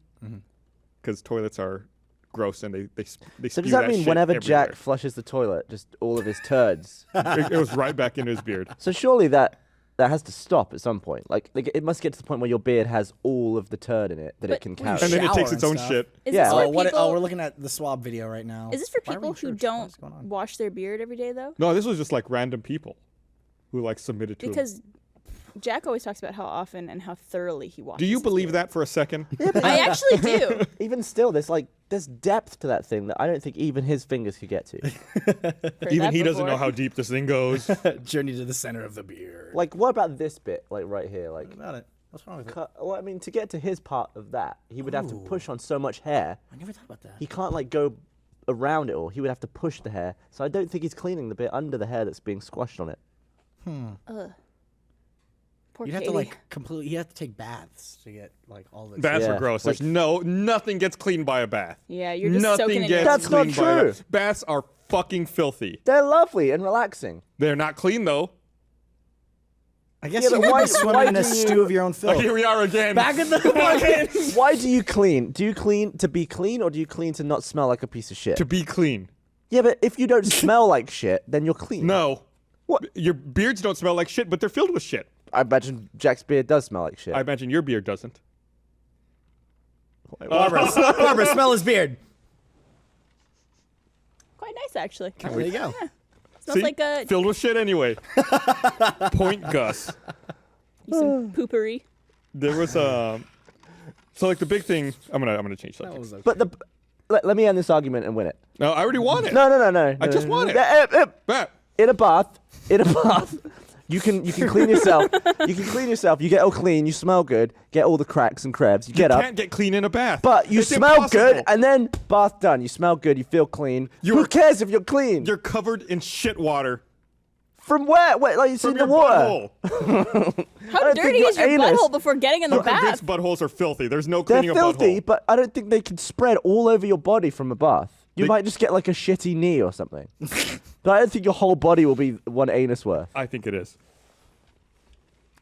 [SPEAKER 1] because toilets are gross and they
[SPEAKER 3] So
[SPEAKER 1] spew
[SPEAKER 3] does that mean
[SPEAKER 1] shit
[SPEAKER 3] whenever
[SPEAKER 1] everywhere.
[SPEAKER 3] Jack flushes the toilet, just all of his turds?
[SPEAKER 1] it goes right back into his beard.
[SPEAKER 3] So surely that has to stop at some point. Like it must get to the point where your beard has all of the turd in it that it
[SPEAKER 2] But-
[SPEAKER 3] can
[SPEAKER 2] Well, you
[SPEAKER 3] carry.
[SPEAKER 1] And then it
[SPEAKER 4] Shower
[SPEAKER 1] takes its
[SPEAKER 4] and
[SPEAKER 1] own
[SPEAKER 4] stuff.
[SPEAKER 1] shit.
[SPEAKER 2] Is
[SPEAKER 3] Yeah,
[SPEAKER 2] this
[SPEAKER 3] like-
[SPEAKER 2] for people?
[SPEAKER 4] we're looking at the swab video right now.
[SPEAKER 2] Is this for
[SPEAKER 4] Why are we
[SPEAKER 2] people
[SPEAKER 4] in
[SPEAKER 2] who
[SPEAKER 4] church?
[SPEAKER 2] don't
[SPEAKER 4] What's going on?
[SPEAKER 2] wash their beard every day though?
[SPEAKER 1] No, this was just like random people who like submitted to him.
[SPEAKER 2] Because Jack always talks about how often and how thoroughly he washes.
[SPEAKER 1] Do you
[SPEAKER 2] his
[SPEAKER 1] believe
[SPEAKER 2] beard.
[SPEAKER 1] that for a second?
[SPEAKER 2] I actually do.
[SPEAKER 3] Even still, there's depth to that thing that I don't think even his fingers could get to.
[SPEAKER 2] Heard
[SPEAKER 1] Even
[SPEAKER 2] that
[SPEAKER 1] he doesn't know
[SPEAKER 2] before.
[SPEAKER 1] how deep this thing goes.
[SPEAKER 4] Journey to the center of the beard.
[SPEAKER 3] Like, what about this bit, like right here? Like,
[SPEAKER 4] What about it? What's wrong with it?
[SPEAKER 3] well, I mean, to get to his part of that, he would have to
[SPEAKER 4] Ooh.
[SPEAKER 3] push on so much hair.
[SPEAKER 4] I never thought about that.
[SPEAKER 3] He can't like go around it all. He would have to push the hair. So I don't think he's cleaning the bit under the hair that's being squashed on it.
[SPEAKER 2] Ugh. Poor
[SPEAKER 4] You'd have to
[SPEAKER 2] Katie.
[SPEAKER 4] like completely. You have to take baths to get like all this.
[SPEAKER 1] Baths
[SPEAKER 3] Yeah,
[SPEAKER 1] are gross.
[SPEAKER 3] like-
[SPEAKER 1] There's nothing gets cleaned by a bath.
[SPEAKER 2] Yeah, you're just
[SPEAKER 1] Nothing
[SPEAKER 2] soaking in
[SPEAKER 1] gets
[SPEAKER 2] your
[SPEAKER 3] That's not
[SPEAKER 1] cleaned by a
[SPEAKER 3] true.
[SPEAKER 1] bath. Baths are fucking filthy.
[SPEAKER 3] They're lovely and relaxing.
[SPEAKER 1] They're not clean though.
[SPEAKER 4] I guess
[SPEAKER 3] Yeah,
[SPEAKER 4] you
[SPEAKER 3] but
[SPEAKER 4] would
[SPEAKER 3] why-
[SPEAKER 4] be swimming
[SPEAKER 3] why
[SPEAKER 4] in a
[SPEAKER 3] do you-
[SPEAKER 4] stew of your own
[SPEAKER 1] Oh,
[SPEAKER 4] filth.
[SPEAKER 1] here we are again.
[SPEAKER 4] Back in the fucking.
[SPEAKER 3] Why do you clean? Do you clean to be clean or do you clean to not smell like a piece of shit?
[SPEAKER 1] To be clean.
[SPEAKER 3] Yeah, but if you don't smell like shit, then you're clean.
[SPEAKER 1] No.
[SPEAKER 3] What?
[SPEAKER 1] Your beards don't smell like shit, but they're filled with shit.
[SPEAKER 3] I imagine Jack's beard does smell like shit.
[SPEAKER 1] I imagine your beard doesn't.
[SPEAKER 4] Barbara, smell his beard.
[SPEAKER 2] Quite nice actually.
[SPEAKER 4] There you go.
[SPEAKER 2] Smells
[SPEAKER 1] See?
[SPEAKER 2] like a
[SPEAKER 1] Filled with shit anyway. Point Gus.
[SPEAKER 2] some poopery.
[SPEAKER 1] There was so like the big thing. I'm gonna change subjects.
[SPEAKER 3] But let me end this argument and win it.
[SPEAKER 1] No, I already won it.
[SPEAKER 3] No.
[SPEAKER 1] I just want it. Matt,
[SPEAKER 3] In a bath, you can clean yourself. You can clean yourself. You get all clean. You smell good. Get all the cracks and krebs. You get
[SPEAKER 1] you
[SPEAKER 3] up.
[SPEAKER 1] can't get clean in a bath.
[SPEAKER 3] But you
[SPEAKER 1] It's
[SPEAKER 3] smell good,
[SPEAKER 1] impossible.
[SPEAKER 3] and then bath done. You smell good. You feel clean. Who cares if you're clean?
[SPEAKER 1] You're covered in shit water
[SPEAKER 3] From where? Wait, like it's
[SPEAKER 1] from
[SPEAKER 3] in
[SPEAKER 1] your
[SPEAKER 3] the water.
[SPEAKER 1] butthole.
[SPEAKER 2] How
[SPEAKER 3] don't
[SPEAKER 2] dirty
[SPEAKER 3] think
[SPEAKER 2] is your
[SPEAKER 3] your anus-
[SPEAKER 2] butthole before getting in the
[SPEAKER 1] I'm convinced
[SPEAKER 2] bath?
[SPEAKER 1] buttholes are filthy. There's no
[SPEAKER 3] They're
[SPEAKER 1] cleaning a
[SPEAKER 3] filthy,
[SPEAKER 1] butthole.
[SPEAKER 3] but I don't think they can spread all over your body from a bath. You
[SPEAKER 1] They-
[SPEAKER 3] might just get like a shitty knee or something. But I don't think your whole body will be one anus worth.
[SPEAKER 1] I think it is.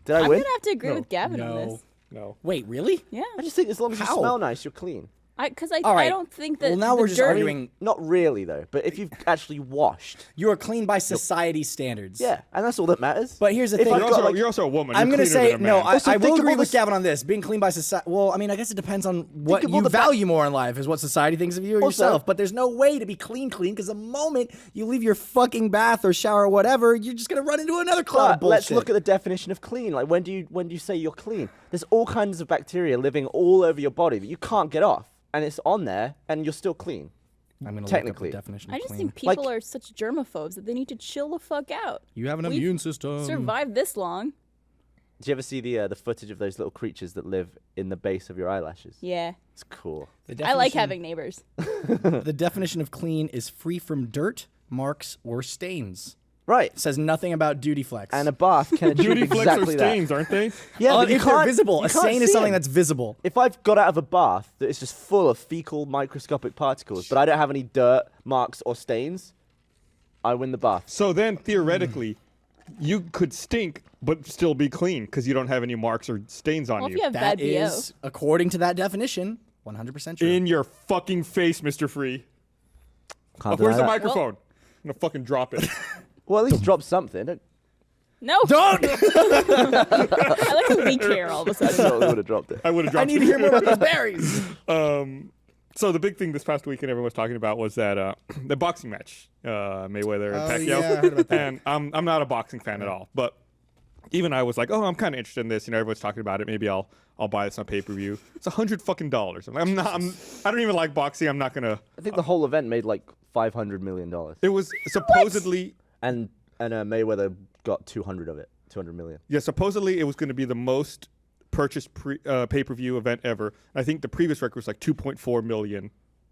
[SPEAKER 3] Did I
[SPEAKER 2] I'm
[SPEAKER 3] win?
[SPEAKER 2] gonna have to agree
[SPEAKER 1] No.
[SPEAKER 2] with Gavin on
[SPEAKER 4] No.
[SPEAKER 2] this.
[SPEAKER 1] No.
[SPEAKER 4] Wait, really?
[SPEAKER 2] Yeah,
[SPEAKER 3] I just think as long as you
[SPEAKER 4] How?
[SPEAKER 3] smell nice, you're clean.
[SPEAKER 2] because
[SPEAKER 4] All right.
[SPEAKER 2] I don't think that.
[SPEAKER 4] Well, now
[SPEAKER 2] the
[SPEAKER 4] we're just
[SPEAKER 2] dirt-
[SPEAKER 4] arguing.
[SPEAKER 3] Not really though, but if you've actually washed,
[SPEAKER 4] You are clean by society standards.
[SPEAKER 3] yeah, and that's all that matters.
[SPEAKER 4] But here's the
[SPEAKER 3] If
[SPEAKER 4] thing.
[SPEAKER 3] I've
[SPEAKER 1] You're
[SPEAKER 3] got,
[SPEAKER 1] also,
[SPEAKER 3] like-
[SPEAKER 1] you're also a woman.
[SPEAKER 4] I'm
[SPEAKER 1] You're
[SPEAKER 4] going to
[SPEAKER 1] cleaner
[SPEAKER 4] say,
[SPEAKER 1] than a
[SPEAKER 4] no,
[SPEAKER 1] man.
[SPEAKER 4] I
[SPEAKER 3] Also,
[SPEAKER 4] will
[SPEAKER 3] think of
[SPEAKER 4] agree
[SPEAKER 3] all
[SPEAKER 4] with
[SPEAKER 3] the-
[SPEAKER 4] Gavin on this. Being clean by society, well, I mean, I guess it depends on what
[SPEAKER 3] of all
[SPEAKER 4] you
[SPEAKER 3] the
[SPEAKER 4] value more in life, is what society thinks of you or
[SPEAKER 3] Also-
[SPEAKER 4] yourself. But there's no way to be clean, because the moment you leave your fucking bath or shower or whatever, you're just going to run into another cloud of
[SPEAKER 3] But let's
[SPEAKER 4] bullshit.
[SPEAKER 3] look at the definition of clean. Like when do you say you're clean? There's all kinds of bacteria living all over your body that you can't get off, and it's on there, and you're still clean.
[SPEAKER 4] I'm going to
[SPEAKER 3] technically.
[SPEAKER 4] look up the definition of
[SPEAKER 2] I just
[SPEAKER 4] clean.
[SPEAKER 2] think people are such germaphobes that they need to chill the fuck out.
[SPEAKER 4] You have an
[SPEAKER 2] We've
[SPEAKER 4] immune system.
[SPEAKER 2] Survived this long.
[SPEAKER 3] Do you ever see the footage of those little creatures that live in the base of your eyelashes?
[SPEAKER 2] Yeah,
[SPEAKER 3] It's cool.
[SPEAKER 4] The
[SPEAKER 2] I like
[SPEAKER 4] definition-
[SPEAKER 2] having neighbors.
[SPEAKER 4] The definition of clean is free from dirt, marks, or stains.
[SPEAKER 3] Right.
[SPEAKER 4] It says nothing about duty flex.
[SPEAKER 3] And a bath can achieve
[SPEAKER 1] Duty flex
[SPEAKER 3] exactly
[SPEAKER 1] are
[SPEAKER 3] that.
[SPEAKER 1] stains, aren't they?
[SPEAKER 3] Yeah, but you
[SPEAKER 4] if they're
[SPEAKER 3] can't-
[SPEAKER 4] visible.
[SPEAKER 3] you
[SPEAKER 4] A
[SPEAKER 3] can't
[SPEAKER 4] stain is
[SPEAKER 3] see
[SPEAKER 4] something
[SPEAKER 3] them.
[SPEAKER 4] that's visible.
[SPEAKER 3] If I've got out of a bath that is just full of fecal microscopic particles, but I don't have any dirt, marks, or stains, I win the bath.
[SPEAKER 1] So then, theoretically, you could stink but still be clean because you don't have any marks or stains on
[SPEAKER 2] Well, if
[SPEAKER 1] you.
[SPEAKER 2] you have
[SPEAKER 4] That
[SPEAKER 2] bad BO,
[SPEAKER 4] is, according to that definition, 100% true.
[SPEAKER 1] In your fucking face, Mr. Free.
[SPEAKER 3] Can't
[SPEAKER 1] Where's the
[SPEAKER 3] deny that.
[SPEAKER 1] microphone? I'm gonna fucking drop it.
[SPEAKER 3] Well, at least drop something. Don't-
[SPEAKER 2] no.
[SPEAKER 4] Don't!
[SPEAKER 2] I like how we care all of a
[SPEAKER 3] I
[SPEAKER 2] sudden.
[SPEAKER 3] totally would have dropped it.
[SPEAKER 1] I would have
[SPEAKER 4] I
[SPEAKER 1] dropped
[SPEAKER 4] need to
[SPEAKER 1] it.
[SPEAKER 4] hear more about these berries.
[SPEAKER 1] So the big thing this past weekend everyone was talking about was that the boxing match, Mayweather and
[SPEAKER 4] Oh,
[SPEAKER 1] Pacquiao.
[SPEAKER 4] yeah, I heard about that.
[SPEAKER 1] And I'm not a boxing fan at all, but even I was like, oh, I'm kind of interested in this. You know, everyone's talking about it. Maybe I'll buy this on pay-per-view. It's $100 fucking dollars. I don't even like boxing. I'm not gonna.
[SPEAKER 3] I think the whole event made like $500 million.
[SPEAKER 1] It was supposedly.
[SPEAKER 3] And Mayweather got 200 of it. 200 million.
[SPEAKER 1] Yeah, supposedly it was going to be the most purchased pay-per-view event ever. I think the previous record was like 2.4 million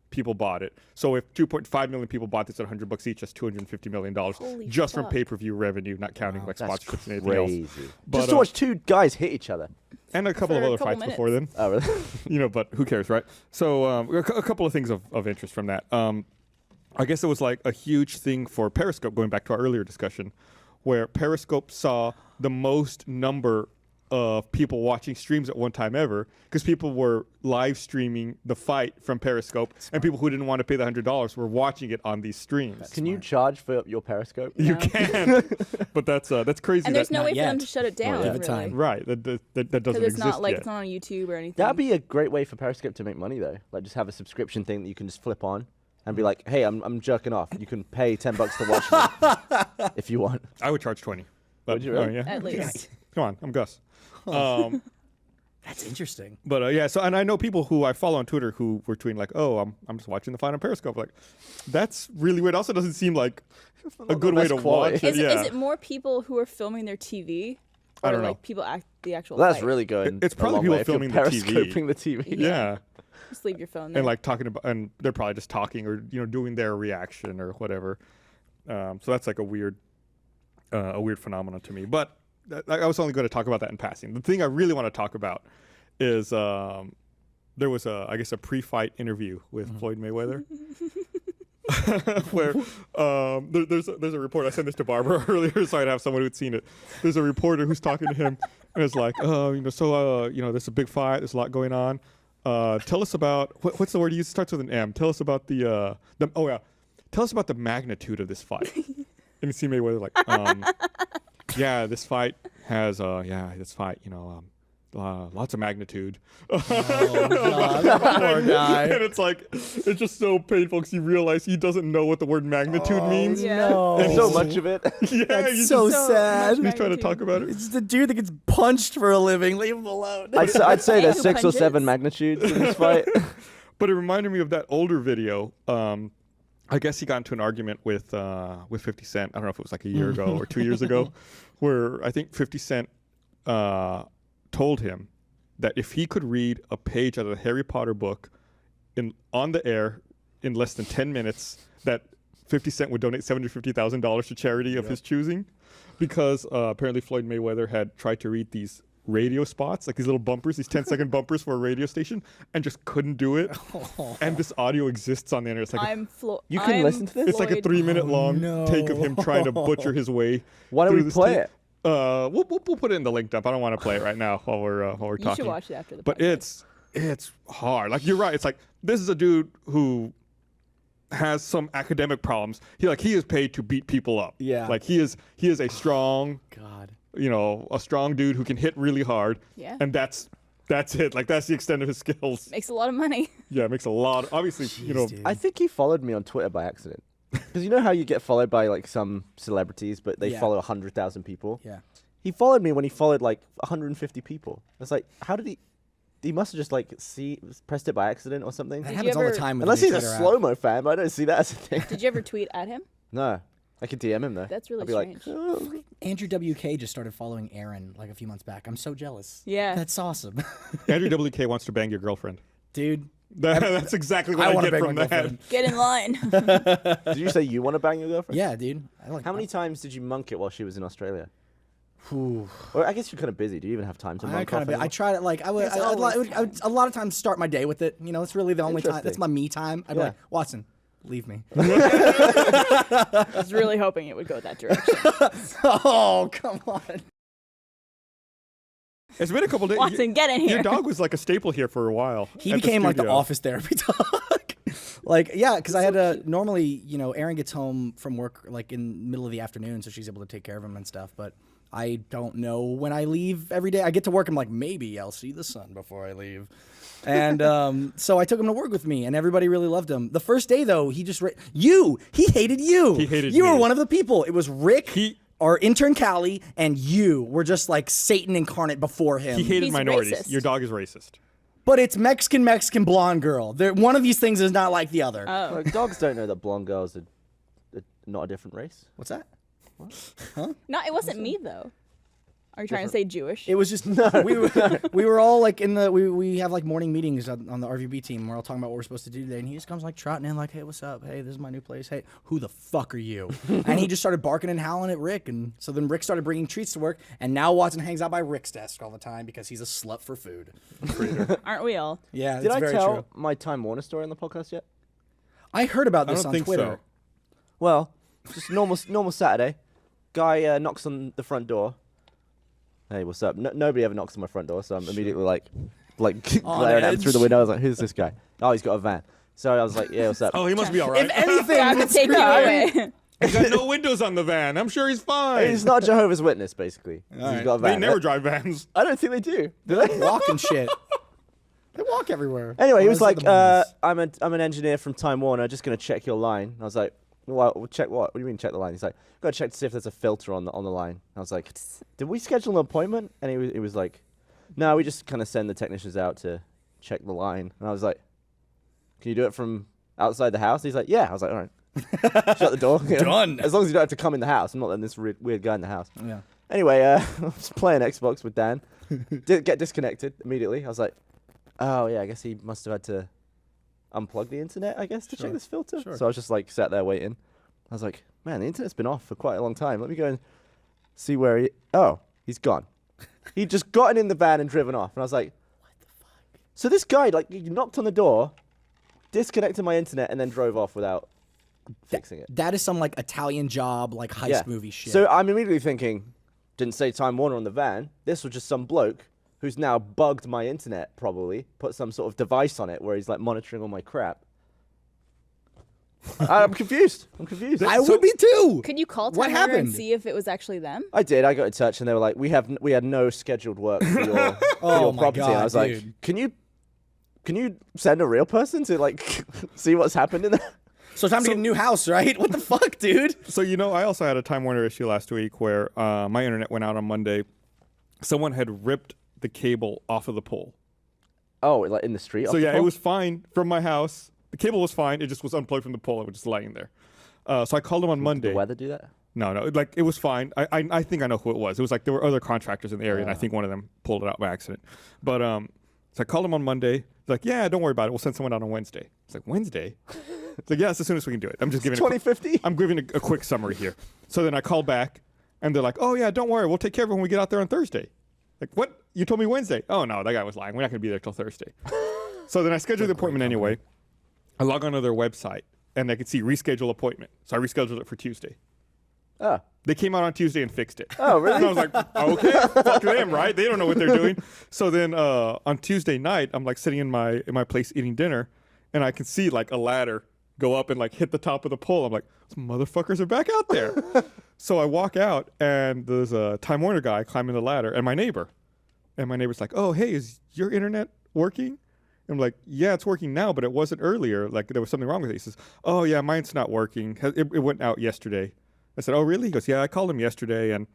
[SPEAKER 1] people bought it. So if 2.5 million people bought this at $100 each, that's $250 million
[SPEAKER 2] Holy
[SPEAKER 1] just from
[SPEAKER 2] fuck.
[SPEAKER 1] payper-view revenue, not counting like
[SPEAKER 3] That's
[SPEAKER 1] sponsorships and anything else.
[SPEAKER 3] crazy.
[SPEAKER 1] But,
[SPEAKER 3] Just to watch two guys hit each other.
[SPEAKER 1] And a couple
[SPEAKER 2] For
[SPEAKER 1] of
[SPEAKER 2] a
[SPEAKER 1] other
[SPEAKER 2] couple
[SPEAKER 1] fights before then.
[SPEAKER 3] Oh, really?
[SPEAKER 1] You know, but who cares, right? So a couple of things of interest from that. I guess it was like a huge thing for Periscope, going back to our earlier discussion, where Periscope saw the most number of people watching streams at one time ever, because people were live streaming the fight from Periscope, and people who didn't want to pay the $100 were watching it on these streams.
[SPEAKER 3] Can you charge for your Periscope?
[SPEAKER 1] You
[SPEAKER 2] No.
[SPEAKER 1] can, but that's crazy.
[SPEAKER 2] And there's no
[SPEAKER 4] Not
[SPEAKER 2] way for them
[SPEAKER 4] yet.
[SPEAKER 2] to shut it down.
[SPEAKER 4] Give it
[SPEAKER 2] really.
[SPEAKER 4] time.
[SPEAKER 1] Right, that doesn't
[SPEAKER 2] Because it's
[SPEAKER 1] exist
[SPEAKER 2] not like
[SPEAKER 1] yet.
[SPEAKER 2] it's not on YouTube or anything.
[SPEAKER 3] That'd be a great way for Periscope to make money, though. Like, just have a subscription thing that you can just flip on and be like, "Hey, I'm jerking off. You can pay $10 to watch me if you want."
[SPEAKER 1] I would charge 20. But,
[SPEAKER 3] Would you really?
[SPEAKER 1] yeah.
[SPEAKER 2] At least.
[SPEAKER 1] Come on, I'm Gus.
[SPEAKER 4] That's interesting.
[SPEAKER 1] But yeah, so and I know people who I follow on Twitter who were tweeting like, "Oh, I'm just watching the fight on Periscope." Like, that's really weird. Also, doesn't seem like a good way
[SPEAKER 3] best
[SPEAKER 1] to
[SPEAKER 3] quality.
[SPEAKER 1] watch it.
[SPEAKER 2] Is,
[SPEAKER 1] Yeah,
[SPEAKER 2] is it more people who are filming their TV? Or
[SPEAKER 1] I don't know.
[SPEAKER 2] like people act the actual
[SPEAKER 3] Well, that's
[SPEAKER 2] fight?
[SPEAKER 3] really going.
[SPEAKER 1] It's
[SPEAKER 3] a
[SPEAKER 1] probably
[SPEAKER 3] long
[SPEAKER 1] people
[SPEAKER 3] way if you're
[SPEAKER 1] filming the TV.
[SPEAKER 3] periscoping the TV.
[SPEAKER 1] yeah.
[SPEAKER 2] Just leave your phone there.
[SPEAKER 1] And like talking about, and they're probably just talking or doing their reaction or whatever. So that's like a weird phenomenon to me. But I was only going to talk about that in passing. The thing I really want to talk about is there was I guess a pre-fight interview with Floyd Mayweather. Where there's a reporter. I sent this to Barbara earlier, so I'd have someone who'd seen it. There's a reporter who's talking to him, and it's like, there's a big fight. There's a lot going on. Tell us about what's the word you use? It starts with an M. Tell us about tell us about the magnitude of this fight. And you see Mayweather like, this fight has lots of magnitude.
[SPEAKER 4] Oh, God, that poor guy.
[SPEAKER 1] And it's like, it's just so painful because you realize he doesn't know what the word magnitude means.
[SPEAKER 2] Yeah.
[SPEAKER 4] No.
[SPEAKER 3] There's so much of it.
[SPEAKER 1] Yeah,
[SPEAKER 4] That's
[SPEAKER 1] he's
[SPEAKER 4] so
[SPEAKER 1] just-
[SPEAKER 4] sad.
[SPEAKER 1] He's trying to talk about it.
[SPEAKER 4] It's the dude that gets punched for a living. Leave him alone.
[SPEAKER 3] I'd say there's
[SPEAKER 2] Hey,
[SPEAKER 3] 6 or 7
[SPEAKER 2] punches.
[SPEAKER 3] magnitudes in this fight.
[SPEAKER 1] But it reminded me of that older video. I guess he got into an argument with 50 Cent. I don't know if it was like a year ago or 2 years ago, where I think 50 Cent told him that if he could read a page out of the Harry Potter book on the air in less than 10 minutes, that 50 Cent would donate $750,000 to charity of his choosing, because apparently Floyd Mayweather had tried to read these radio spots, like these little bumpers, these 10-second bumpers for a radio station, and just couldn't do it. And this audio exists on the internet. It's like
[SPEAKER 3] You can listen to this?
[SPEAKER 1] it's like a 3-minute long take of him trying to butcher his way.
[SPEAKER 3] Why don't
[SPEAKER 1] through
[SPEAKER 3] we
[SPEAKER 1] this
[SPEAKER 3] play
[SPEAKER 1] tape.
[SPEAKER 3] it?
[SPEAKER 1] We'll put it in the link dump. I don't want to play it right now while we're
[SPEAKER 2] You
[SPEAKER 1] talking.
[SPEAKER 2] should watch it after the
[SPEAKER 1] But
[SPEAKER 2] podcast.
[SPEAKER 1] it's hard. Like, you're right. It's like, this is a dude who has some academic problems. He is paid to beat people up.
[SPEAKER 4] Yeah.
[SPEAKER 1] Like, he is a strong,
[SPEAKER 4] God.
[SPEAKER 1] a strong dude who can hit really hard.
[SPEAKER 2] Yeah.
[SPEAKER 1] And that's it. Like, that's the extent of his skills.
[SPEAKER 2] Makes a lot of money.
[SPEAKER 1] Yeah, it makes a lot. Obviously,
[SPEAKER 4] Dude.
[SPEAKER 3] I think he followed me on Twitter by accident. Because you know how you get followed by like some celebrities, but they
[SPEAKER 4] Yeah.
[SPEAKER 3] follow 100,000 people?
[SPEAKER 4] Yeah.
[SPEAKER 3] He followed me when he followed like 150 people. It's like, how did he must have just like pressed it by accident or something.
[SPEAKER 4] That
[SPEAKER 2] Did you
[SPEAKER 4] happens all the
[SPEAKER 2] ever-
[SPEAKER 4] time with
[SPEAKER 3] Unless
[SPEAKER 4] the
[SPEAKER 3] he's a
[SPEAKER 4] Twitter app.
[SPEAKER 3] slow-mo fan, but I don't see that as a thing.
[SPEAKER 2] Did you ever tweet at him?
[SPEAKER 3] No. I could DM him though.
[SPEAKER 2] That's really
[SPEAKER 3] I'd be like,
[SPEAKER 2] strange.
[SPEAKER 3] "Oh."
[SPEAKER 4] Andrew WK just started following Aaron like a few months back. I'm so jealous.
[SPEAKER 2] Yeah.
[SPEAKER 4] That's awesome.
[SPEAKER 1] Andrew WK wants to bang your girlfriend.
[SPEAKER 4] Dude,
[SPEAKER 1] That's exactly what I
[SPEAKER 4] wanna
[SPEAKER 1] get
[SPEAKER 4] bang
[SPEAKER 1] from
[SPEAKER 4] my
[SPEAKER 1] that.
[SPEAKER 4] girlfriend.
[SPEAKER 2] Get in line.
[SPEAKER 3] Did you say you want to bang your girlfriend?
[SPEAKER 4] Yeah, dude. I like
[SPEAKER 3] How many times did you monk it while she was in Australia?
[SPEAKER 4] Whew.
[SPEAKER 3] Or I guess you're kind of busy. Do you even have time to
[SPEAKER 4] I
[SPEAKER 3] monk
[SPEAKER 4] kind
[SPEAKER 3] off
[SPEAKER 4] of. I
[SPEAKER 3] anymore?
[SPEAKER 4] try to like. I would.
[SPEAKER 2] There's
[SPEAKER 4] I
[SPEAKER 2] always
[SPEAKER 4] would a lot of times start my day with it. It's really the only time. That's
[SPEAKER 3] Interesting.
[SPEAKER 4] my me time. I'd be
[SPEAKER 3] Yeah.
[SPEAKER 4] like, Watson, leave me.
[SPEAKER 2] I was really hoping it would go that direction.
[SPEAKER 4] Oh, come on.
[SPEAKER 1] It's been a couple days.
[SPEAKER 2] Watson, get in
[SPEAKER 1] Your
[SPEAKER 2] here.
[SPEAKER 1] dog was like a staple here for a while.
[SPEAKER 4] He
[SPEAKER 1] at the
[SPEAKER 4] became like the
[SPEAKER 1] studio.
[SPEAKER 4] office therapy dog. Like, yeah, because I had to normally, Erin gets home from work like in the middle of the afternoon, so she's able to take care of him and stuff. But I don't know when I leave every day. I get to work, I'm like, maybe I'll see the sun before I leave. And so I took him to work with me, and everybody really loved him. The first day, though, he just he hated you.
[SPEAKER 1] He hated
[SPEAKER 4] you.
[SPEAKER 1] me.
[SPEAKER 4] Were one of the people. It was Rick.
[SPEAKER 1] He-
[SPEAKER 4] our intern Callie, and you were just like Satan incarnate before him.
[SPEAKER 1] He hated
[SPEAKER 2] He's
[SPEAKER 1] minorities.
[SPEAKER 2] racist.
[SPEAKER 1] Your dog is racist.
[SPEAKER 4] But it's Mexican blonde girl. One of these things is not like the other.
[SPEAKER 2] Oh.
[SPEAKER 3] Like, dogs don't know that blonde girls are not a different race.
[SPEAKER 4] What's that?
[SPEAKER 2] No, it wasn't me though. Are you trying to say Jewish?
[SPEAKER 4] It was just we were all like we have like morning meetings on the RVB team. We're all talking about what we're supposed to do today, and he just comes like trotting in like, "Hey, what's up? Hey, this is my new place. Hey, who the fuck are you?" And he just started barking and howling at Rick, and so then Rick started bringing treats to work, and now Watson hangs out by Rick's desk all the time because he's a slut for food.
[SPEAKER 2] Aren't we all?
[SPEAKER 4] Yeah,
[SPEAKER 3] Did
[SPEAKER 4] that's
[SPEAKER 3] I
[SPEAKER 4] very
[SPEAKER 3] tell
[SPEAKER 4] true.
[SPEAKER 3] my Time Warner story on the podcast yet?
[SPEAKER 4] I heard about
[SPEAKER 1] I
[SPEAKER 4] this
[SPEAKER 1] don't
[SPEAKER 4] on
[SPEAKER 1] think
[SPEAKER 4] Twitter.
[SPEAKER 1] so.
[SPEAKER 3] Well, just normal Saturday. Guy knocks on the front door. hey, what's up? Nobody ever knocks on my front door, so I'm immediately like
[SPEAKER 4] On
[SPEAKER 3] glaring at him through the
[SPEAKER 4] edge.
[SPEAKER 3] window. I was like, who's this guy? Oh, he's got a van. So I was like, yeah, what's up?
[SPEAKER 1] Oh, he must be all right.
[SPEAKER 4] If anything,
[SPEAKER 2] I could
[SPEAKER 4] let's
[SPEAKER 2] take you
[SPEAKER 4] scream.
[SPEAKER 2] away.
[SPEAKER 1] He's got no windows on the van. I'm sure he's fine.
[SPEAKER 3] He's not Jehovah's Witness, basically. He's
[SPEAKER 4] right.
[SPEAKER 3] got a
[SPEAKER 1] They
[SPEAKER 3] van.
[SPEAKER 1] never drive vans.
[SPEAKER 3] I don't think they do. Do they?
[SPEAKER 4] Walk and shit. They walk everywhere.
[SPEAKER 3] Anyway, he
[SPEAKER 4] Or
[SPEAKER 3] was
[SPEAKER 4] is it
[SPEAKER 3] like,
[SPEAKER 4] the movies?
[SPEAKER 3] I'm an engineer from Time Warner, just going to check your line. I was like, well, check what? What do you mean check the line? He's like, got to check to see if there's a filter on the line. I was like, did we schedule an appointment? And he was like, no, we just kind of send the technicians out to check the line. And I was like, can you do it from outside the house? He's like, yeah. I was like, all right. Shut the door. You know?
[SPEAKER 4] Done.
[SPEAKER 3] As long as you don't have to come in the house. I'm not letting this weird guy in the house.
[SPEAKER 4] Yeah.
[SPEAKER 3] Anyway, I was playing Xbox with Dan. Did get disconnected immediately. I was like, oh, yeah, I guess he must have had to unplug the internet, I guess, to check this filter.
[SPEAKER 4] Sure.
[SPEAKER 3] So I was just like sat there waiting. I was like, man, the internet's been off for quite a long time. Let me go and see where he... Oh, he's gone. He'd just gotten in the van and driven off. And I was like, what the fuck? So this guy, like, he knocked on the door, disconnected my internet, and then drove off without fixing it.
[SPEAKER 4] That is some like Italian job, like heist movie shit.
[SPEAKER 3] So I'm immediately thinking, didn't say Time Warner on the van. This was just some bloke who's now bugged my internet, probably, put some sort of device on it where he's like monitoring all my crap. I'm confused.
[SPEAKER 4] I would be too.
[SPEAKER 2] Could you call
[SPEAKER 4] What
[SPEAKER 2] Time Warner and
[SPEAKER 4] happened?
[SPEAKER 2] see if it was actually them?
[SPEAKER 3] I did. I got in touch and they were like, we had no scheduled work for your, for
[SPEAKER 4] Oh
[SPEAKER 3] your
[SPEAKER 4] my
[SPEAKER 3] property. And I
[SPEAKER 4] God,
[SPEAKER 3] was like,
[SPEAKER 4] dude.
[SPEAKER 3] can you send a real person to like see what's happened in there?
[SPEAKER 4] So time to get a new house, right? What the fuck, dude?
[SPEAKER 1] So, I also had a Time Warner issue last week where my internet went out on Monday. Someone had ripped the cable off of the pole.
[SPEAKER 3] Oh, like in the street?
[SPEAKER 1] So,
[SPEAKER 3] off the
[SPEAKER 1] it
[SPEAKER 3] pole?
[SPEAKER 1] was fine from my house. The cable was fine. It just was unplugged from the pole. It was just laying there. So I called them on
[SPEAKER 3] Did
[SPEAKER 1] Monday.
[SPEAKER 3] the weather do that?
[SPEAKER 1] No, like it was fine. I think I know who it was. It was like there were other contractors in the area, and I think one of them pulled it out by accident. But so I called them on Monday. They're like, yeah, don't worry about it. We'll send someone out on Wednesday. It's like, Wednesday? It's like, yes, as soon as we can do it. I'm just giving
[SPEAKER 3] 2050?
[SPEAKER 1] I'm giving a quick summary here. So then I call back, and they're like, oh yeah, don't worry. We'll take care of it when we get out there on Thursday. Like, what? You told me Wednesday. Oh no, that guy was lying. We're not going to be there till Thursday. So then I scheduled the appointment anyway. I log onto their website, and I could see reschedule appointment. So I rescheduled it for Tuesday.
[SPEAKER 3] Oh.
[SPEAKER 1] They came out on Tuesday and fixed it.
[SPEAKER 3] Oh, really?
[SPEAKER 1] And I was like, okay, fuck them, right? They don't know what they're doing. So then on Tuesday night, I'm like sitting in my place eating dinner, and I can see like a ladder go up and like hit the top of the pole. I'm like, some motherfuckers are back out there. So I walk out, and there's a Time Warner guy climbing the ladder, and my neighbor. And my neighbor's like, oh, hey, is your internet working? I'm like, yeah, it's working now, but it wasn't earlier. Like, there was something wrong with it. He says, oh, yeah, mine's not working. It went out yesterday. I said, oh, really? He goes, yeah, I called them yesterday, and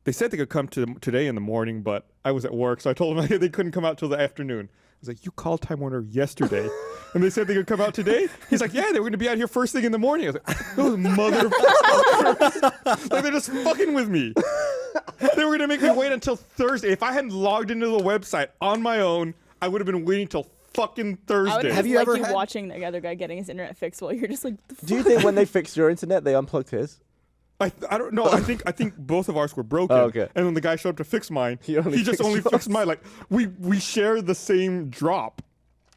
[SPEAKER 1] they said they could come today in the morning, but I was at work, so I told them they couldn't come out till the afternoon. I was like, you called Time Warner yesterday, and they said they could come out today? He's like, yeah, they were going to be out here first thing in the morning. I was like, those motherfuckers. Like, they're just fucking with me. They were going to make me wait until Thursday. If I hadn't logged into the website on my own, I would have been waiting till fucking Thursday.
[SPEAKER 2] I would
[SPEAKER 4] Have
[SPEAKER 2] have
[SPEAKER 4] you
[SPEAKER 2] like
[SPEAKER 4] ever
[SPEAKER 2] you
[SPEAKER 4] had-
[SPEAKER 2] watching the other guy getting his internet fixed while you're just like, the
[SPEAKER 3] Do you think when they fixed your internet, they unplugged his?
[SPEAKER 1] I don't know. I think both of ours were broken.
[SPEAKER 3] Oh, okay.
[SPEAKER 1] And when the guy showed up to fix mine,
[SPEAKER 3] He only
[SPEAKER 1] just
[SPEAKER 3] fixed
[SPEAKER 1] only
[SPEAKER 3] yours.
[SPEAKER 1] fixed mine. Like we share the same drop.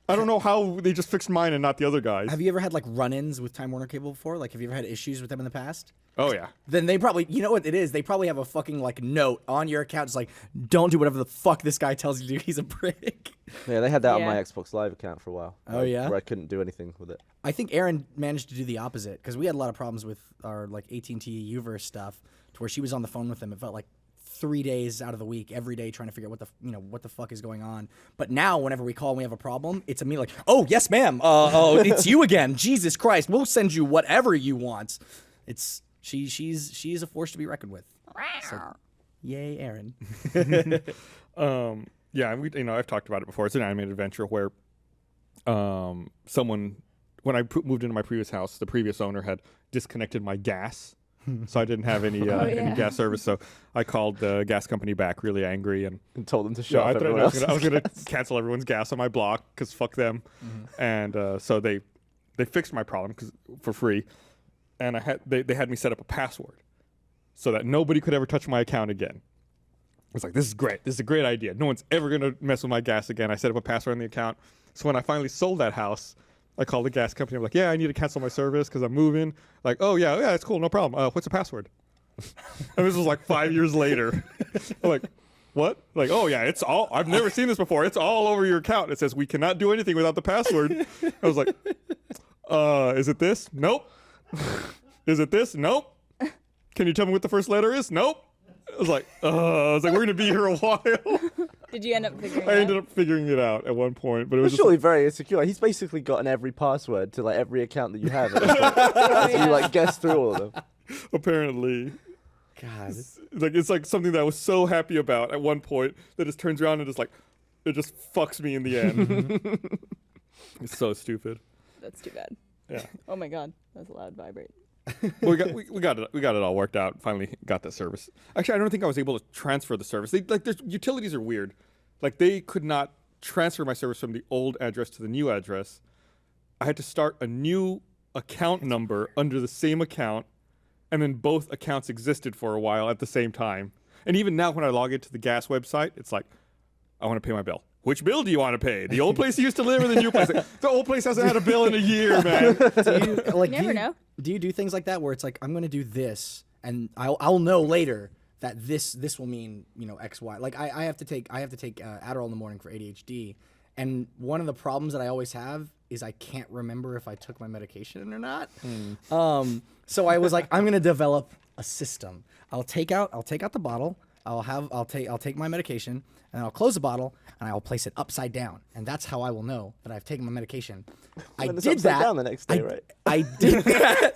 [SPEAKER 1] I don't know how they just fixed mine and not the other guys.
[SPEAKER 4] Have you ever had like run-ins with Time Warner Cable before? Like, have you ever had issues with them in the past?
[SPEAKER 1] Oh yeah.
[SPEAKER 4] Then they probably, you know what it is? They probably have a fucking like note on your account. It's like, don't do whatever the fuck this guy tells you to do. He's a prick.
[SPEAKER 3] Yeah, they had that on
[SPEAKER 2] Yeah.
[SPEAKER 3] my Xbox Live account for a while.
[SPEAKER 4] Oh, yeah?
[SPEAKER 3] Where I couldn't do anything with it.
[SPEAKER 4] I think Aaron managed to do the opposite because we had a lot of problems with our like AT&T Uverse stuff, to where she was on the phone with them. It felt like 3 days out of the week, every day, trying to figure out what the fuck is going on. But now, whenever we call and we have a problem, it's immediately like, oh yes, ma'am. Oh, it's you again. Jesus Christ, we'll send you whatever you want. It's she's a force to be reckoned with. So, yay, Aaron.
[SPEAKER 1] Yeah, and I've talked about it before. It's an animated adventure where someone, when I moved into my previous house, the previous owner had disconnected my gas. So I didn't have any any gas service. So I called the gas company back really angry and
[SPEAKER 3] told them to shut
[SPEAKER 1] I
[SPEAKER 3] off everyone else.
[SPEAKER 1] was going to cancel everyone's gas on my block because fuck them. And so they fixed my problem for free. And they had me set up a password so that nobody could ever touch my account again. I was like, this is great. This is a great idea. No one's ever going to mess with my gas again. I set up a password on the account. So when I finally sold that house, I called the gas company. I'm like, yeah, I need to cancel my service because I'm moving. Like, oh, yeah, it's cool. No problem. What's the password? And this was like 5 years later. I'm like, what? Like, oh yeah, it's all. I've never seen this before. It's all over your account. It says we cannot do anything without the password. I was like, is it this? Nope. Is it this? Nope. Can you tell me what the first letter is? Nope. I was like, we're gonna be here a while.
[SPEAKER 2] Did you end up figuring it
[SPEAKER 1] I
[SPEAKER 2] out?
[SPEAKER 1] ended up figuring it out at one point, but it was
[SPEAKER 3] It's
[SPEAKER 1] just
[SPEAKER 3] surely very insecure. He's basically gotten every password to like every account that you have. So you like guess through all of them.
[SPEAKER 1] apparently.
[SPEAKER 3] God.
[SPEAKER 1] It's like something that I was so happy about at one point that just turns around and just like it just fucks me in the end. It's so stupid.
[SPEAKER 2] That's too bad.
[SPEAKER 1] Yeah.
[SPEAKER 2] Oh my god, that's a loud vibrate.
[SPEAKER 1] we got it all worked out. Finally got the service. Actually, I don't think I was able to transfer the service. Their utilities are weird. Like they could not transfer my service from the old address to the new address. I had to start a new account number under the same account, and then both accounts existed for a while at the same time. And even now, when I log into the gas website, it's like, I want to pay my bill. Which bill do you want to pay? The old place you used to live or the new place? The old place hasn't had a bill in a year, man.
[SPEAKER 2] You never know.
[SPEAKER 4] Do you do things like that where it's like I'm going to do this and I'll know later that this will mean, X, Y. Like I have to take Adderall in the morning for ADHD, and one of the problems that I always have is I can't remember if I took my medication or not. So I was like, I'm going to develop a system. I'll take out the bottle. I'll take my medication, and I'll close the bottle and I'll place it upside down, and that's how I will know that I've taken my medication. I
[SPEAKER 3] When it's
[SPEAKER 4] did
[SPEAKER 3] upside
[SPEAKER 4] that
[SPEAKER 3] down the next day, right?
[SPEAKER 4] I did that.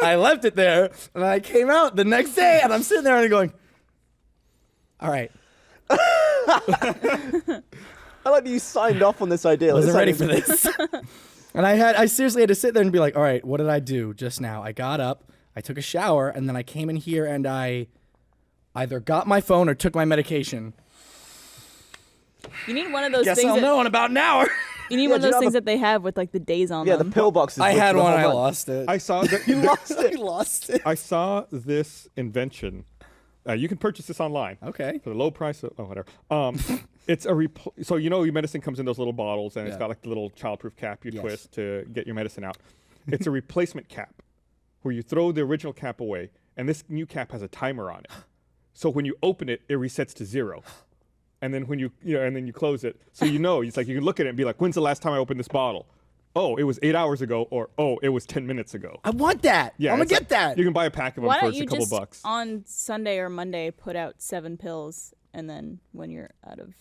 [SPEAKER 4] I left it there, and I came out the next day, and I'm sitting there and I'm going, all right.
[SPEAKER 3] I like that you signed off on this idea.
[SPEAKER 4] Wasn't ready for this. And I seriously had to sit there and be like, all right, what did I do just now? I got up, I took a shower, and then I came in here and I either got my phone or took my medication.
[SPEAKER 2] You need one of those
[SPEAKER 4] Guess
[SPEAKER 2] things.
[SPEAKER 4] I'll know in about an hour.
[SPEAKER 2] You need one of those things that they have with like the days on
[SPEAKER 3] Yeah,
[SPEAKER 2] them.
[SPEAKER 3] the pill boxes.
[SPEAKER 4] I
[SPEAKER 3] with
[SPEAKER 4] had
[SPEAKER 3] the
[SPEAKER 4] one,
[SPEAKER 3] whole
[SPEAKER 4] I
[SPEAKER 3] bunch.
[SPEAKER 4] lost it.
[SPEAKER 1] I saw that.
[SPEAKER 3] You lost it.
[SPEAKER 4] I lost it.
[SPEAKER 1] I saw this invention. You can purchase this online.
[SPEAKER 4] Okay.
[SPEAKER 1] For the low price of whatever. It's so your medicine comes in those little bottles, and it's
[SPEAKER 4] Yeah.
[SPEAKER 1] got like the little childproof cap you
[SPEAKER 4] Yes.
[SPEAKER 1] twist to get your medicine out. It's a replacement cap where you throw the original cap away, and this new cap has a timer on it. So when you open it, it resets to 0. And then when and then you close it, so it's like you can look at it and be like, when's the last time I opened this bottle? Oh, it was 8 hours ago, or oh, it was 10 minutes ago.
[SPEAKER 4] I want that.
[SPEAKER 1] Yeah,
[SPEAKER 4] I'm going
[SPEAKER 1] it's
[SPEAKER 4] to get
[SPEAKER 1] like-
[SPEAKER 4] that.
[SPEAKER 1] You can buy a pack of them
[SPEAKER 2] Why
[SPEAKER 1] for
[SPEAKER 2] don't
[SPEAKER 1] just
[SPEAKER 2] you
[SPEAKER 1] a couple
[SPEAKER 2] just
[SPEAKER 1] bucks.
[SPEAKER 2] on Sunday or Monday put out 7 pills, and then when you're out of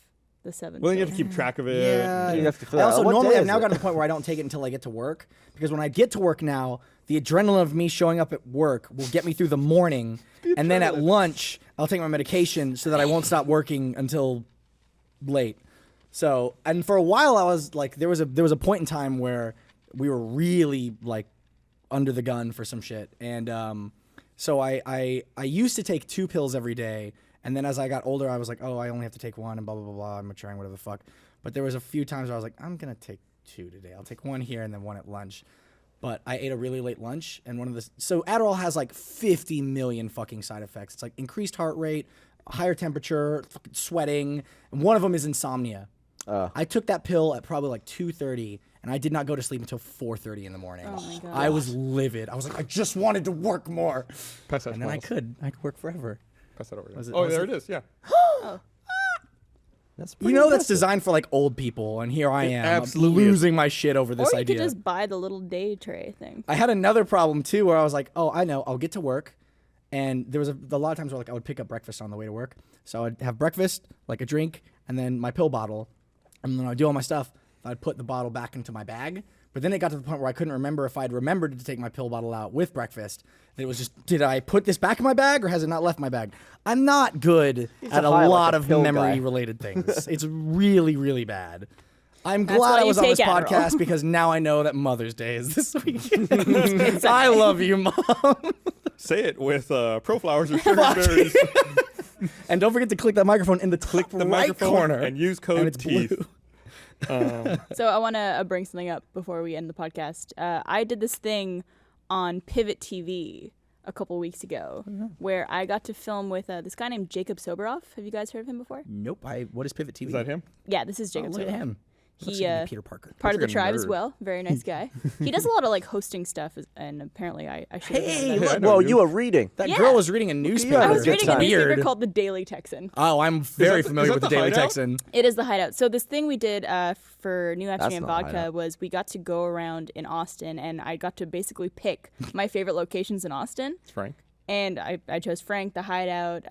[SPEAKER 2] the 7
[SPEAKER 1] Well, then you
[SPEAKER 2] pills.
[SPEAKER 1] have to keep track of it.
[SPEAKER 4] Yeah.
[SPEAKER 3] You have to fill
[SPEAKER 4] I
[SPEAKER 3] out,
[SPEAKER 4] also
[SPEAKER 3] what
[SPEAKER 4] normally
[SPEAKER 3] day
[SPEAKER 4] I've
[SPEAKER 3] is
[SPEAKER 4] now
[SPEAKER 3] it?
[SPEAKER 4] gotten to the point where I don't take it until I get to work, because when I get to work now, the adrenaline of me showing up at work will get me through the morning, and then at lunch I'll take my medication so that I won't stop working until late. So, and for a while I was like, there was a point in time where we were really like under the gun for some shit, and so I used to take 2 pills every day. And then as I got older, I was like, oh, I only have to take 1 and blah, blah, blah, blah. I'm maturing, whatever the fuck. But there was a few times where I was like, I'm going to take 2 today. I'll take 1 here and then 1 at lunch. But I ate a really late lunch. And so Adderall has like 50 million fucking side effects. It's like increased heart rate, higher temperature, fucking sweating. And one of them is insomnia. I took that pill at probably like 2:30, and I did not go to sleep until 4:30 in the morning.
[SPEAKER 2] Oh my God.
[SPEAKER 4] I was livid. I was like, I just wanted to work more.
[SPEAKER 1] Pass that
[SPEAKER 4] And
[SPEAKER 1] to
[SPEAKER 4] then I
[SPEAKER 1] Miles.
[SPEAKER 4] could work forever.
[SPEAKER 1] Pass that over there.
[SPEAKER 4] Was it-
[SPEAKER 1] Oh,
[SPEAKER 4] was
[SPEAKER 1] there
[SPEAKER 4] it-
[SPEAKER 1] it is. Yeah.
[SPEAKER 3] That's
[SPEAKER 4] You know that's designed for like old people, and here I am
[SPEAKER 1] absolutely is.
[SPEAKER 4] losing my shit over this
[SPEAKER 2] or you
[SPEAKER 4] idea.
[SPEAKER 2] could just buy the little day tray thing.
[SPEAKER 4] I had another problem too, where I was like, "Oh, I know. I'll get to work," and there was a lot of times where like I would pick up breakfast on the way to work, so I'd have breakfast, like a drink, and then my pill bottle, and then I'd do all my stuff. I'd put the bottle back into my bag, but then it got to the point where I couldn't remember if I'd remembered to take my pill bottle out with breakfast. It was just, did I put this back in my bag or has it not left my bag? I'm not good at a
[SPEAKER 3] high like
[SPEAKER 4] lot
[SPEAKER 3] a
[SPEAKER 4] of
[SPEAKER 3] pill guy.
[SPEAKER 4] memory-related things. It's really, really bad. I'm
[SPEAKER 2] That's
[SPEAKER 4] glad
[SPEAKER 2] why
[SPEAKER 4] I
[SPEAKER 2] you
[SPEAKER 4] was on this
[SPEAKER 2] take Adderall.
[SPEAKER 4] podcast because now I know that Mother's Day is this weekend. I love you, Mom.
[SPEAKER 1] Say it with ProFlowers or Sugar Berries.
[SPEAKER 4] And don't forget to click that microphone in the top
[SPEAKER 1] The
[SPEAKER 4] right
[SPEAKER 1] microphone
[SPEAKER 4] corner.
[SPEAKER 1] and use
[SPEAKER 4] And
[SPEAKER 1] code
[SPEAKER 4] it's
[SPEAKER 1] TEETH.
[SPEAKER 4] blue.
[SPEAKER 2] So I want to bring something up before we end the podcast. I did this thing on Pivot TV a couple weeks ago where I got to film with this guy named Jacob Soboroff. Have you guys heard of him before?
[SPEAKER 4] Nope. What is Pivot TV?
[SPEAKER 1] Is that him?
[SPEAKER 2] Yeah, this is
[SPEAKER 4] Oh,
[SPEAKER 2] Jacob
[SPEAKER 4] look
[SPEAKER 2] Soboroff.
[SPEAKER 4] at him. Looks
[SPEAKER 2] He
[SPEAKER 4] like Peter Parker.
[SPEAKER 2] part of the
[SPEAKER 1] like a
[SPEAKER 2] tribe as
[SPEAKER 1] nerd.
[SPEAKER 2] well. Very nice guy. He does a lot of like hosting stuff, and apparently I should.
[SPEAKER 4] Hey,
[SPEAKER 2] have
[SPEAKER 4] look,
[SPEAKER 1] I know
[SPEAKER 3] Well,
[SPEAKER 1] you.
[SPEAKER 3] you were reading.
[SPEAKER 4] That
[SPEAKER 2] Yeah.
[SPEAKER 4] girl was reading a
[SPEAKER 3] you.
[SPEAKER 4] newspaper.
[SPEAKER 2] I was
[SPEAKER 3] Good
[SPEAKER 2] reading a
[SPEAKER 3] time.
[SPEAKER 2] newspaper
[SPEAKER 4] Weird.
[SPEAKER 2] called the Daily Texan.
[SPEAKER 4] Oh, I'm very familiar
[SPEAKER 1] is
[SPEAKER 4] with
[SPEAKER 1] that
[SPEAKER 4] the
[SPEAKER 1] the
[SPEAKER 4] Daily
[SPEAKER 1] Hideout?
[SPEAKER 4] Texan.
[SPEAKER 2] It is the Hideout. So this thing we did for New
[SPEAKER 3] That's
[SPEAKER 2] Amsterdam
[SPEAKER 3] not
[SPEAKER 2] Vodka
[SPEAKER 3] Hideout.
[SPEAKER 2] was we got to go around in Austin, and I got to basically pick my favorite locations in Austin.
[SPEAKER 1] It's Frank.
[SPEAKER 2] And I chose Frank, the Hideout.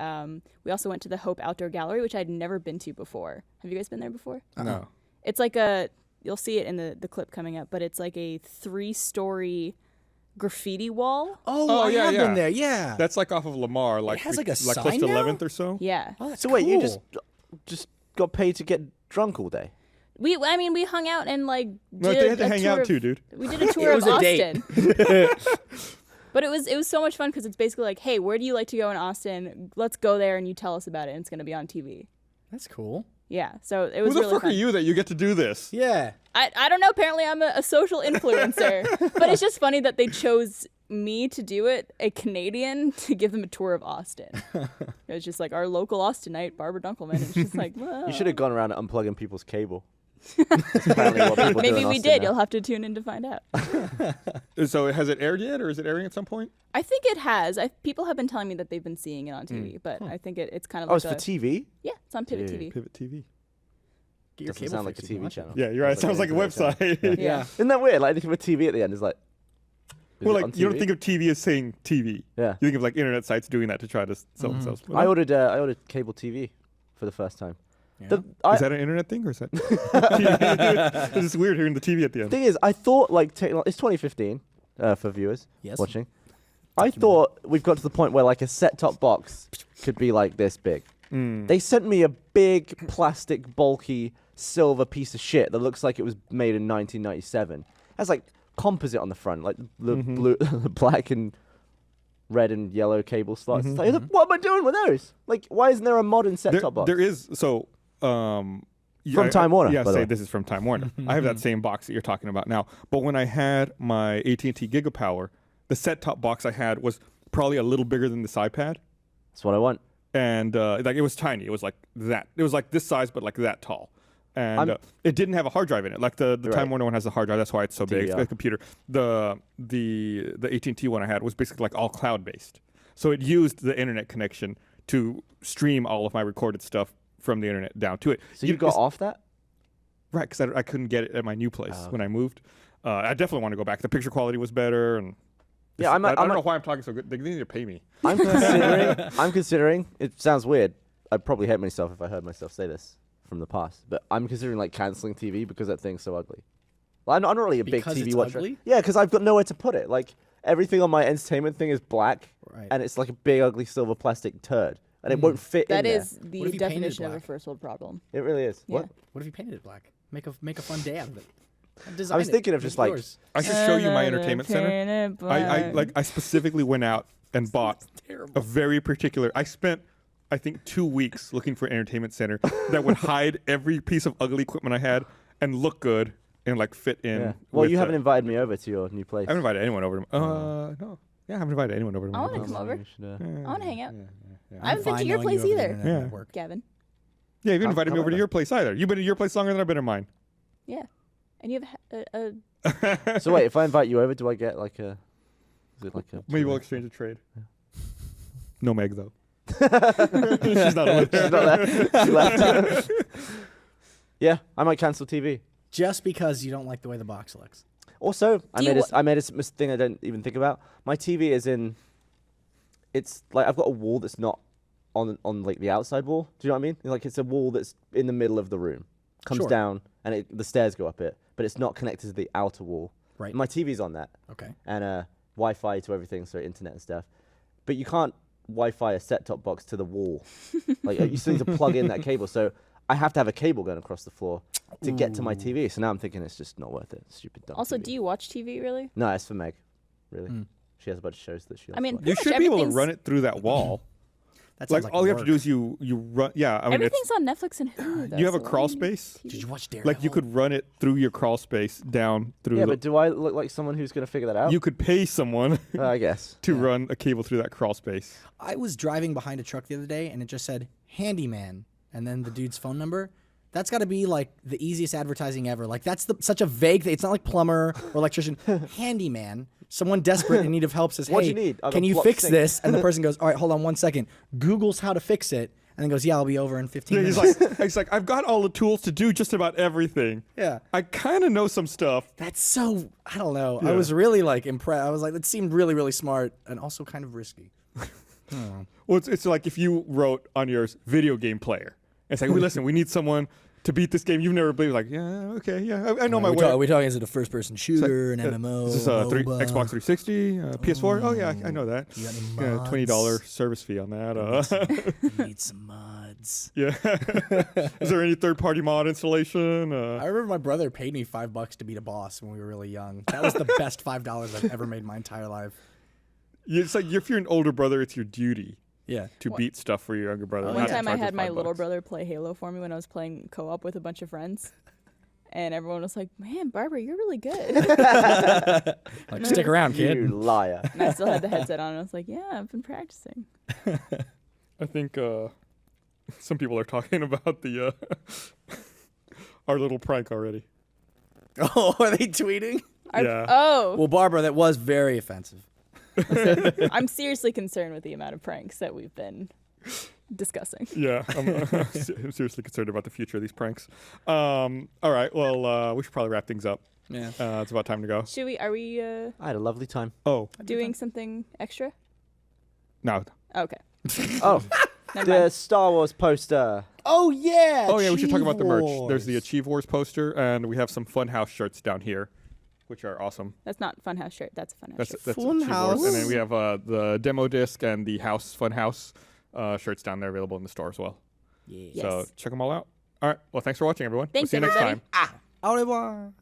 [SPEAKER 2] We also went to the Hope Outdoor Gallery, which I'd never been to before. Have you guys been there before?
[SPEAKER 1] No.
[SPEAKER 2] It's like you'll see it in the clip coming up, but it's like a 3-story graffiti wall.
[SPEAKER 4] Oh, I
[SPEAKER 1] yeah,
[SPEAKER 4] have
[SPEAKER 1] yeah.
[SPEAKER 4] been there. Yeah.
[SPEAKER 1] That's like off of Lamar, like
[SPEAKER 4] has, like, a
[SPEAKER 1] close
[SPEAKER 4] sign
[SPEAKER 1] to
[SPEAKER 4] now?
[SPEAKER 1] 11th or so.
[SPEAKER 2] Yeah.
[SPEAKER 4] Oh, that's
[SPEAKER 3] So wait, you
[SPEAKER 4] cool.
[SPEAKER 3] just got paid to get drunk all day?
[SPEAKER 2] We hung out and like
[SPEAKER 1] No,
[SPEAKER 2] did
[SPEAKER 1] they had to
[SPEAKER 2] a
[SPEAKER 1] hang
[SPEAKER 2] tour
[SPEAKER 1] out
[SPEAKER 2] of-
[SPEAKER 1] too, dude.
[SPEAKER 2] We did a tour
[SPEAKER 4] was
[SPEAKER 2] of
[SPEAKER 4] a date.
[SPEAKER 2] Austin. But it was so much fun because it's basically like, hey, where do you like to go in Austin? Let's go there and you tell us about it, and it's gonna be on TV.
[SPEAKER 4] That's cool.
[SPEAKER 2] Yeah, so it
[SPEAKER 1] Who
[SPEAKER 2] was
[SPEAKER 1] the
[SPEAKER 2] really
[SPEAKER 1] fuck
[SPEAKER 2] fun.
[SPEAKER 1] are you that you get to do this?
[SPEAKER 4] Yeah.
[SPEAKER 2] I don't know. Apparently, I'm a social influencer, but it's just funny that they chose me to do it, a Canadian, to give them a tour of Austin. It was just like our local Austinite, Barbara Dunkelman, and it's just like, well,
[SPEAKER 3] You should have gone around unplugging people's cable. That's apparently what people do
[SPEAKER 2] maybe
[SPEAKER 3] in
[SPEAKER 2] we
[SPEAKER 3] Austin
[SPEAKER 2] did.
[SPEAKER 3] now.
[SPEAKER 2] You'll have to tune in to find out.
[SPEAKER 1] So has it aired yet, or is it airing at some point?
[SPEAKER 2] I think it has. People have been telling me that they've been seeing it on TV, but I think it's kind of
[SPEAKER 3] Oh,
[SPEAKER 2] like
[SPEAKER 3] it's for TV?
[SPEAKER 2] yeah, it's on Pivot
[SPEAKER 3] Dude.
[SPEAKER 2] TV.
[SPEAKER 1] Pivot TV.
[SPEAKER 4] Get your
[SPEAKER 3] Doesn't
[SPEAKER 4] cable
[SPEAKER 3] sound like a
[SPEAKER 4] fixed, you can
[SPEAKER 3] TV
[SPEAKER 4] watch it.
[SPEAKER 3] channel.
[SPEAKER 1] Yeah, you're right. Sounds like a website.
[SPEAKER 2] Yeah.
[SPEAKER 3] Isn't that weird? Like anything with TV at the end is like. is
[SPEAKER 1] Well,
[SPEAKER 3] it on
[SPEAKER 1] like you don't
[SPEAKER 3] TV?
[SPEAKER 1] think of TV as saying TV.
[SPEAKER 3] Yeah.
[SPEAKER 1] You think of like internet sites doing that to try to sell themselves.
[SPEAKER 3] I ordered cable TV for the first time.
[SPEAKER 4] Yeah.
[SPEAKER 1] Is that an internet thing or is that? It's just weird hearing the TV at the end.
[SPEAKER 3] Thing is, I thought like it's 2015 for viewers
[SPEAKER 4] Yes.
[SPEAKER 3] watching. I thought we've got to the point where like a set-top box could be like this big. They sent me a big plastic, bulky, silver piece of shit that looks like it was made in 1997. It has like composite on the front, like the blue, the black and red and yellow cable slots. It's like, what am I doing with those? Like, why isn't there a modern set-top box?
[SPEAKER 1] There is so.
[SPEAKER 3] From Time Warner,
[SPEAKER 1] Yeah,
[SPEAKER 3] by the
[SPEAKER 1] say
[SPEAKER 3] way.
[SPEAKER 1] this is from Time Warner. I have that same box that you're talking about now. But when I had my AT&T Gigapower, the set-top box I had was probably a little bigger than this iPad,
[SPEAKER 3] That's what I want.
[SPEAKER 1] and like it was tiny. It was like that. It was like this size, but like that tall. And
[SPEAKER 3] I'm-
[SPEAKER 1] it didn't have a hard drive in it. Like the
[SPEAKER 3] Right.
[SPEAKER 1] Time Warner one has a hard drive. That's why it's so big. It's
[SPEAKER 3] DVR.
[SPEAKER 1] like a computer. The AT&T one I had was basically like all cloud-based. So it used the internet connection to stream all of my recorded stuff from the internet down to it.
[SPEAKER 3] So you got
[SPEAKER 1] it's-
[SPEAKER 3] off that?
[SPEAKER 1] Right, because I couldn't get it at my new place
[SPEAKER 3] Oh,
[SPEAKER 1] when I moved. I definitely want to go back. The picture quality was better, and
[SPEAKER 3] Yeah, I might-
[SPEAKER 1] I don't
[SPEAKER 3] I
[SPEAKER 1] know
[SPEAKER 3] might-
[SPEAKER 1] why I'm talking so good. They need to pay me.
[SPEAKER 3] I'm considering. I'm considering. It sounds weird. I'd probably hate myself if I heard myself say this from the past, but I'm considering like canceling TV because that thing's so ugly. Well, I'm not really a
[SPEAKER 4] Because
[SPEAKER 3] big TV
[SPEAKER 4] it's
[SPEAKER 3] watcher.
[SPEAKER 4] ugly?
[SPEAKER 3] Yeah, because I've got nowhere to put it. Like everything on my entertainment thing is black,
[SPEAKER 4] Right.
[SPEAKER 3] and it's like a big ugly silver plastic turd, and it won't fit
[SPEAKER 2] That
[SPEAKER 3] in there.
[SPEAKER 2] is
[SPEAKER 4] What
[SPEAKER 2] the
[SPEAKER 4] if you painted
[SPEAKER 2] definition of a
[SPEAKER 4] black?
[SPEAKER 2] first world problem.
[SPEAKER 3] It really is.
[SPEAKER 2] Yeah.
[SPEAKER 3] What?
[SPEAKER 4] What if you painted it black? Make a fun day out of it.
[SPEAKER 3] I was thinking of just like
[SPEAKER 1] I should show you my entertainment center. I specifically went out and bought a very particular. I spent, I think, 2 weeks looking for an entertainment center that would hide every piece of ugly equipment I had and look good and like fit in.
[SPEAKER 3] Yeah. Well,
[SPEAKER 1] with
[SPEAKER 3] you
[SPEAKER 1] the-
[SPEAKER 3] haven't invited me over to your new place.
[SPEAKER 1] I haven't invited anyone over to. No. Yeah, I haven't invited anyone over to
[SPEAKER 2] I
[SPEAKER 1] my
[SPEAKER 2] want to
[SPEAKER 1] place.
[SPEAKER 2] come over.
[SPEAKER 3] You should,
[SPEAKER 2] I want to hang out.
[SPEAKER 1] Yeah.
[SPEAKER 2] I haven't been to your place either,
[SPEAKER 1] Yeah.
[SPEAKER 2] Gavin.
[SPEAKER 1] Yeah, you haven't invited me
[SPEAKER 3] come
[SPEAKER 1] over to
[SPEAKER 3] over.
[SPEAKER 1] your place either. You've been at your place longer than I've been at mine.
[SPEAKER 2] Yeah, and you have a
[SPEAKER 3] So wait, if I invite you over, do I get like a? Is it like a?
[SPEAKER 1] Maybe we'll exchange a trade. No Meg though. She's not over
[SPEAKER 3] She's
[SPEAKER 1] there.
[SPEAKER 3] not there. She left. Yeah, I might cancel TV.
[SPEAKER 4] Just because you don't like the way the box looks.
[SPEAKER 3] Also, I
[SPEAKER 2] Do you
[SPEAKER 3] made a thing I don't even think about. My TV is in. It's like I've got a wall that's not on like the outside wall. Do you know what I mean? Like it's a wall that's in the middle of the room, comes
[SPEAKER 4] Sure.
[SPEAKER 3] down, and the stairs go up it, but it's not connected to the outer wall.
[SPEAKER 4] Right.
[SPEAKER 3] My TV's on that,
[SPEAKER 4] Okay.
[SPEAKER 3] and Wi-Fi to everything, so internet and stuff. But you can't Wi-Fi a set-top box to the wall. Like you still need to plug in that cable. So I have to have a cable going across the floor to get to my TV. So now I'm thinking it's just not worth it. Stupid dumb
[SPEAKER 2] Also,
[SPEAKER 3] TV.
[SPEAKER 2] do you watch TV really?
[SPEAKER 3] No, it's for Meg. Really. She has a bunch of shows that she likes
[SPEAKER 2] I mean,
[SPEAKER 3] to watch.
[SPEAKER 1] You
[SPEAKER 2] Pretty much
[SPEAKER 1] should be able to
[SPEAKER 2] everything's-
[SPEAKER 1] run it through that wall.
[SPEAKER 4] That
[SPEAKER 1] Like,
[SPEAKER 4] sounds
[SPEAKER 1] all you have to
[SPEAKER 4] work.
[SPEAKER 1] do is you run. Yeah, I mean,
[SPEAKER 2] Everything's on Netflix and Hulu. Though,
[SPEAKER 1] you have a
[SPEAKER 2] so
[SPEAKER 1] crawl
[SPEAKER 2] why do you need
[SPEAKER 1] space.
[SPEAKER 2] TV?
[SPEAKER 4] Did you watch Daredevil?
[SPEAKER 1] Like you could run it through your crawl space down through.
[SPEAKER 3] Yeah,
[SPEAKER 1] the,
[SPEAKER 3] but do I look like someone who's going to figure that out?
[SPEAKER 1] you could pay someone
[SPEAKER 3] I guess.
[SPEAKER 1] to run a cable through that crawl space.
[SPEAKER 4] I was driving behind a truck the other day and it just said handyman and then the dude's phone number. That's got to be like the easiest advertising ever. Like that's such a vague thing. It's not like plumber or electrician. Handyman. Someone desperate in need of help says,
[SPEAKER 3] What do
[SPEAKER 4] hey,
[SPEAKER 3] you need? I've
[SPEAKER 4] can
[SPEAKER 3] got
[SPEAKER 4] you
[SPEAKER 3] block
[SPEAKER 4] fix
[SPEAKER 3] sink."
[SPEAKER 4] this? And the person goes, all right, hold on 1 second. Googles how to fix it. And then goes, yeah, I'll be over in 15
[SPEAKER 1] Yeah,
[SPEAKER 4] minutes.
[SPEAKER 1] he's like, I've got all the tools to do just about everything.
[SPEAKER 4] Yeah.
[SPEAKER 1] I kind of know some stuff.
[SPEAKER 4] That's so, I don't know.
[SPEAKER 1] Yeah.
[SPEAKER 4] I was really like impressed. I was like, that seemed really, really smart and also kind of risky.
[SPEAKER 1] Well, it's like if you wrote on yours video game player. It's like, listen, we need someone to beat this game. You've never played. Like, yeah, okay, yeah, I know my way.
[SPEAKER 4] Are we talking, is it a first-person shooter, an MMO,
[SPEAKER 1] Is this
[SPEAKER 4] MOBA?
[SPEAKER 1] Xbox 360, PS4? Oh yeah, I know that.
[SPEAKER 4] You got any
[SPEAKER 1] Yeah,
[SPEAKER 4] mods?
[SPEAKER 1] $20 service fee on that.
[SPEAKER 4] You need some mods.
[SPEAKER 1] Yeah. Is there any third-party mod installation?
[SPEAKER 4] I remember my brother paid me $5 to beat a boss when we were really young. That was the best $5 I've ever made in my entire life.
[SPEAKER 1] It's like if you're an older brother, it's your duty
[SPEAKER 4] Yeah.
[SPEAKER 1] to beat stuff for your younger brother.
[SPEAKER 2] One
[SPEAKER 1] not to
[SPEAKER 2] time I
[SPEAKER 1] charge
[SPEAKER 2] had
[SPEAKER 1] them
[SPEAKER 2] my
[SPEAKER 1] $5.
[SPEAKER 2] little brother play Halo for me when I was playing co-op with a bunch of friends. And everyone was like, man, Barbara, you're really good.
[SPEAKER 4] Like, stick around, kid.
[SPEAKER 3] You liar.
[SPEAKER 2] And I still had the headset on. And I was like, yeah, I've been practicing.
[SPEAKER 1] I think some people are talking about the our little prank already.
[SPEAKER 4] Oh, are they tweeting?
[SPEAKER 1] Yeah.
[SPEAKER 2] Oh,
[SPEAKER 4] Well, Barbara, that was very offensive.
[SPEAKER 2] I'm seriously concerned with the amount of pranks that we've been discussing.
[SPEAKER 1] Yeah, I'm seriously concerned about the future of these pranks. All right, well, we should probably wrap things up.
[SPEAKER 4] Yeah.
[SPEAKER 1] It's about time to go.
[SPEAKER 2] Are we
[SPEAKER 3] I had a lovely time.
[SPEAKER 1] Oh,
[SPEAKER 2] doing something extra?
[SPEAKER 1] no.
[SPEAKER 2] Okay.
[SPEAKER 3] Oh,
[SPEAKER 2] Never
[SPEAKER 3] the
[SPEAKER 2] mind.
[SPEAKER 3] Star Wars poster.
[SPEAKER 4] Oh, yeah.
[SPEAKER 1] Oh, yeah, we should talk about the merch.
[SPEAKER 4] Achieve
[SPEAKER 1] There's the
[SPEAKER 4] Wars.
[SPEAKER 1] Achieve Wars poster, and we have some Funhouse shirts down here, which are awesome.
[SPEAKER 2] That's not Funhouse shirt. That's a Funhouse
[SPEAKER 1] That's
[SPEAKER 2] shirt.
[SPEAKER 1] Achieve Wars.
[SPEAKER 4] Funhouse.
[SPEAKER 1] And then we have the demo disc and the House Funhouse shirts down there available in the store as well.
[SPEAKER 4] Yeah.
[SPEAKER 2] Yes.
[SPEAKER 1] So check them all out. All right, well, thanks for watching, everyone.
[SPEAKER 2] Thanks,
[SPEAKER 1] we'll see you
[SPEAKER 2] everybody.
[SPEAKER 1] next time.
[SPEAKER 4] Au revoir.